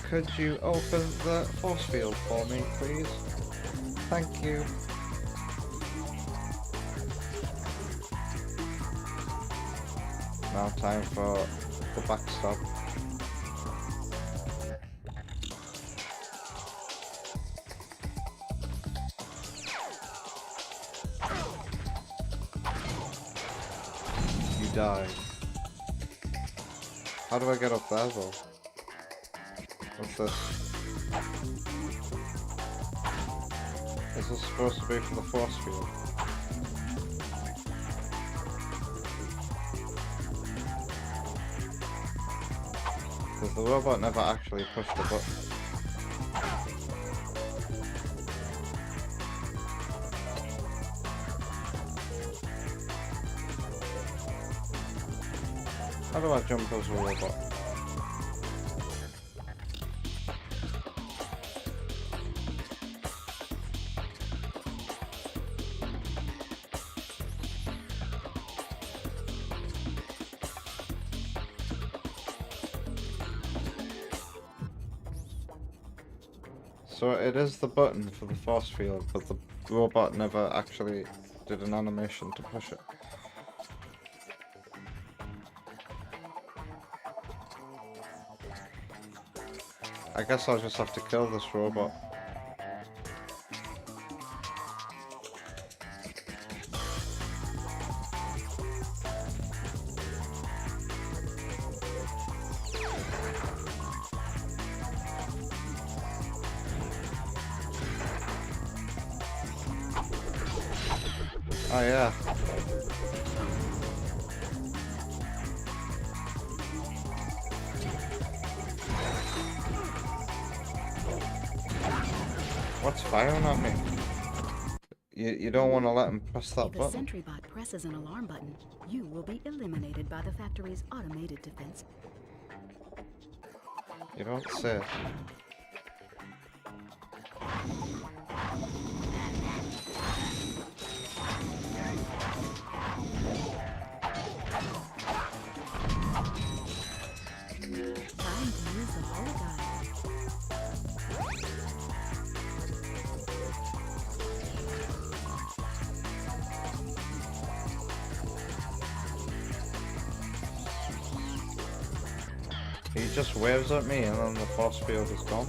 Could you open the force field for me, please? Thank you. Now time for the backstab. You died. How do I get up there though? What's this? Is this supposed to be for the force field? Because the robot never actually pushed the button. How do I jump as a robot? So it is the button for the force field, but the robot never actually did an animation to push it. I guess I'll just have to kill this robot. Oh yeah. What's firing at me? You don't want to let him press that If a button. sentry bot presses an alarm button, you will be eliminated by the factory's automated defense. You don't say. Time to use the hologuise. He just waves at me and then the force field is gone.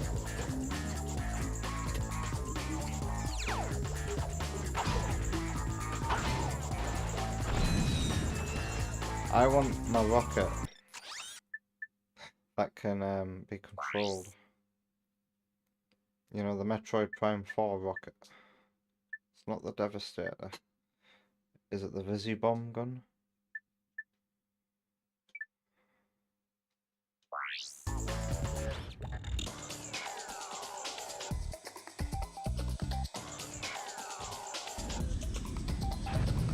I want my rocket that can be controlled. You know, the Metroid Prime 4 rocket. It's not the Devastator. Is it the Visi-Bomb gun?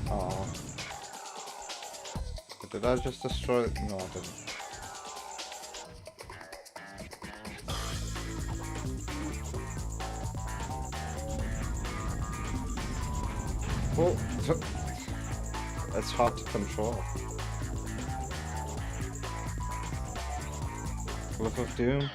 Oh. Did I just destroy it? No, I didn't. Well, it's hard to control. Cliff of Doom.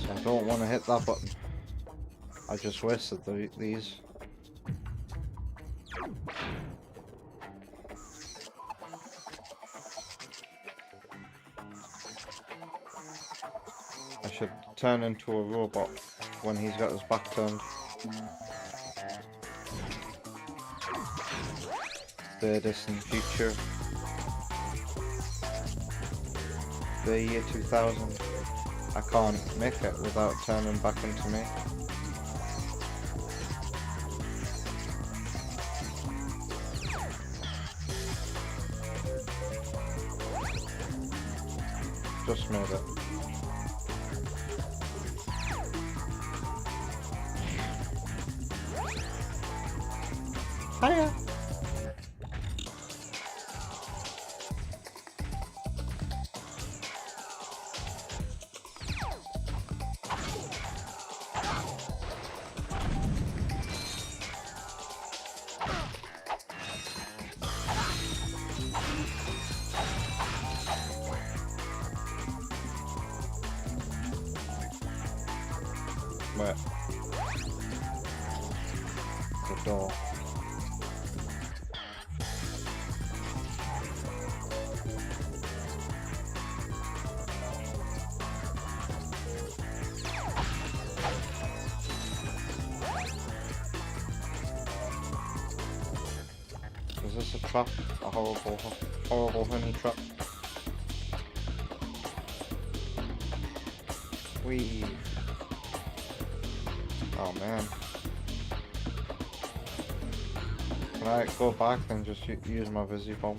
I don't want to hit that button. I just wasted these. I should turn into a robot when he's got his back turned. The distant future. The year 2000. I can't make it without turning back into me. Just made it. Hiya! Where? The door. Is this a trap? A horrible honey trap? Whee! Oh man. Can I go back and just use my Visi-Bomb?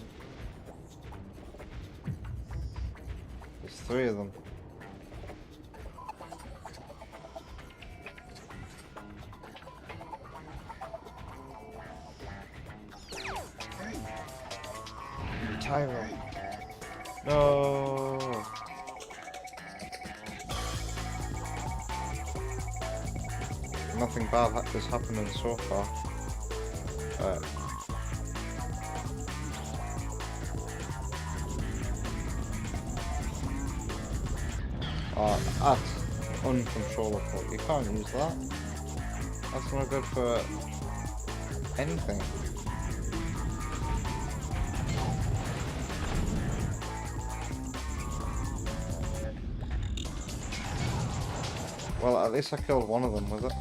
There's 3 of them. Tyro. No. Nothing bad is happening so far. Oh, that's uncontrollable. You can't use that. That's not good for anything. Well, at least I killed one of them with it.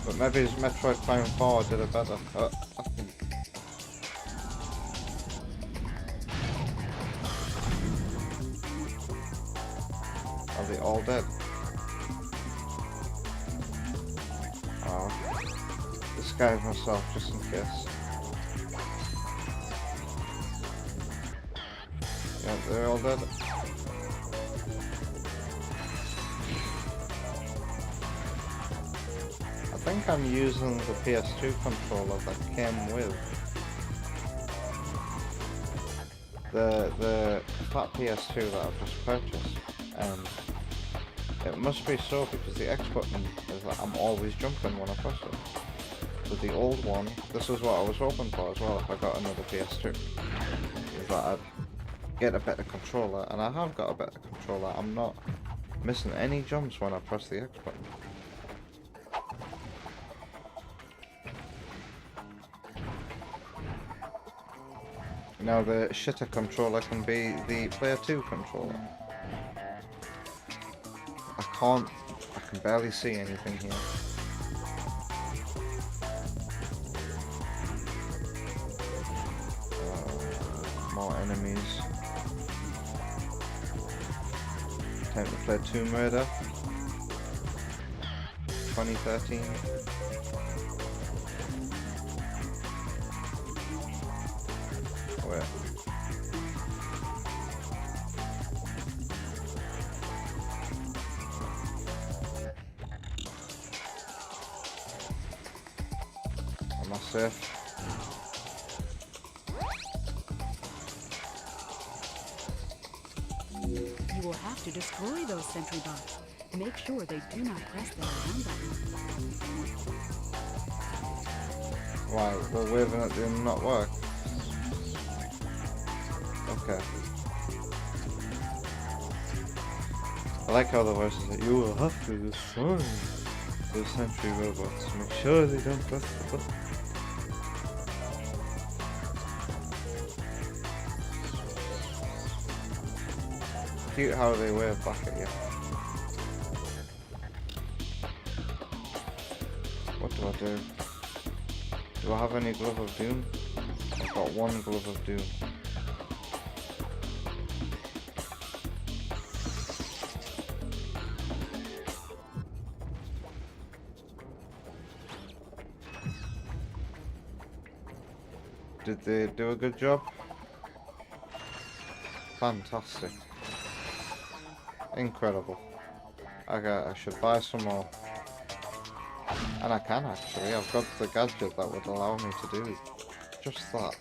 But maybe Metroid Prime 4 did it better. Are they all dead? Oh. Disguise myself just in case. Yeah, they're all dead. I think I'm using the PS2 controller that came with the fat PS2 that I've just purchased, and it must be so because the X button is like I'm always jumping when I press it. With the old one, this is what I was hoping for as well if I got another PS2. Is that I'd get a better controller, and I have got a better controller. I'm not missing any jumps when I press the X button. Now the shitter controller can be the player 2 controller. I can barely see anything here. More enemies. Time to play Tomb Raider 2013. Where? Am I safe? You will have to destroy those sentry bots. Make sure they do not press the alarm button. Why? We're waving at them not work. Okay. I like how the voice is like, you will have to destroy those sentry robots. Make sure they don't press the button. Cute how they wave back at you. What do I do? Do I have any Glove of Doom? I've got one Glove of Doom. Did they do a good job? Fantastic. Incredible. Okay, I should buy some more. And I can actually. I've got the gadget that would allow me to do just that.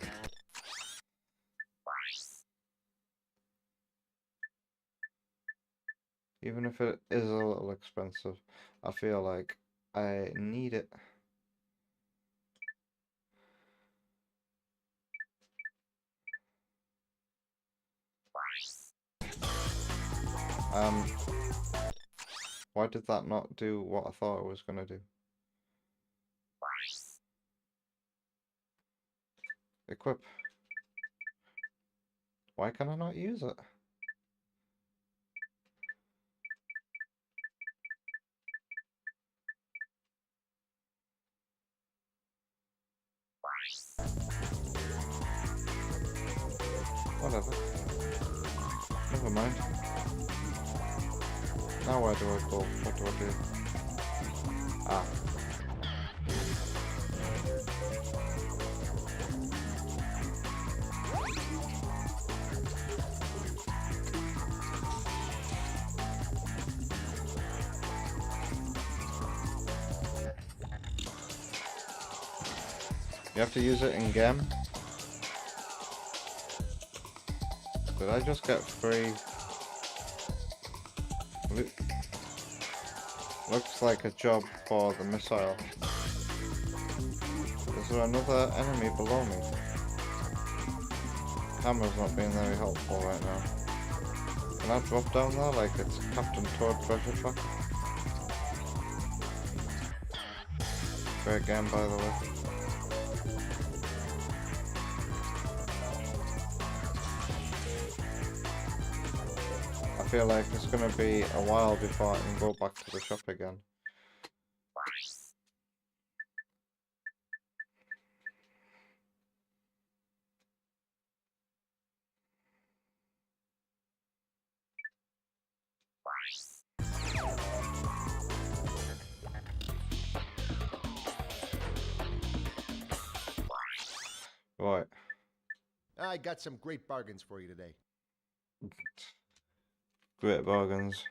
Even if it is a little expensive, I feel like I need it. Why did that not do what I thought it was gonna do? Equip. Why can I not use it? Whatever. Never mind. Now where do I go? What do I do? Ah. You have to use it in game. Did I just get free? Looks like a job for the missile. Is there another enemy below me? Camera's not being very helpful right now. Can I drop down there like it's Captain Toad treasure tracker? Great game, by the way. I feel like it's gonna be a while before I can go back to the shop again. Right. I got some great bargains for you today. Great bargains.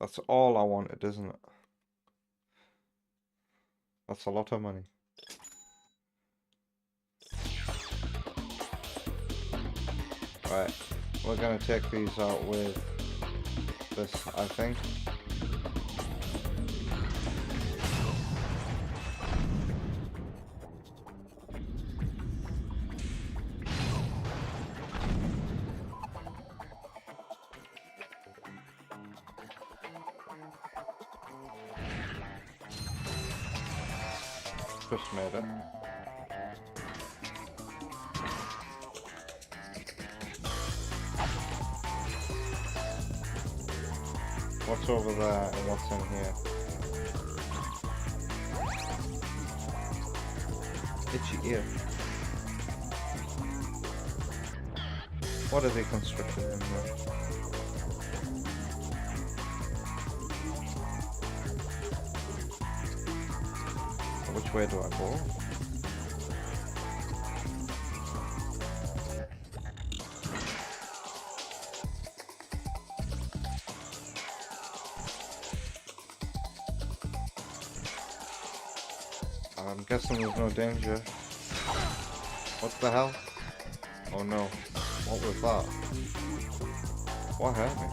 That's all I wanted, isn't it? That's a lot of money. Right, we're gonna take these out with this, I think. Just made it. What's over there and what's in here? Itchy ear. What are they constructed in there? Which way do I go? I'm guessing there's no danger. What the hell? Oh no. What was that? What hurt me?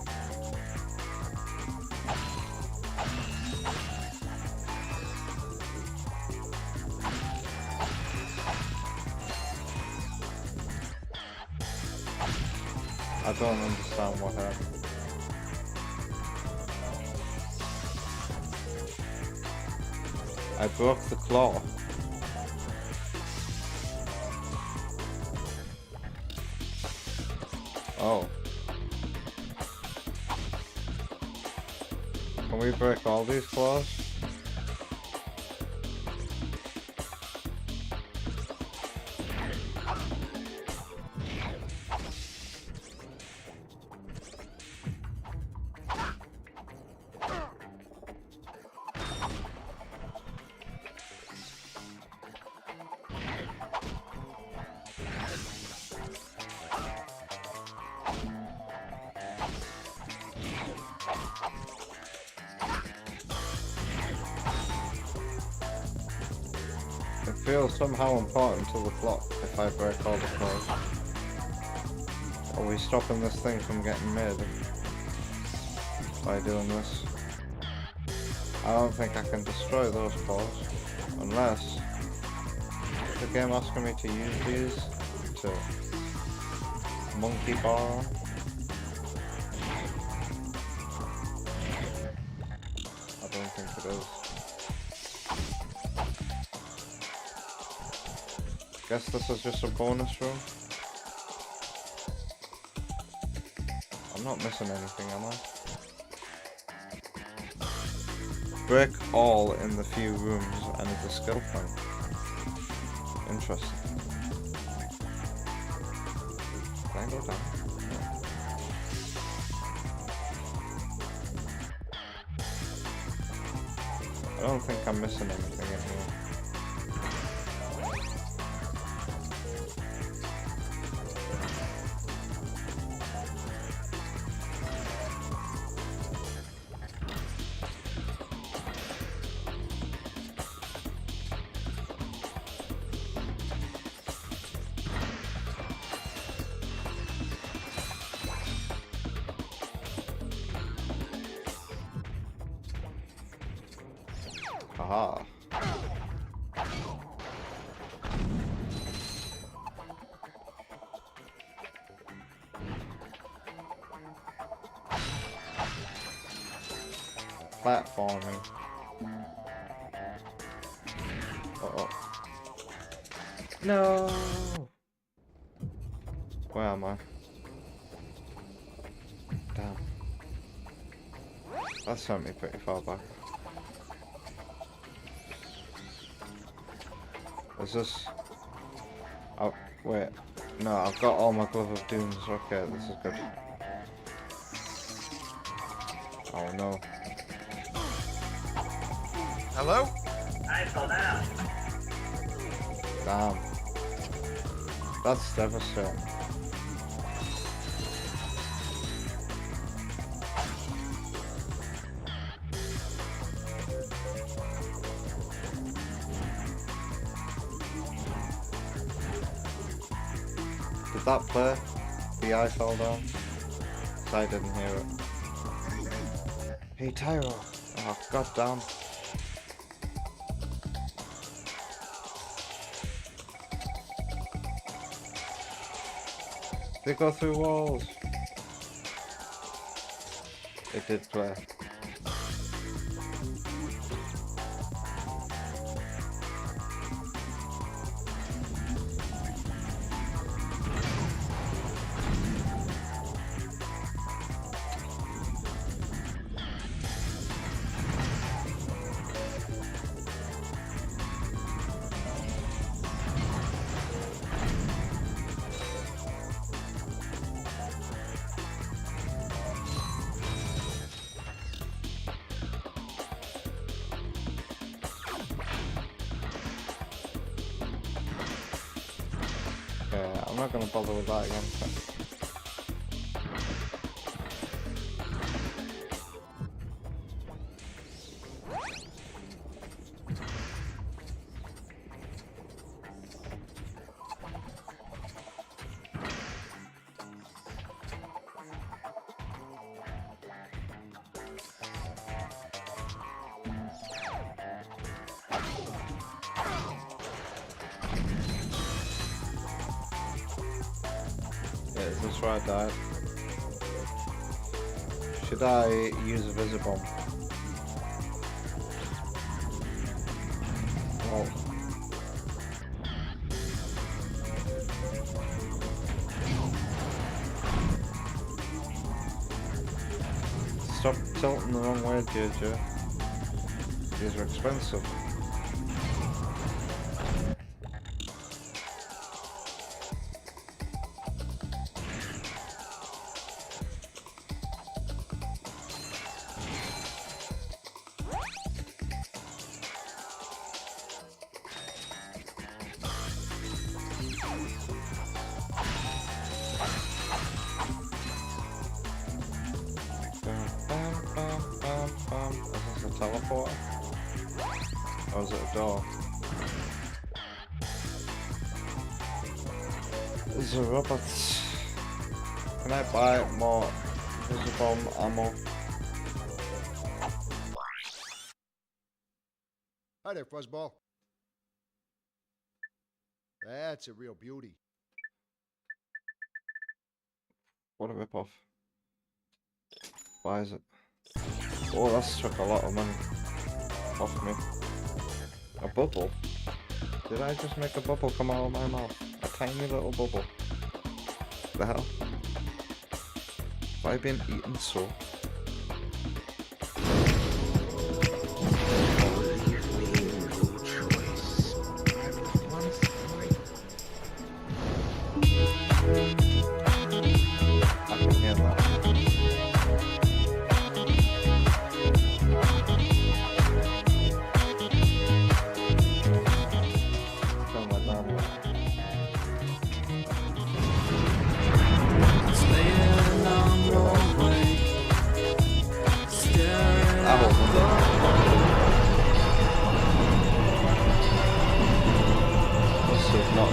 I don't understand what happened. I broke the claw. Oh. Can we break all these claws? It feels somehow important to the plot if I break all the claws. Are we stopping this thing from getting made by doing this? I don't think I can destroy those claws unless the game asking me to use these to monkey bar. I don't think it is. Guess this is just a bonus room. I'm not missing anything, am I? Break all in the few rooms and it's a skill point. Interesting. Can I go down? No. I don't think I'm missing anything in here. Haha. Platforming. Uh-oh. No! Where am I? Damn. That sent me pretty far back. Is this... Oh, wait. No, I've got all my Glove of Dooms. Okay, this is good. Oh no. Hello? Damn. That's devastating. Did that play the eye fell down. So I didn't hear it. Hey Tyro! Oh god damn. They go through walls. It did play. Yeah, I'm not gonna bother with that again. Yeah, is this where I died? Should I use a Visibomb? Oh. Stop tilting the wrong way, JJ. These are expensive. Is this a teleporter? Or is it a door? Is it robots? Can I buy more Visibomb ammo? Hi there, Fuzzball. That's a real beauty. What a ripoff. Why is it? Oh, that's took a lot of money off me. A bubble? Did I just make a bubble come out of my mouth? A tiny little bubble. The hell? Have I been eaten so? I can hear that. Turn that down. I hope this is not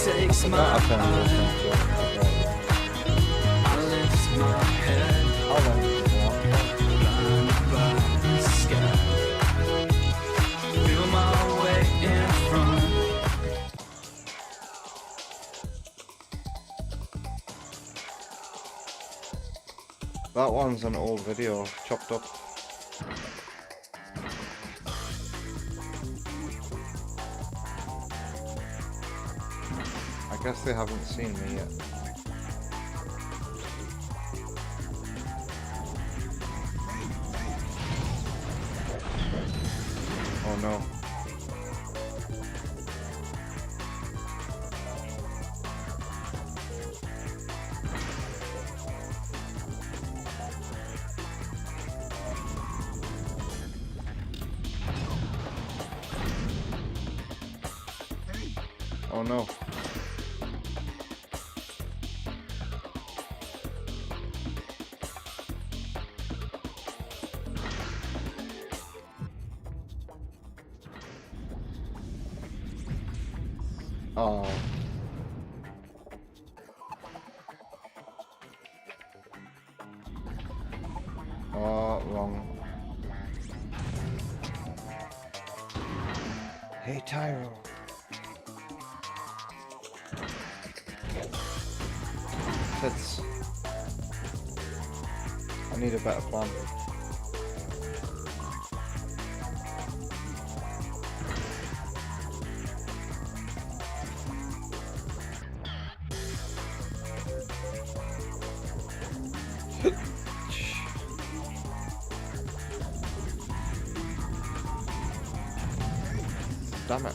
Takes my eye. I lift my head, blinded by the sky. Feel my way in front. That one's an old video, chopped up. I guess they haven't seen me yet. Oh no. Oh no. Oh. Oh, wrong. Hey, Tyro. Tits. I need a better plan. Damn it.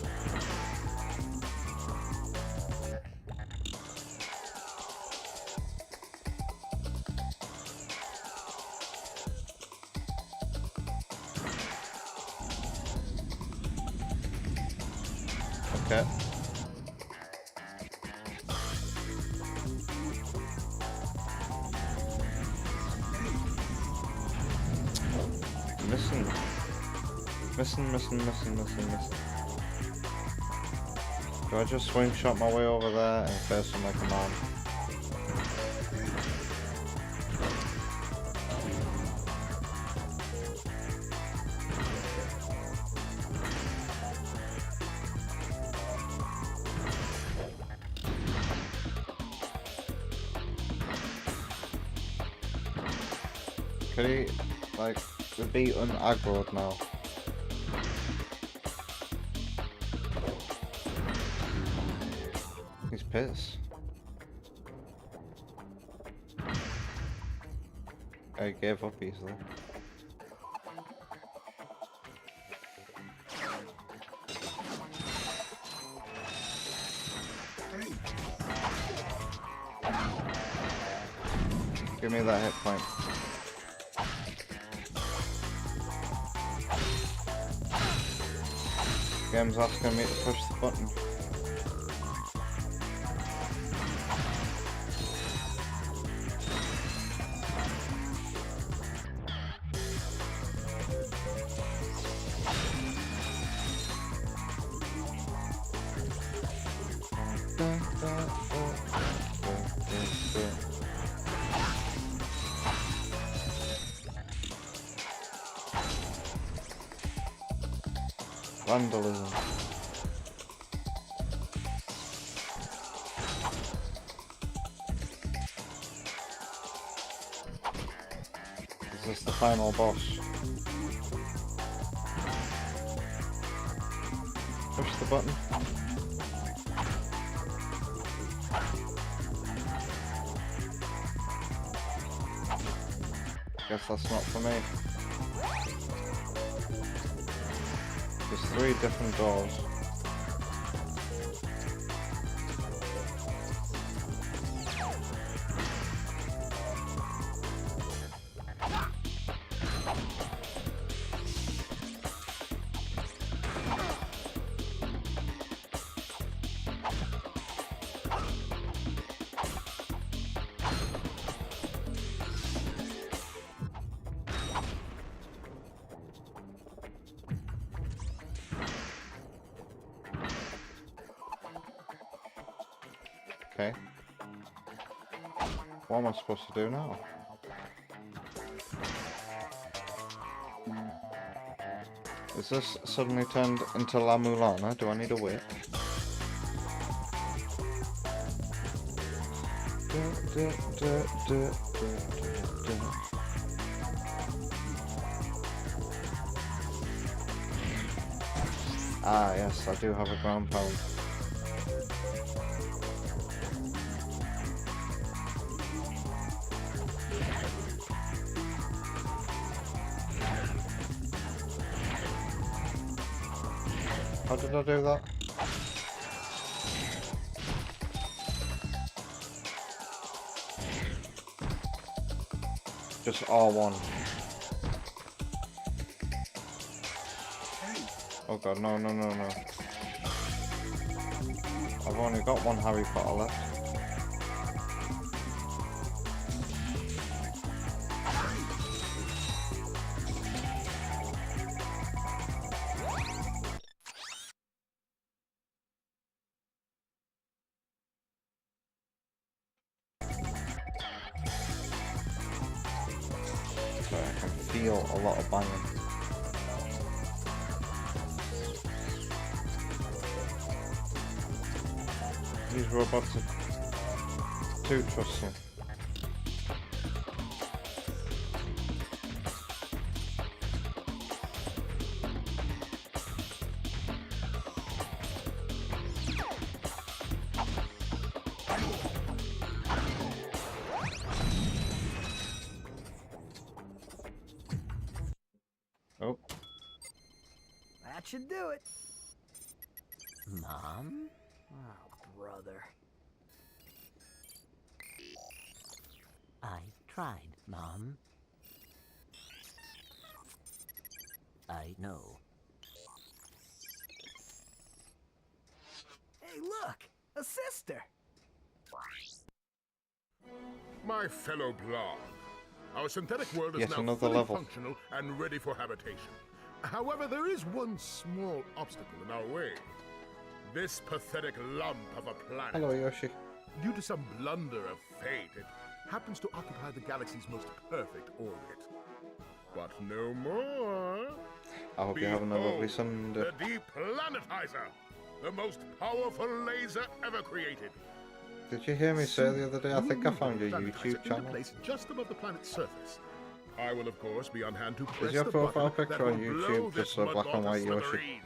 Okay. Missing. Missing. Do I just swing shot my way over there and face him like a man? Could he, like, be unaggroed now? He's pissed. I gave up easily. Give me that hit point. Game's asking me to push the button. Vandalism. Is this the final boss? Push the button. Guess that's not for me. There's 3 different doors. Okay. What am I supposed to do now? Is this suddenly turned into La-Mulana? Do I need a whip? Ah, yes, I do have a ground pound. How did I do that? Just R1. Oh god, no. I've only got one Harry Potter left. feel a lot of banging. These robots are too trustful. Oh, That should do it. Mom? Oh, brother. I tried, Mom. I know. Hey, look! A sister! My fellow Blarg, our synthetic world is Yet now another fully level. functional and ready for habitation. However, there is one small obstacle in our way. This pathetic lump of a planet. hello Yoshi. Due to some blunder of fate, it happens to occupy the galaxy's most perfect orbit. But no more. I hope you're having a lovely Behold, Sunday. The Deplanetizer, the most powerful laser ever created. Did you hear me say the other day? I think I found your Planetizer YouTube into channel. place just above the planet's surface. I will, of course, be on hand to press your the profile button picture that on will YouTube blow just this a black and mudball to white Yoshi? smithereens.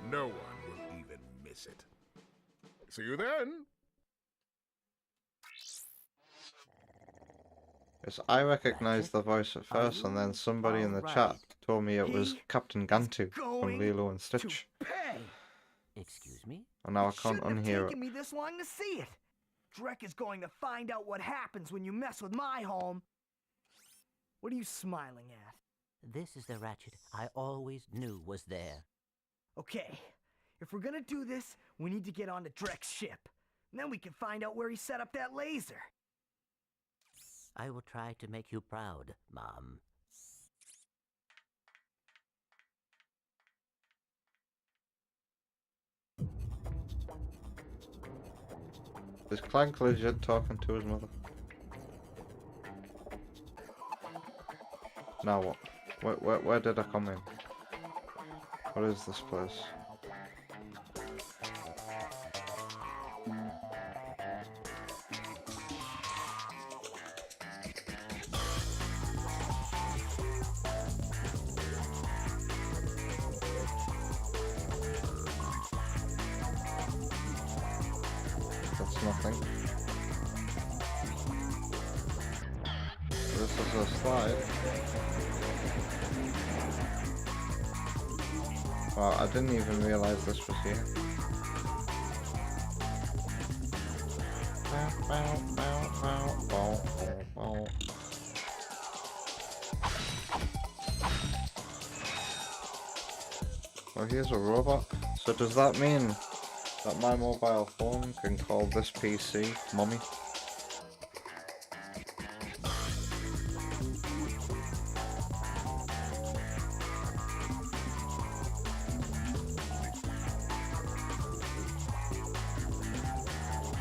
No one will even miss it. See you then. Yes, I recognised the voice at first, and then somebody in the chat told me it was He Captain Gantu from going Lilo and To Stitch, pay! Excuse me? and now I It can't shouldn't have unhear taken it. me this long to see it. Drek is going to find out what happens when you mess with my home. What are you smiling at? This is the Ratchet I always knew was there. Okay, if we're gonna do this, we need to get onto Drek's ship. And then we can find out where he set up that laser. I will try to make you proud, Mom. Is Clank legit talking to his mother? Now what? Where did I come in? What is this place? That's nothing. This is a slide. Wow, I didn't even realize this was here. Well, here's a robot. So does that mean that my mobile phone can call this PC Mummy?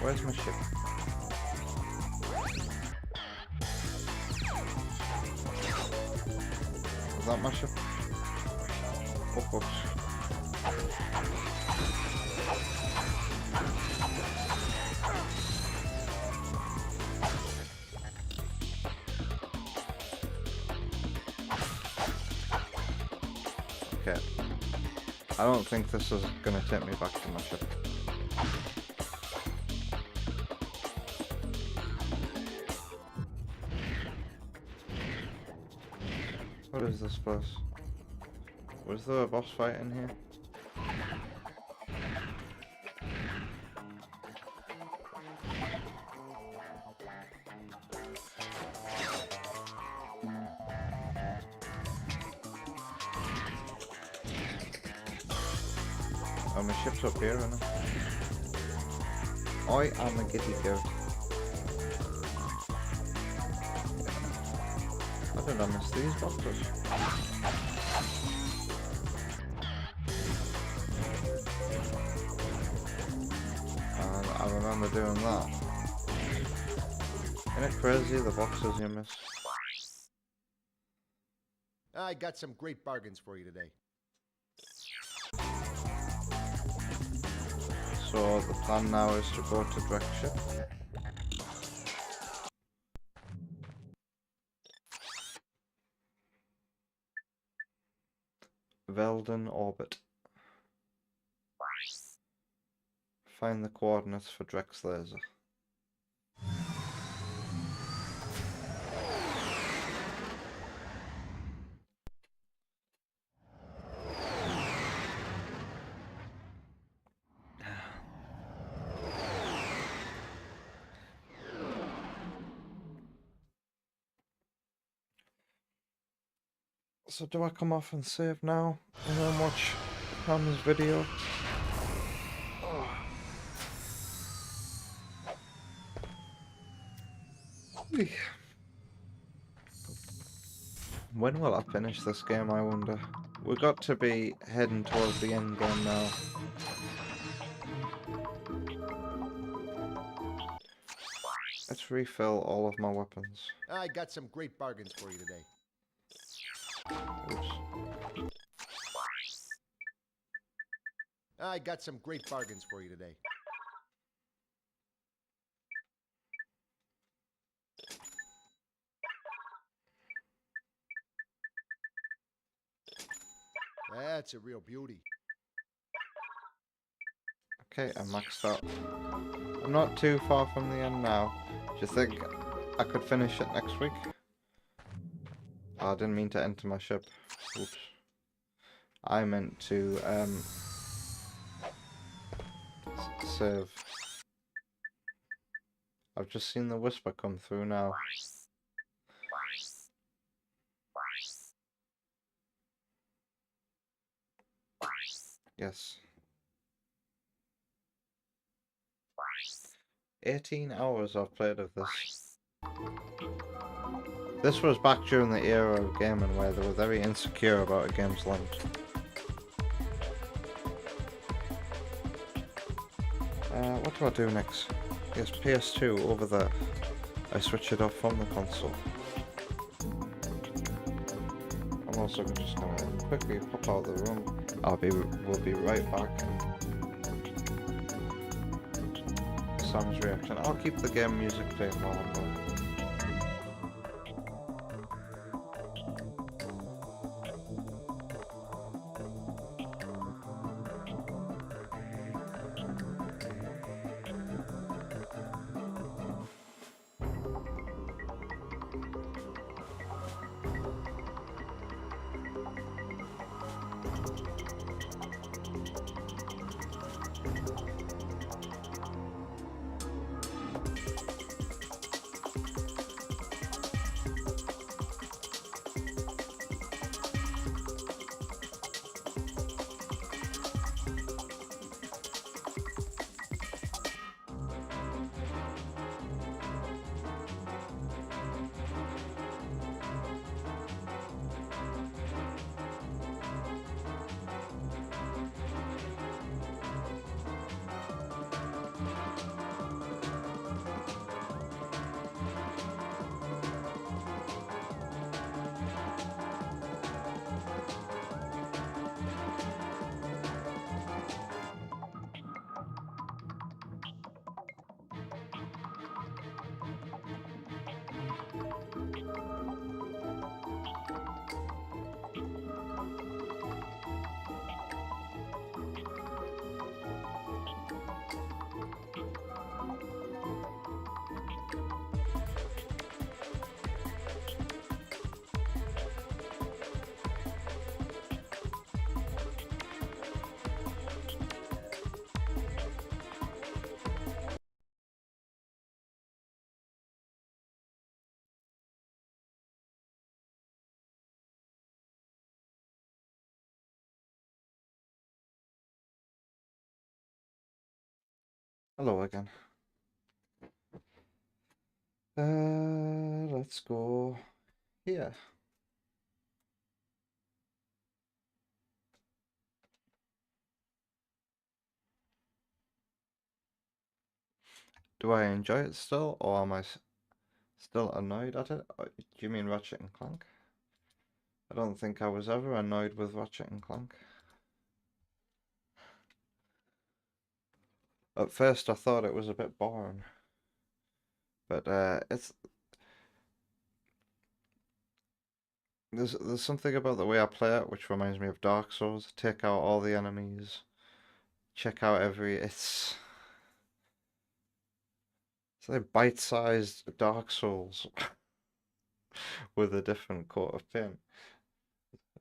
Where's my ship? Is that my ship? Oh, oops. Okay. I don't think this is gonna take me back to my ship. What is this place? Was there a boss fight in here? Oh, my ship's up here, isn't it? I am a giddy goat. How did I miss these boxes? I remember doing that. Isn't it crazy the boxes you miss? I got some great bargains for you today. So the plan now is to go to Ratchet. Velden orbit. Find the coordinates for Drex laser. So do I come off and save now and then watch Ham's video? Eek. When will I finish this game, I wonder? We've got to be heading towards the end game now. Let's refill all of my weapons. I got some great bargains for you today. Oops. I got some great bargains for you today. That's a real beauty. Okay, I'm maxed out. I'm not too far from the end now. Do you think I could finish it next week? Oh, I didn't mean to enter my ship. Oops. I meant to save. I've just seen the whisper come through now. Yes. 18 hours I've played of this. This was back during the era of gaming where they were very insecure about a game's length. What do I do next? Yes, PS2 over there. I switch it off from the console. I'm also just gonna quickly pop out of the room. We'll be right back. Sam's reaction. I'll keep the game music playing while I'm gone. Hello again. Let's go here. Do I enjoy it still, or am I still annoyed at it? Do you mean Ratchet and Clank? I don't think I was ever annoyed with Ratchet and Clank. At first I thought it was a bit boring. But there's something about the way I play it which reminds me of Dark Souls. Take out all the enemies. Check out it's like bite-sized Dark Souls with a different coat of paint.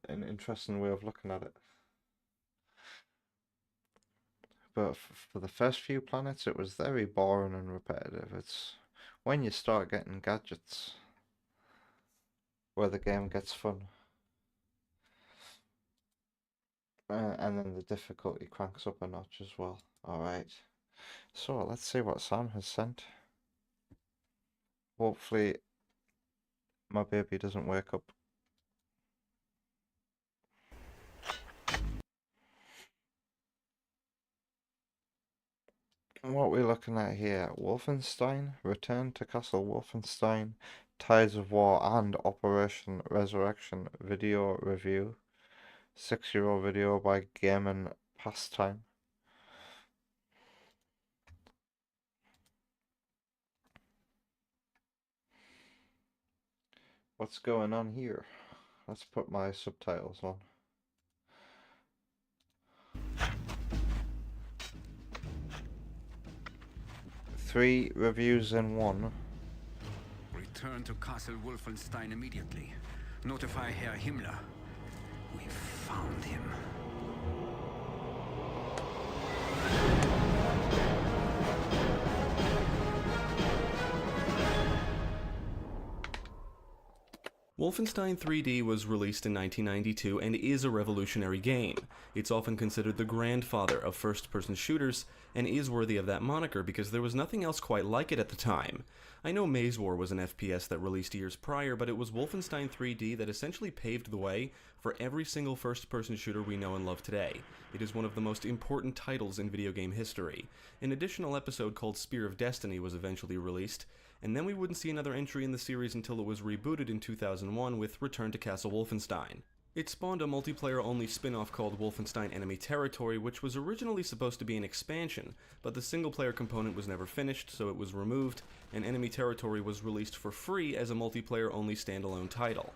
An interesting way of looking at it. But for the first few planets, it was very boring and repetitive. It's when you start getting gadgets where the game gets fun. And then the difficulty cranks up a notch as well. Alright, so let's see what Sam has sent. Hopefully my baby doesn't wake up. What we're looking at here, Wolfenstein, Return to Castle Wolfenstein, Tides of War and Operation Resurrection video review. 6-year video by Game & Pastime. What's going on here? Let's put my subtitles on. Three reviews in one. Return to Castle Wolfenstein immediately. Notify Herr Himmler. We found him. Wolfenstein 3D was released in 1992 and is a revolutionary game. It's often considered the grandfather of first-person shooters, and is worthy of that moniker because there was nothing else quite like it at the time. I know Maze War was an FPS that released years prior, but it was Wolfenstein 3D that essentially paved the way for every single first-person shooter we know and love today. It is one of the most important titles in video game history. An additional episode called Spear of Destiny was eventually released, and then we wouldn't see another entry in the series until it was rebooted in 2001 with Return to Castle Wolfenstein. It spawned a multiplayer-only spin-off called Wolfenstein Enemy Territory, which was originally supposed to be an expansion, but the single-player component was never finished, so it was removed, and Enemy Territory was released for free as a multiplayer-only standalone title.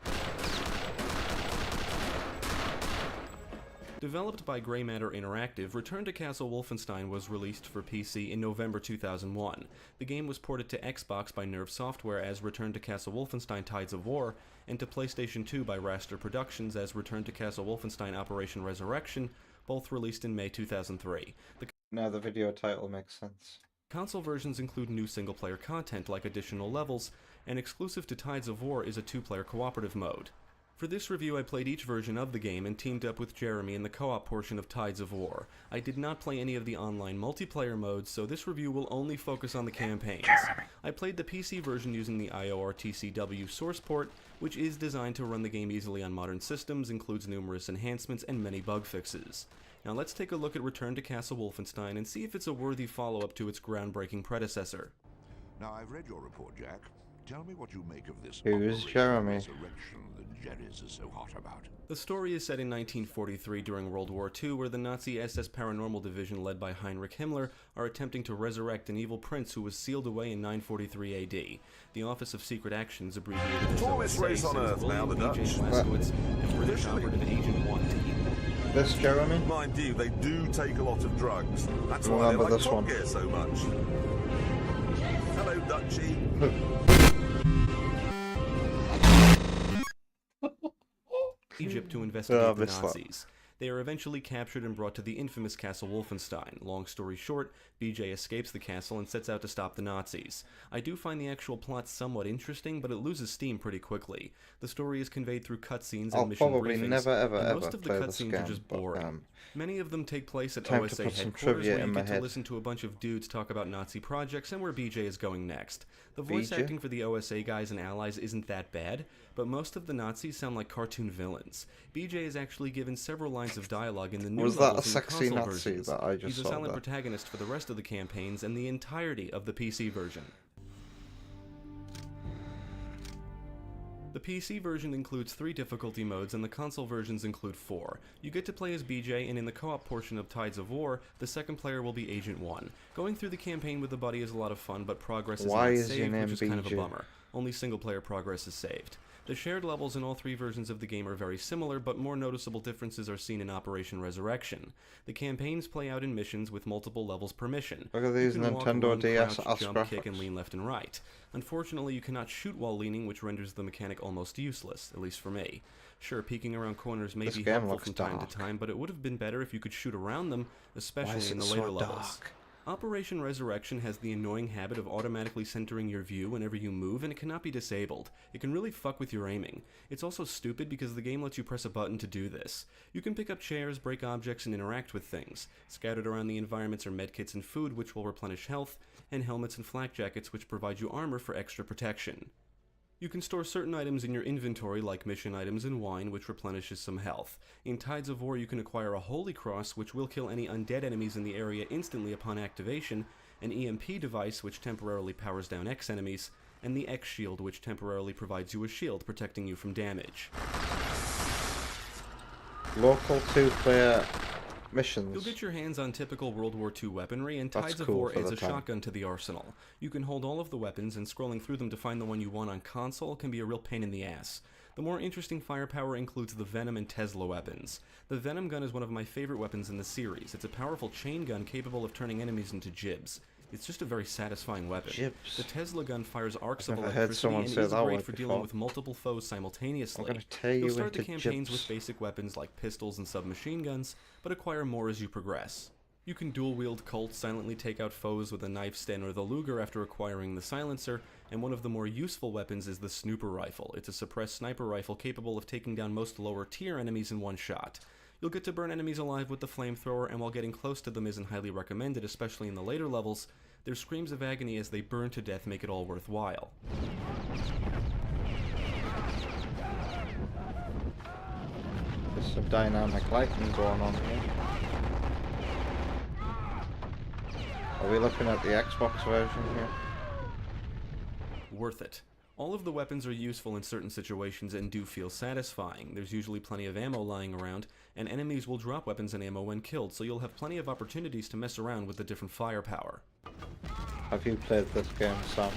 Developed by Grey Matter Interactive, Return to Castle Wolfenstein was released for PC in November 2001. The game was ported to Xbox by Nerve Software as Return to Castle Wolfenstein Tides of War, and to PlayStation 2 by Raster Productions as Return to Castle Wolfenstein Operation Resurrection, both released in May 2003. Now the video title makes sense. Console versions include new single-player content like additional levels, and exclusive to Tides of War is a two-player cooperative mode. For this review I played each version of the game and teamed up with Jeremy in the co-op portion of Tides of War. I did not play any of the online multiplayer modes, so this review will only focus on the campaigns. I played the PC version using the IORTCW source port, which is designed to run the game easily on modern systems, includes numerous enhancements and many bug fixes. Now let's take a look at Return to Castle Wolfenstein and see if it's a worthy follow-up to its groundbreaking predecessor. Now I've read your report, Jack. Tell me what you make of this Who's Jeremy? resurrection that Jerry's is so hot about. The story is set in 1943 during World War II, where the Nazi SS Paranormal Division led by Heinrich Himmler are attempting to resurrect an evil prince who was sealed away in 943 AD. The Office of Secret Actions, abbreviated as Tallest race on Earth now, the Dutch. And British operative Agent 1 to keep this Jeremy? Mind you, they do take a lot of drugs. That's why Remember they like this Top one. Gear so much. Hello, Dutchie. Egypt to investigate the Nazis. They are eventually captured and brought to the infamous Castle Wolfenstein. Long story short, BJ escapes the castle and sets out to stop the Nazis. I do find the actual plot somewhat interesting, but it loses steam pretty quickly. The story is conveyed through cutscenes and mission briefings, never ever and ever most of the play this cutscenes game, are just boring. Many of them take place at time to OSA put some headquarters, trivia where in you my get to head. listen to a bunch of dudes talk about Nazi projects and where BJ is going next. The voice BJ? acting for the OSA guys and allies isn't that bad, but most of the Nazis sound like cartoon villains. BJ is actually given several lines of dialogue in the new Was that a levels in the sexy console Nazi versions. that I just He's a saw silent there? protagonist for the rest of the campaigns and the entirety of the PC version. The PC version includes 3 difficulty modes and the console versions include 4. You get to play as BJ, and in the co-op portion of Tides of War, the second player will be Agent 1. Going through the campaign with a buddy is a lot of fun, but progress is not saved, which is kind of a bummer. Only single player progress is saved. The shared levels in all 3 versions of the game are very similar, but more noticeable differences are seen in Operation Resurrection. The campaigns play out in missions with multiple levels per mission. Look at these you can walk, Nintendo run, DS crouch, ass jump, kick, graphics. and lean left and right. Unfortunately, you cannot shoot while leaning, which renders the mechanic almost useless, at least for me. Sure, peeking around corners may This be game helpful looks from time dark. to time, but it would have been better if you could shoot around them, especially in the so later levels. dark? Operation Resurrection has the annoying habit of automatically centering your view whenever you move, and it cannot be disabled. It can really fuck with your aiming. It's also stupid because the game lets you press a button to do this. You can pick up chairs, break objects, and interact with things. Scattered around the environments are medkits and food, which will replenish health, and helmets and flak jackets, which provide you armor for extra protection. You can store certain items in your inventory, like mission items and wine, which replenishes some health. In Tides of War, you can acquire a Holy Cross, which will kill any undead enemies in the area instantly upon activation, an EMP device, which temporarily powers down X enemies, and the X Shield, which temporarily provides you a shield protecting you from damage. Local 2-player missions. You'll get your hands on typical World War II weaponry, and That's Tides of cool War for adds the a time. shotgun to the arsenal. You can hold all of the weapons, and scrolling through them to find the one you want on console can be a real pain in the ass. The more interesting firepower includes the Venom and Tesla weapons. The Venom gun is one of my favorite weapons in the series. It's a powerful chain gun capable of turning enemies into jibs. It's just a very satisfying weapon. Jibs. The Tesla gun fires arcs I've of never heard electricity someone and say is that great word for dealing before. with multiple foes simultaneously. I'm gonna tear you You'll start the into campaigns jibs. with basic weapons like pistols and submachine guns, but acquire more as you progress. You can dual-wield Colt, silently take out foes with a knife stand or the Luger after acquiring the silencer, and one of the more useful weapons is the Snooper Rifle. It's a suppressed sniper rifle capable of taking down most lower-tier enemies in one shot. You'll get to burn enemies alive with the flamethrower, and while getting close to them isn't highly recommended, especially in the later levels, their screams of agony as they burn to death make it all worthwhile. There's some dynamic lighting going on here. Are we looking at the Xbox version here? Worth it. All of the weapons are useful in certain situations and do feel satisfying. There's usually plenty of ammo lying around, and enemies will drop weapons and ammo when killed, so you'll have plenty of opportunities to mess around with the different firepower. Have you played this game, Sam?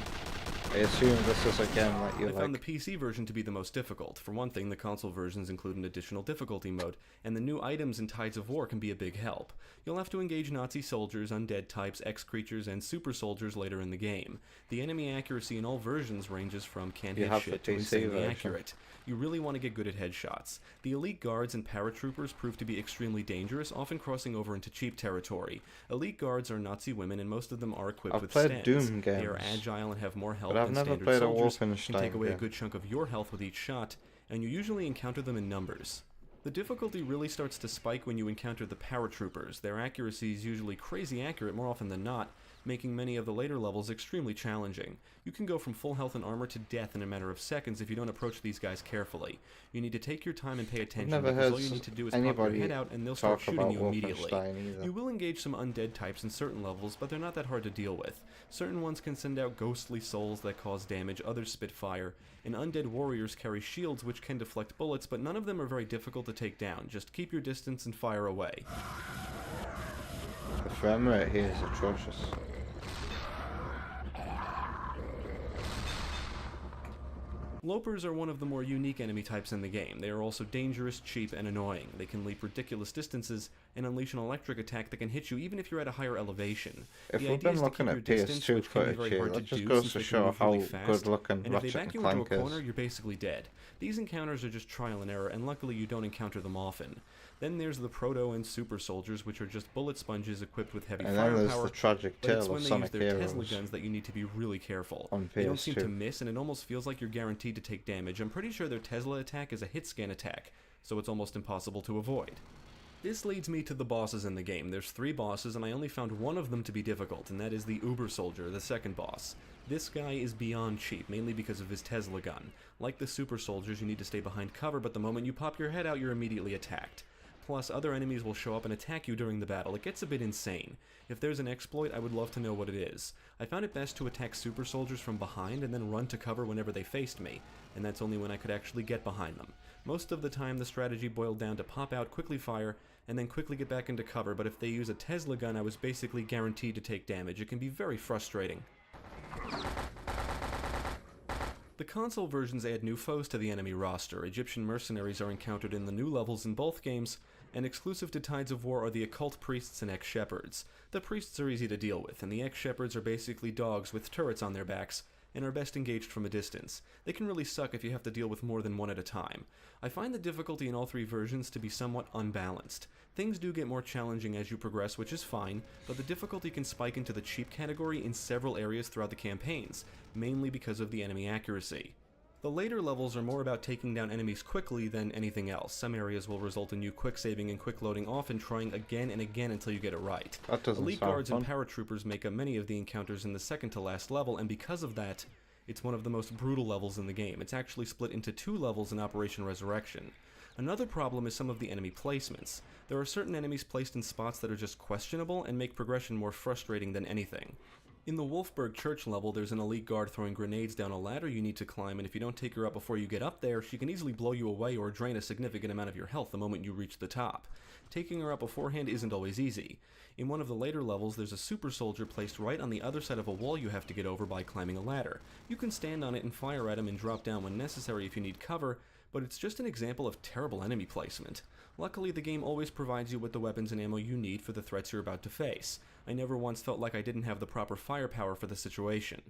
I assume this is a game that you I found the like. PC version to be the most difficult. For one thing, the console versions include an additional difficulty mode, and the new items in Tides of War can be a big help. You'll have to engage Nazi soldiers, undead types, X-creatures, and super soldiers later in the game. The enemy accuracy in all versions ranges from can't You hit have the shit to PC insanely version. accurate. You really want to get good at headshots. The elite guards and paratroopers prove to be extremely dangerous, often crossing over into cheap territory. Elite guards are Nazi women, and most of them are equipped I've with played stands. Doom They are games, agile and have more health but I've than never standard played a soldiers, can Wolfenstein take away a game. good chunk of your health with each shot, and you usually encounter them in numbers. The difficulty really starts to spike when you encounter the paratroopers. Their accuracy is usually crazy accurate more often than not, making many of the later levels extremely challenging. You can go from full health and armor to death in a matter of seconds if you don't approach these guys carefully. You need to take your time and pay attention, never because heard all you need to do is pop your anybody head out and they'll start talk shooting about you immediately. Wolfenstein either. You will engage some undead types in certain levels, but they're not that hard to deal with. Certain ones can send out ghostly souls that cause damage, others spit fire, and undead warriors carry shields which can deflect bullets, but none of them are very difficult to take down. Just keep your distance and fire away. The frame rate here is atrocious. Lopers are one of the more unique enemy types in the game. They are also dangerous, cheap, and annoying. They can leap ridiculous distances and unleash an electric attack that can hit you even if you're at a higher elevation. If The we've idea been is to looking keep at your distance, PS2 which can be footage very here, hard that to just do goes since to they can show move how really fast, good looking and if they Ratchet back and you into Clank a is. corner, you're basically dead. These encounters are just trial and error, and luckily you don't encounter them often. Then there's the Proto and Super Soldiers, which are just bullet sponges equipped with heavy And then there's firepower, the tragic but it's tale when of they Sonic use their Tesla Heroes guns that you need to be really careful. on They don't seem to PS2. miss, and it almost feels like you're guaranteed to take damage. I'm pretty sure their Tesla attack is a hit scan attack, so it's almost impossible to avoid. This leads me to the bosses in the game. There's 3 bosses, and I only found one of them to be difficult, and that is the Uber Soldier, the second boss. This guy is beyond cheap, mainly because of his Tesla gun. Like the Super Soldiers, you need to stay behind cover, but the moment you pop your head out, you're immediately attacked. plus other enemies will show up and attack you during the battle. It gets a bit insane. If there's an exploit, I would love to know what it is. I found it best to attack super soldiers from behind and then run to cover whenever they faced me, and that's only when I could actually get behind them. Most of the time the strategy boiled down to pop out, quickly fire, and then quickly get back into cover, but if they use a Tesla gun I was basically guaranteed to take damage. It can be very frustrating. The console versions add new foes to the enemy roster. Egyptian mercenaries are encountered in the new levels in both games, and exclusive to Tides of War are the occult priests and ex-shepherds. The priests are easy to deal with, and the ex-shepherds are basically dogs with turrets on their backs, and are best engaged from a distance. They can really suck if you have to deal with more than one at a time. I find the difficulty in all three versions to be somewhat unbalanced. Things do get more challenging as you progress, which is fine, but the difficulty can spike into the cheap category in several areas throughout the campaigns, mainly because of the enemy accuracy. The later levels are more about taking down enemies quickly than anything else. Some areas will result in you quick saving and quick loading, often trying again and again until you get it right. That doesn't Elite sound guards fun. and paratroopers make up many of the encounters in the second to last level, and because of that, it's one of the most brutal levels in the game. It's actually split into 2 levels in Operation Resurrection. Another problem is some of the enemy placements. There are certain enemies placed in spots that are just questionable and make progression more frustrating than anything. In the Wolfburg Church level, there's an elite guard throwing grenades down a ladder you need to climb, and if you don't take her out before you get up there, she can easily blow you away or drain a significant amount of your health the moment you reach the top. Taking her out beforehand isn't always easy. In one of the later levels, there's a super soldier placed right on the other side of a wall you have to get over by climbing a ladder. You can stand on it and fire at him and drop down when necessary if you need cover, but it's just an example of terrible enemy placement. Luckily, the game always provides you with the weapons and ammo you need for the threats you're about to face. I never once felt like I didn't have the proper firepower for the situation.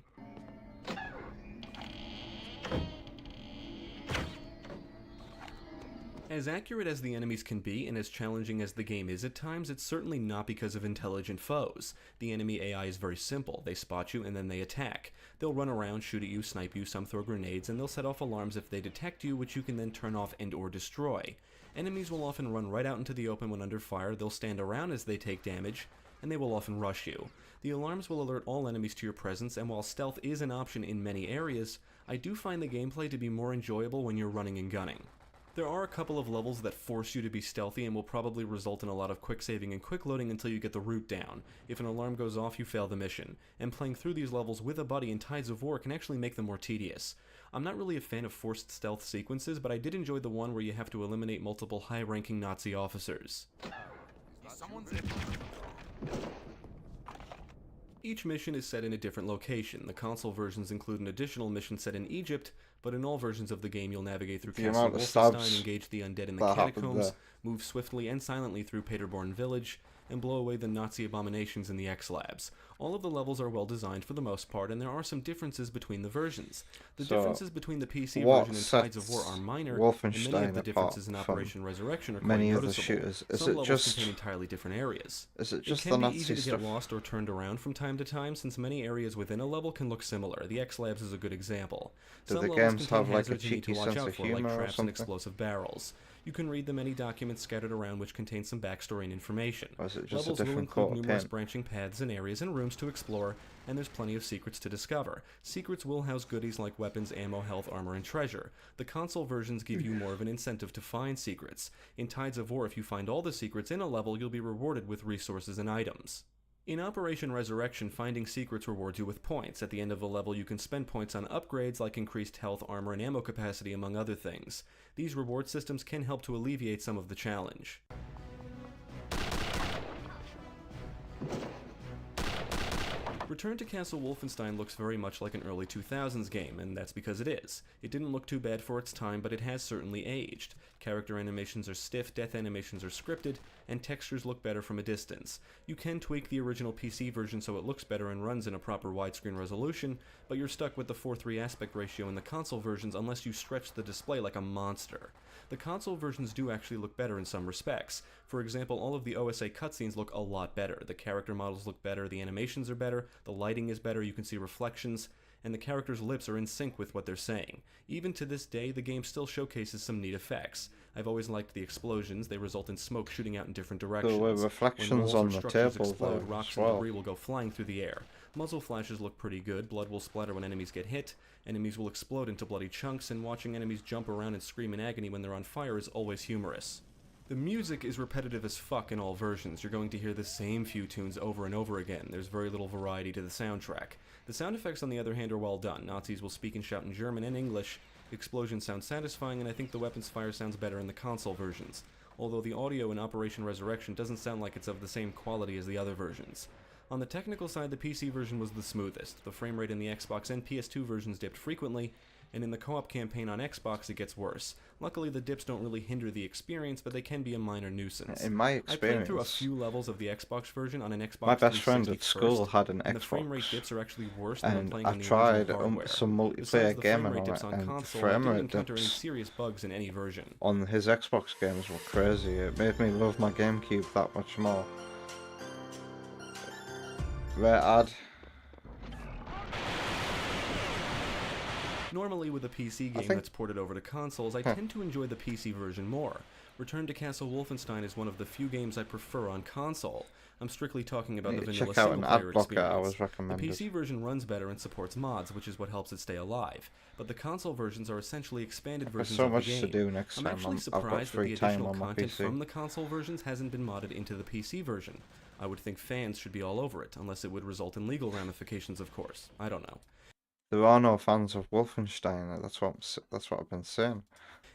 As accurate as the enemies can be, and as challenging as the game is at times, it's certainly not because of intelligent foes. The enemy AI is very simple. They spot you and then they attack. They'll run around, shoot at you, snipe you, some throw grenades, and they'll set off alarms if they detect you, which you can then turn off and or destroy. Enemies will often run right out into the open when under fire. They'll stand around as they take damage, and they will often rush you. The alarms will alert all enemies to your presence, and while stealth is an option in many areas, I do find the gameplay to be more enjoyable when you're running and gunning. There are a couple of levels that force you to be stealthy and will probably result in a lot of quick saving and quick loading until you get the route down. If an alarm goes off, you fail the mission, and playing through these levels with a buddy in Tides of War can actually make them more tedious. I'm not really a fan of forced stealth sequences, but I did enjoy the one where you have to eliminate multiple high-ranking Nazi officers. Each mission is set in a different location. The console versions include an additional mission set in Egypt, but in all versions of the game you'll navigate through Castle Wolfenstein, engage the undead in the catacombs, move swiftly and silently through Paderborn Village, and blow away the Nazi abominations in the X-Labs. All of the levels are well designed for the most part, and there are some differences between the versions. The differences between the PC version and Tides of War are minor, and many of the differences in Operation Resurrection are quite noticeable. Some levels contain entirely different areas. Is it just the Nazi stuff? It can be easy to get lost or turned around from time to time, since many areas within a level can look similar. The X-Labs is a good example. Do the games have like a cheeky sense of humor like or traps and something? explosive barrels. You can read the many documents scattered around which contain some backstory and information. Or is it just a Levels will different coat include of numerous paint? branching paths and areas and rooms to explore, and there's plenty of secrets to discover. Secrets will house goodies like weapons, ammo, health, armor, and treasure. The console versions give you more of an incentive to find secrets. In Tides of War, if you find all the secrets in a level, you'll be rewarded with resources and items. In Operation Resurrection, finding secrets rewards you with points. At the end of a level, you can spend points on upgrades like increased health, armor, and ammo capacity, among other things. These reward systems can help to alleviate some of the challenge. Return to Castle Wolfenstein looks very much like an early 2000s game, and that's because it is. It didn't look too bad for its time, but it has certainly aged. Character animations are stiff, death animations are scripted, and textures look better from a distance. You can tweak the original PC version so it looks better and runs in a proper widescreen resolution, but you're stuck with the 4:3 aspect ratio in the console versions unless you stretch the display like a monster. The console versions do actually look better in some respects. For example, all of the OSA cutscenes look a lot better. The character models look better, the animations are better, the lighting is better, you can see reflections, and the characters' lips are in sync with what they're saying. Even to this day, the game still showcases some neat effects. I've always liked the explosions. They result in smoke shooting out in different directions. There were reflections when walls on or the structures table explode, there rocks as and well. debris will go flying through the air. Muzzle flashes look pretty good. Blood will splatter when enemies get hit. Enemies will explode into bloody chunks, and watching enemies jump around and scream in agony when they're on fire is always humorous. The music is repetitive as fuck in all versions. You're going to hear the same few tunes over and over again. There's very little variety to the soundtrack. The sound effects, on the other hand, are well done. Nazis will speak and shout in German and English. Explosions sound satisfying, and I think the weapons fire sounds better in the console versions, although the audio in Operation Resurrection doesn't sound like it's of the same quality as the other versions. On the technical side, the PC version was the smoothest. The frame rate in the Xbox and PS2 versions dipped frequently, and in the co-op campaign on Xbox it gets worse. Luckily the dips don't really hinder the experience, but they can be a minor nuisance. In my I played experience, through a few levels of the Xbox version on an Xbox my best friend 360 at school first, had an and the frame rate Xbox, dips are actually worse than when and playing I on the tried original hardware. some multiplayer Besides, the frame gaming rate on dips it, on and the console, frame I didn't rate encounter any dips serious bugs in any version. on his Xbox games were crazy. It made me love my GameCube that much more. Rare ad. Normally with a PC game that's ported over to consoles, I tend to enjoy the PC version more. Return to Castle Wolfenstein is one of the few games I prefer on console. I'm strictly talking about the vanilla check out an ad single-player blocker I experience. was recommended. The PC version runs better and supports mods, which is what helps it stay alive. But the console versions are essentially expanded versions so of much the game. to do next I'm time. actually I've got surprised that free the time additional on my content PC. from the console versions hasn't been modded into the PC version. I would think fans should be all over it, unless it would result in legal ramifications, of course. I don't know. There are no fans of Wolfenstein. That's what I've been saying.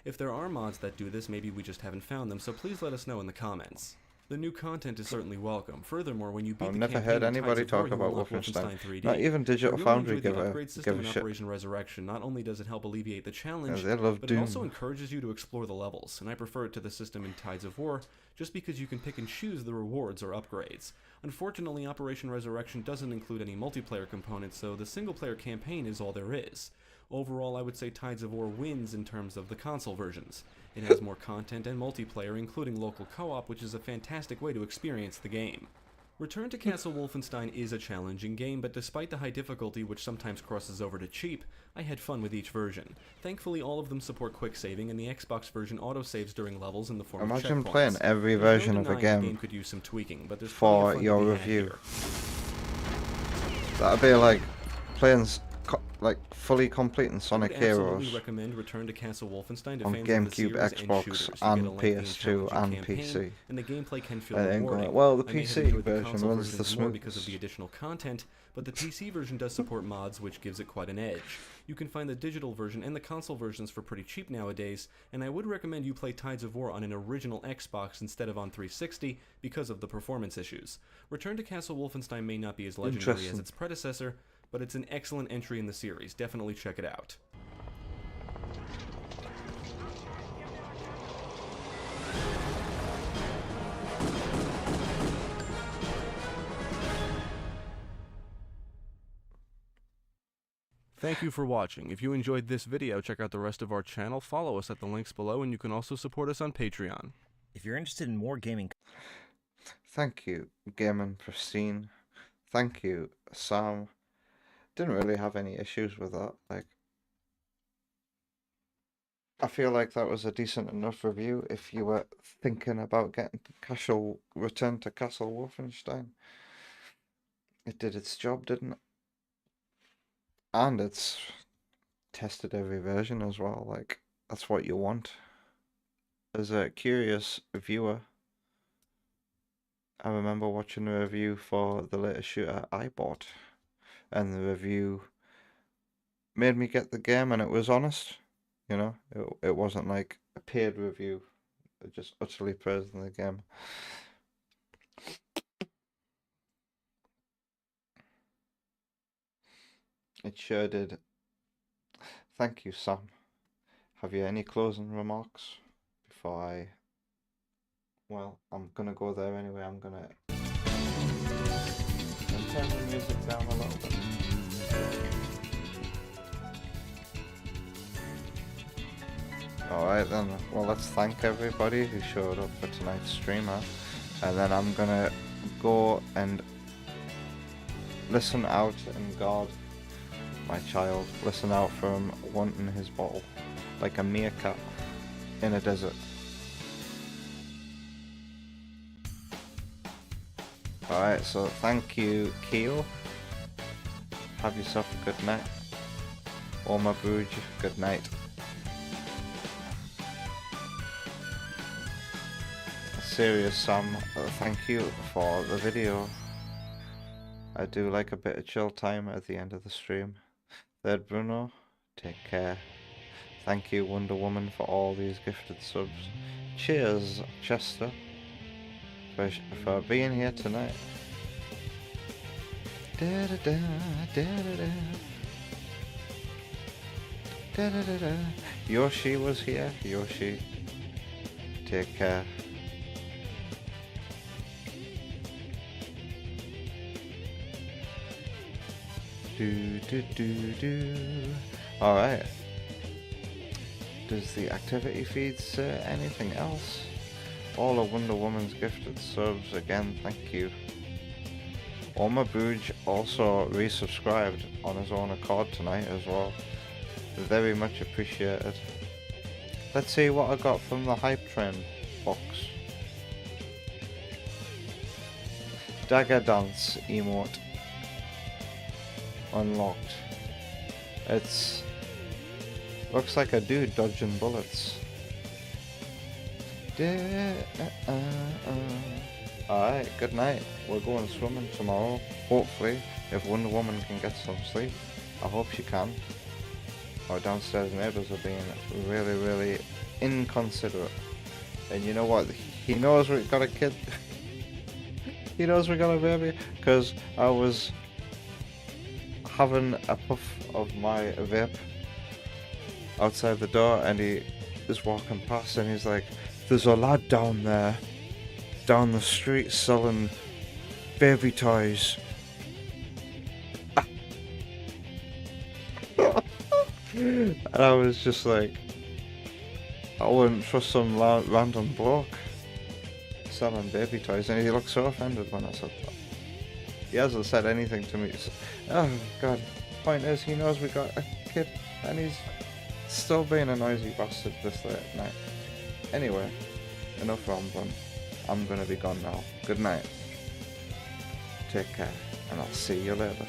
If there are mods that do this, maybe we just haven't found them, so please let us know in the comments. The new content is certainly welcome. Furthermore, when you beat I've the never campaign heard in Tides anybody of talk War, you about unlock Wolfenstein. 3D. Not even Digital I really Foundry enjoy give the a upgrade system in shit. Operation Resurrection. Not only does it help alleviate the challenge, Yeah, they love but Doom. it also encourages you to explore the levels, and I prefer it to the system in Tides of War, just because you can pick and choose the rewards or upgrades. Unfortunately, Operation Resurrection doesn't include any multiplayer components, so the single-player campaign is all there is. Overall, I would say Tides of War wins in terms of the console versions. It has more content and multiplayer, including local co-op, which is a fantastic way to experience the game. Return to Castle Wolfenstein is a challenging game, but despite the high difficulty, which sometimes crosses over to cheap, I had fun with each version. Thankfully, all of them support quick saving, and the Xbox version autosaves during levels in the form of checkpoints. Imagine playing every There's version no of a denying the game game could use some tweaking, but there's for plenty of fun your to be had review. here. That'd be like playing like fully completing I Sonic would absolutely Heroes recommend Return to Castle Wolfenstein to on fans of the GameCube, series and Xbox, shooters. You and get a lengthy PS2 challenging and campaign, PC. and the gameplay can feel And then rewarding. going, well, the I may have PC enjoyed the version console runs the versions more because of smoothest. the additional content, but the PC version does support mods, which gives it quite an edge. You can find the digital version and the console versions for pretty cheap nowadays, and I would recommend you play Tides of War on an original Xbox instead of on 360 because of the performance issues. Return to Castle Wolfenstein may not be as legendary as Interesting. its predecessor, but it's an excellent entry in the series. Definitely check it out. Thank you for watching. If you enjoyed this video, check out the rest of our channel, follow us at the links below, and you can also support us on Patreon. If you're interested in more gaming... Thank you, Gaming Pristine. Thank you, Sam. Didn't really have any issues with that. Like, I feel like that was a decent enough review if you were thinking about getting Return to Castle Wolfenstein. It did its job, didn't it? And it's tested every version as well. Like, that's what you want. As a curious viewer, I remember watching a review for the latest shooter I bought, and the review made me get the game, and it was honest. You know, it wasn't like a paid review, just utterly praising the game. It sure did. Thank you, Sam. Have you any closing remarks before I... Well, I'm gonna go there anyway. I'm gonna turn the music down a little bit. Alright then, well, let's thank everybody who showed up for tonight's stream, and then I'm gonna go and listen out and guard my child, listen out for him wanting his bottle, like a meerkat in a desert. Alright, so thank you, Keel. Have yourself a good night. Oma Bruge, good night. Serious Sam, thank you for the video. I do like a bit of chill time at the end of the stream. Third Bruno, take care. Thank you Wonder Woman for all these gifted subs. Cheers Chester for being here tonight. Da da da da da da. Da da da da. Yoshi was here. Yoshi, take care. Do do do do. All right. Does the activity feed say anything else? All of Wonder Woman's gifted subs again. Thank you. Oma Booj also resubscribed on his own accord tonight as well. Very much appreciated. Let's see what I got from the Hype Train box. Dagger Dance emote. Unlocked. It's looks like a dude dodging bullets. Alright, good night. We're going swimming tomorrow. Hopefully, if Wonder Woman can get some sleep. I hope she can. Our downstairs neighbours are being really, really inconsiderate. And you know what? He knows we got a kid. He knows we got a baby. Because I was having a puff of my vape outside the door and he is walking past and he's like, there's a lad down there, down the street selling baby toys. And I was just like, I wouldn't trust some random bloke selling baby toys, and he looked so offended when I said that. He hasn't said anything to me. Oh god, point is, he knows we got a kid and he's still being a noisy bastard this late at night. Anyway, enough rambling. I'm gonna be gone now. Good night. Take care, and I'll see you later.